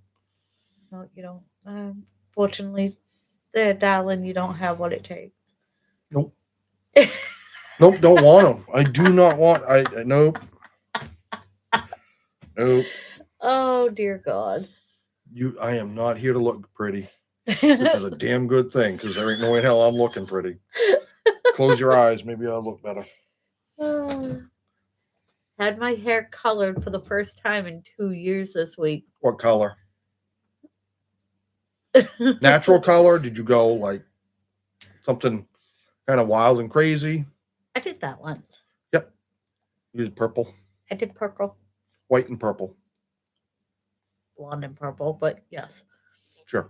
you don't. Fortunately, there, darling, you don't have what it takes. Nope. Nope, don't want them. I do not want. Nope. Nope. Oh dear God. I am not here to look pretty, which is a damn good thing because there ain't no way in hell I'm looking pretty. Close your eyes, maybe I'll look better. Had my hair colored for the first time in 2 years this week. What color? Natural color? Did you go like something kind of wild and crazy? I did that once. Yep. You did purple. I did purple. White and purple. Blonde and purple, but yes. Sure.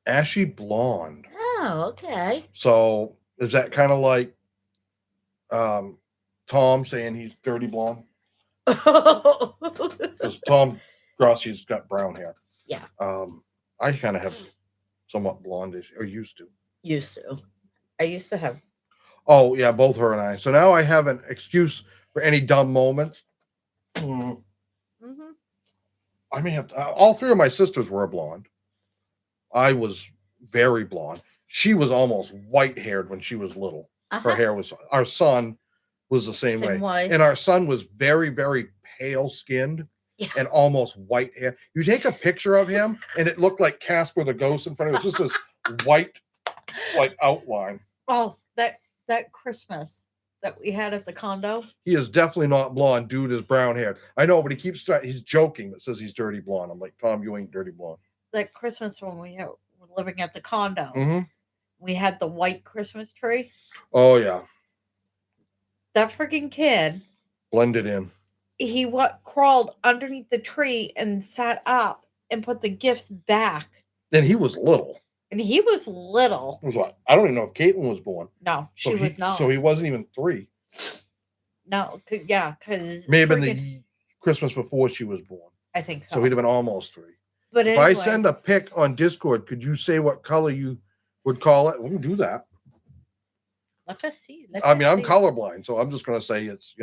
Ashy blonde. Oh, okay. So is that kind of like Tom saying he's dirty blonde? Because Tom Grossi's got brown hair. Yeah. I kind of have somewhat blondish, or used to. I used to have. Oh yeah, both her and I. So now I have an excuse for any dumb moments. Mm-hmm. I may have to, all 3 of my sisters were blonde. I was very blonde. She was almost white haired when she was little. Her hair was. Our son was the same way, and our son was very, very pale skinned. Yeah. And almost white hair. You take a picture of him, and it looked like Casper the Ghost in front of it. It was just this white, like outline. Oh, that Christmas that we had at the condo. He is definitely not blonde. Dude is brown haired. I know, but he keeps trying. He's joking, but says he's dirty blonde. I'm like, Tom, you ain't dirty blonde. That Christmas when we were living at the condo, mm-hmm. We had the white Christmas tree. Oh yeah. That freaking kid blended in. He crawled underneath the tree and sat up and put the gifts back. And he was little. And he was little. Was what? I don't even know if Caitlin was born. No, she So was not. So he wasn't even 3. No, yeah, because May have been the Christmas before she was born. I think so. So he'd have been almost 3. But if I send a pic on Discord, could you say what color you would call it? We'll do that. Let us see. I'm colorblind, so I'm just going to say it's,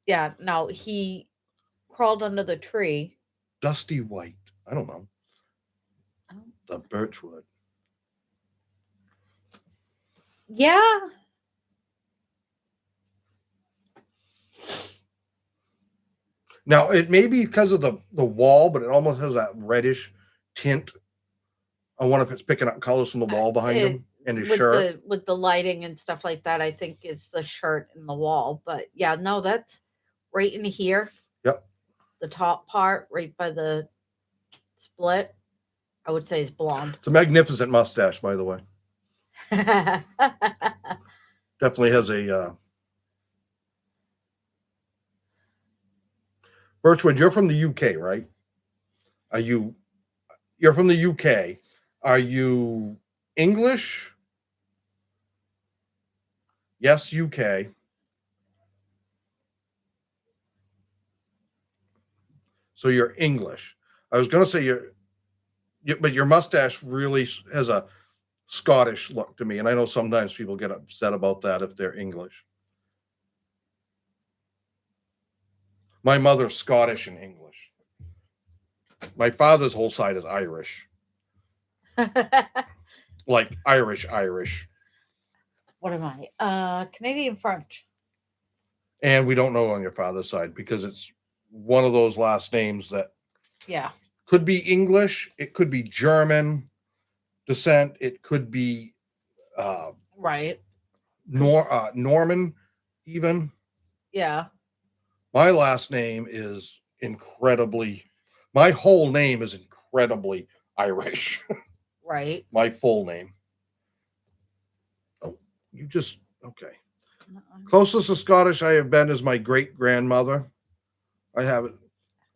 Yeah, no, he crawled under the tree. Dusty white. I don't know. The birchwood. Yeah. Now, it may be because of the wall, but it almost has that reddish tint. I wonder if it's picking up colors from the wall behind him and his shirt. With the lighting and stuff like that, I think it's the shirt and the wall. But yeah, no, that's right in here. Yep. The top part, right by the split, I would say is blonde. It's a magnificent mustache, by the way. Definitely has a... Birchwood, you're from the UK, right? You're from the UK. Are you English? Yes, UK. So you're English. I was going to say but your mustache really has a Scottish look to me. And I know sometimes people get upset about that if they're English. My mother's Scottish and English. My father's whole side is Irish. Like Irish. What am I? Canadian French. And we don't know on your father's side because it's one of those last names that could be English, it could be German descent, it could be right. Norman even. Yeah. My last name is my whole name is incredibly Irish. Right. My full name. Oh, okay. Closest to Scottish I have been is my great-grandmother. I have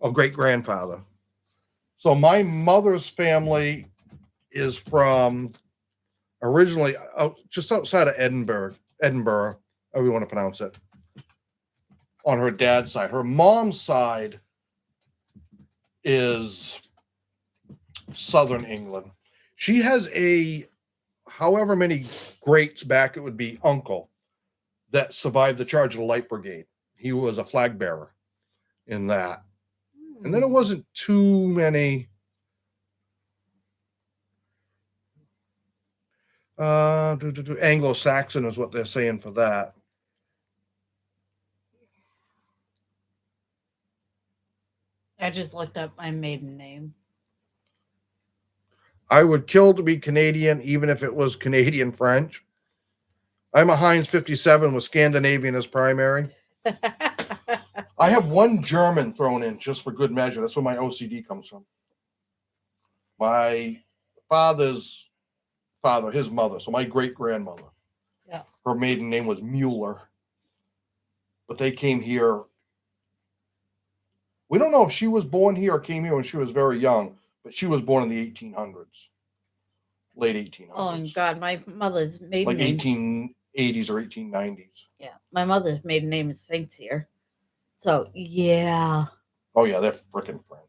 a great-grandfather. So my mother's family is from originally just outside of Edinburgh, however you want to pronounce it, on her dad's side. Her mom's side is southern England. She has however many greats back it would be, uncle that survived the charge of the Light Brigade. He was a flag bearer in that. And then it wasn't too many Anglo-Saxon is what they're saying for that. I just looked up my maiden name. I would kill to be Canadian, even if it was Canadian French. I'm a Heinz 57 with Scandinavian as primary. I have one German thrown in just for good measure. That's where my OCD comes from. My father's father, his mother, so my great-grandmother. Yeah. Her maiden name was Mueller. But they came here. We don't know if she was born here or came here when she was very young, but she was born in the 1800s. Late 1800s. Oh, God, my mother's maiden name. Like 1880s or 1890s. Yeah, my mother's maiden name is Saints here. So, yeah. Oh, yeah, they're freaking French.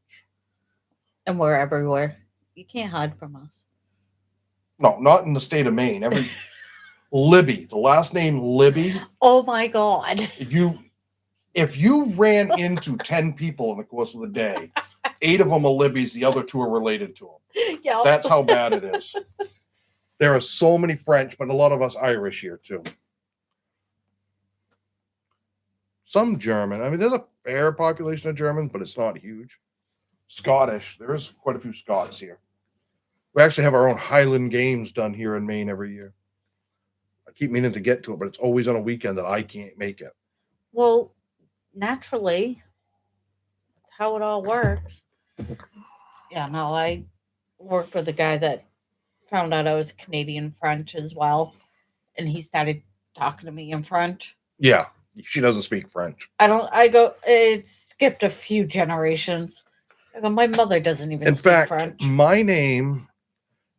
And we're everywhere. You can't hide from us. No, not in the state of Maine. Libby, the last name Libby. Oh, my God. If you ran into 10 people in the course of the day, 8 of them are Libby's, the other 2 are related to them. Yep. That's how bad it is. There are so many French, but a lot of us Irish here, too. Some German. I mean, there's a fair population of Germans, but it's not huge. Scottish. There is quite a few Scots here. We actually have our own Highland Games done here in Maine every year. I keep meaning to get to it, but it's always on a weekend that I can't make it. Well, naturally, that's how it all works. Yeah, no, I worked with a guy that found out I was Canadian French as well, and he started talking to me in French. Yeah, she doesn't speak French. It skipped a few generations. Well, my mother doesn't even In speak fact, French. my name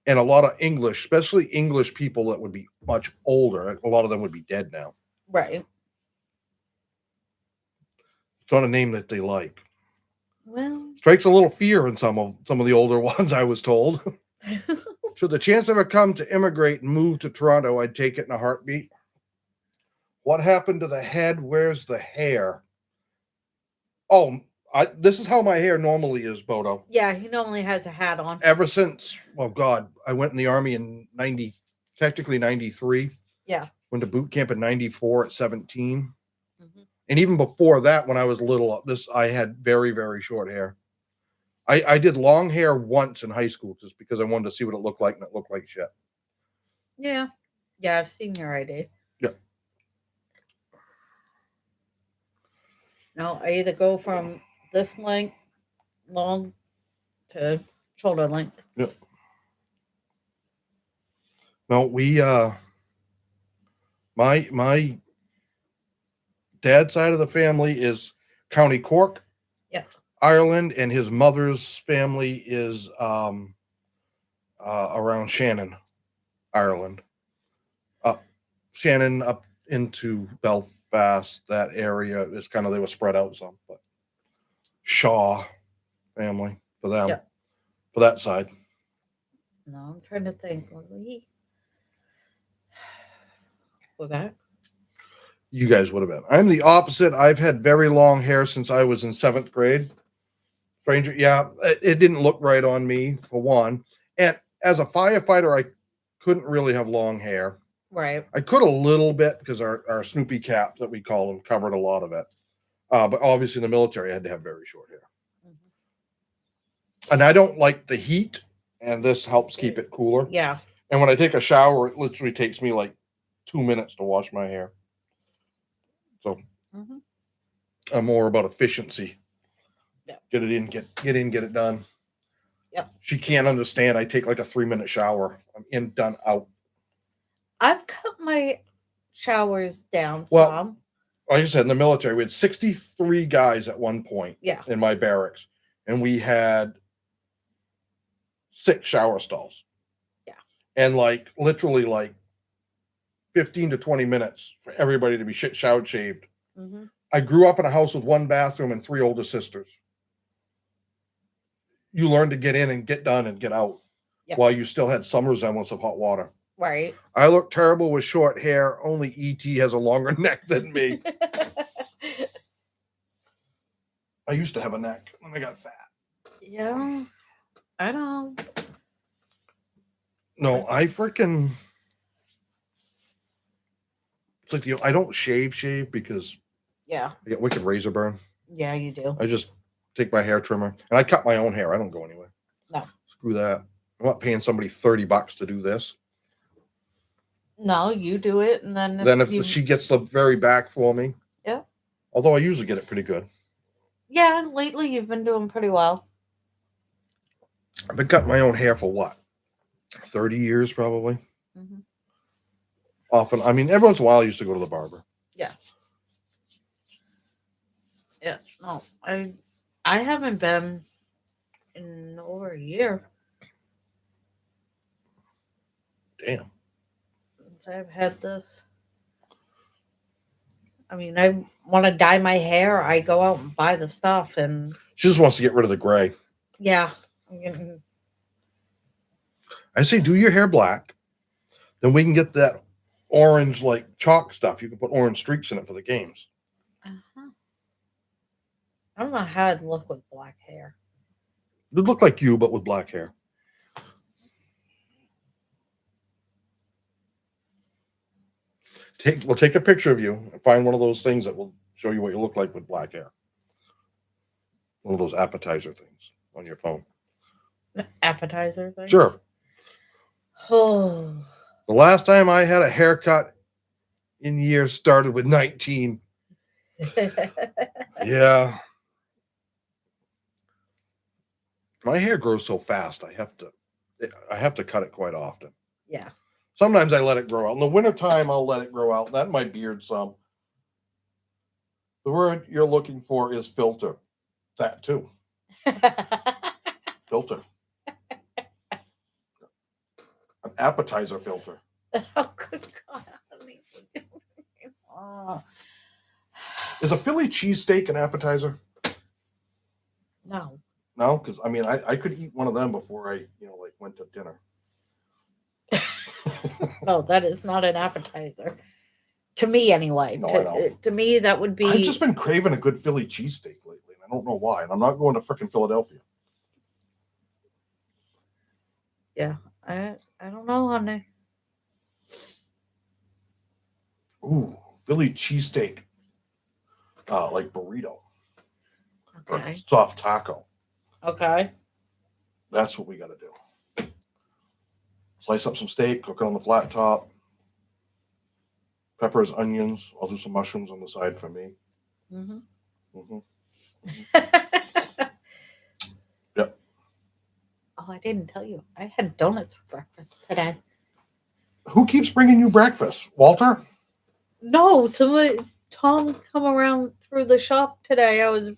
and a lot of English, especially English people that would be much older, a lot of them would be dead now. Right. It's not a name that they like. Well, Strikes a little fear in some of the older ones, I was told. Should the chance ever come to immigrate and move to Toronto, I'd take it in a heartbeat. What happened to the head? Where's the hair? Oh, this is how my hair normally is, Bodo. yeah, he normally has a hat on. Ever since, well, God, I went in the Army in 90, technically 93. Yeah. Went to boot camp in 94 at 17. Mm-hmm. And even before that, when I was little, I had very, very short hair. I did long hair once in high school just because I wanted to see what it looked like, and it looked like shit. Yeah. Yeah, I've seen your ID. Yeah. No, I either go from this length, long, to shoulder length. Yeah. No, my dad's side of the family is County Cork, Yeah. Ireland, and his mother's family is around Shannon, Ireland. Shannon up into Belfast, that area is kind of, they were spread out some, but Shaw family for them, Yeah. for that side. No, I'm trying to think. We're back. You guys would have been. I'm the opposite. I've had very long hair since I was in 7th grade. Stranger, yeah, it didn't look right on me for one. And as a firefighter, I couldn't really have long hair. Right. I could a little bit because our Snoopy cap that we call them covered a lot of it. But obviously in the military, I had to have very short hair. Mm-hmm. And I don't like the heat, and this helps keep it cooler. Yeah. And when I take a shower, it literally takes me like 2 minutes to wash my hair. So mm-hmm. I'm more about efficiency. Yeah. Get it in, get it done. Yep. She can't understand. I take like a 3-minute shower. I'm in, done, out. I've cut my showers down some. Like I said, in the military, we had 63 guys at one point. Yeah. In my barracks, and we had 6 shower stalls. Yeah. And like literally like 15 to 20 minutes for everybody to be showered, shaved. Mm-hmm. I grew up in a house with 1 bathroom and 3 older sisters. You learn to get in and get done and get out. Yep. While you still had some resemblance of hot water. Right. I look terrible with short hair. Only E.T. has a longer neck than me. I used to have a neck when I got fat. Yeah. I know. No, I freaking... It's like, I don't shave because... Yeah. I get wicked razor burn. Yeah, you do. I just take my hair trimmer. And I cut my own hair. I don't go anywhere. No. Screw that. I'm not paying somebody $30 to do this. No, you do it, and then if she gets the very back for me. Yeah. Although I usually get it pretty good. Yeah, lately you've been doing pretty well. I've been cutting my own hair for what? 30 years probably. Mm-hmm. Often, I mean, every once in a while I used to go to the barber. Yeah. Yeah. No, I haven't been in over a year. Damn. I've had this. I mean, I want to dye my hair. I go out and buy the stuff, and she just wants to get rid of the gray. Yeah. I say, do your hair black, then we can get that orange like chalk stuff. You can put orange streaks in it for the games. Uh-huh. I don't know how it'd look with black hair. It'd look like you, but with black hair. We'll take a picture of you and find one of those things that will show you what you look like with black hair. One of those appetizer things on your phone. Appetizer things? Sure. Oh. The last time I had a haircut in years started with 19. Yeah. My hair grows so fast. I have to cut it quite often. Yeah. Sometimes I let it grow out. In the wintertime, I'll let it grow out. That my beard some. The word you're looking for is filter. That too. Filter. An appetizer filter. Oh, good God. Oh, Is a Philly cheesesteak an appetizer? no. No, because I mean, I could eat one of them before I, like went to dinner. No, that is not an appetizer. To me, anyway. No, I know. To me, that would be. I've just been craving a good Philly cheesesteak lately, and I don't know why. And I'm not going to frickin' Philadelphia. Yeah, I don't know, honey. Ooh, Philly cheesesteak, like burrito or Okay. soft taco. Okay. That's what we got to do. Slice up some steak, cook it on the flat top. Peppers, onions. I'll do some mushrooms on the side for me. Mm-hmm. Mm-hmm. Yep. Oh, I didn't tell you. I had donuts for breakfast today. Who keeps bringing you breakfast? Walter? No, Tom come around through the shop today. I was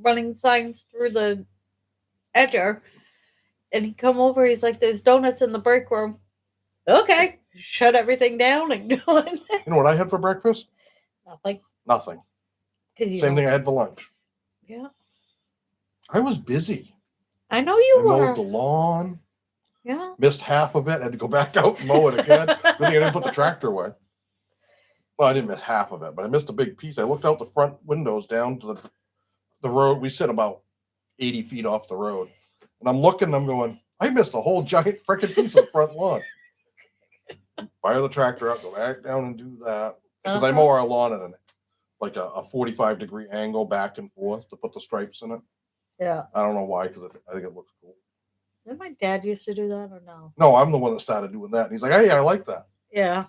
running signs through the edger, and he come over. He's like, "There's donuts in the break room." Okay, shut everything down and go in. You know what I had for breakfast? Nothing. Nothing. Because Same thing I had for lunch. Yeah, I was busy. I know you I were. mowed the lawn. Yeah. Missed half of it. Had to go back out and mow it again. Good thing I didn't put the tractor away. Well, I didn't miss half of it, but I missed a big piece. I looked out the front windows down to the road. We sit about 80 feet off the road. And I'm looking and I'm going, I missed a whole giant freaking piece of the front lawn. Fire the tractor up, go back down and do that. Because I mow our lawn at a 45-degree angle back and forth to put the stripes in it. Yeah. I don't know why, because I think it looks cool. Did my dad used to do that or no? No, I'm the one that started doing that. And he's like, hey, I like that. Yeah.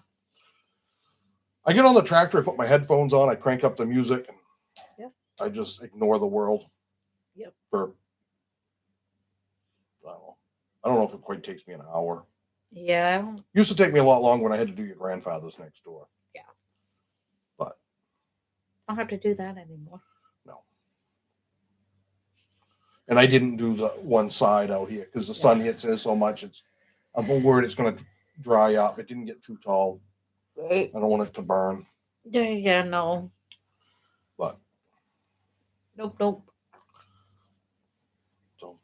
I get on the tractor, I put my headphones on, I crank up the music, and yeah. I just ignore the world. Yep. I don't know if it quite takes me an hour. Yeah. Used to take me a lot longer when I had to do your grandfather's next door. Yeah. But I don't have to do that anymore. No. And I didn't do the one side out here because the sun hits it so much. I'm worried it's going to dry up. It didn't get too tall. Right. I don't want it to burn. Yeah, no. But Nope. So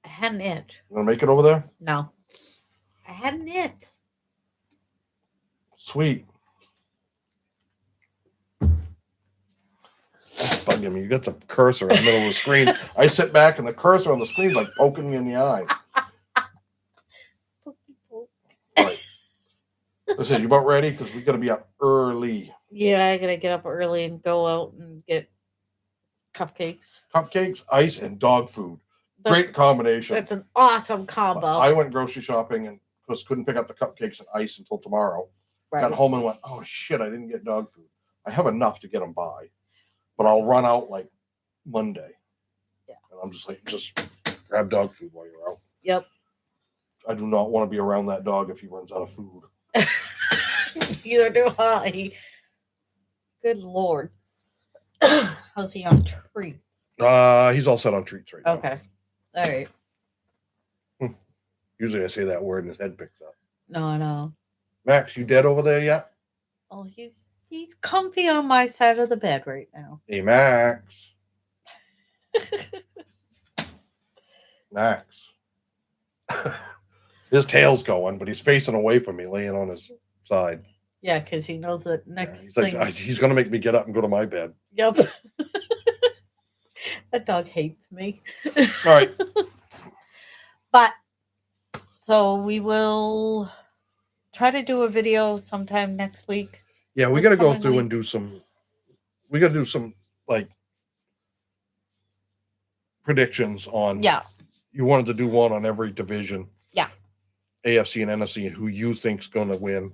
I had an itch. You want to make it over there? No. I had an itch. Sweet. That's bugging me. You got the cursor in the middle of the screen. I sit back and the cursor on the screen is like poking me in the eye. Right. Listen, you about ready? Because we got to be up early. Yeah, I got to get up early and go out and get cupcakes. Cupcakes, ice, and dog food. Great combination. That's an awesome combo. But I went grocery shopping and couldn't pick up the cupcakes and ice until tomorrow. Right. Got home and went, oh shit, I didn't get dog food. I have enough to get them by, but I'll run out like Monday. Yeah. And I'm just like, just grab dog food while you're out. Yep. I do not want to be around that dog if he runs out of food. Neither do I. Good Lord. How's he on treats? He's all set on treats right now. Okay. All right. Usually I say that word and his head picks up. No, I know. Max, you dead over there yet? Oh, he's comfy on my side of the bed right now. Hey, Max. Max. His tail's going, but he's facing away from me, laying on his side. Yeah, because he knows that next he's thing. Like, he's going to make me get up and go to my bed. Yep. That dog hates me. All right. But, so we will try to do a video sometime next week. Yeah, we got to go through and do some, like, predictions on. Yeah. You wanted to do one on every division. Yeah. AFC and NFC, and who you think's going to win.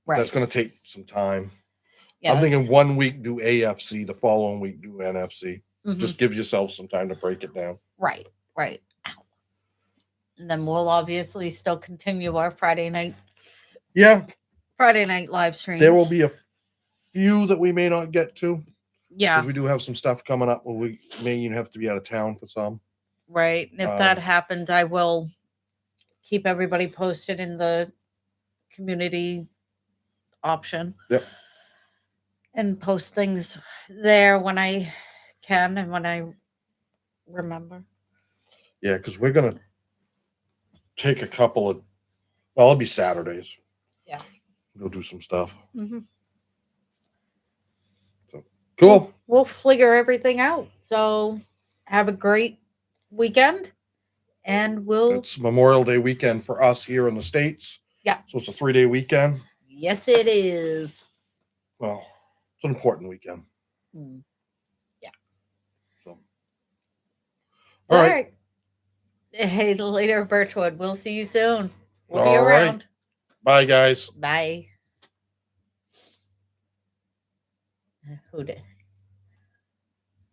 Right. That's going to take some time. Yes. I'm thinking 1 week do AFC, the following week do NFC. Mm-hmm. Just gives yourself some time to break it down. Right. And then we'll obviously still continue our Friday night. Yeah. Friday night live streams. There will be a few that we may not get to. Yeah. Because we do have some stuff coming up where we may even have to be out of town for some. Right. And if that happens, I will keep everybody posted in the community option. Yep. And post things there when I can and when I remember. Yeah, because we're gonna take a couple of. Well, it'll be Saturdays. Yeah. Go do some stuff. Mm-hmm. So cool. We'll figure everything out. So have a great weekend, and we'll. It's Memorial Day weekend for us here in the States. Yeah. So it's a 3-day weekend. Yes, it is. Well, it's an important weekend. Yeah. So. All right. Hey, later, Birchwood. We'll see you soon. We'll be All around. right. Bye, guys. Bye. Who did?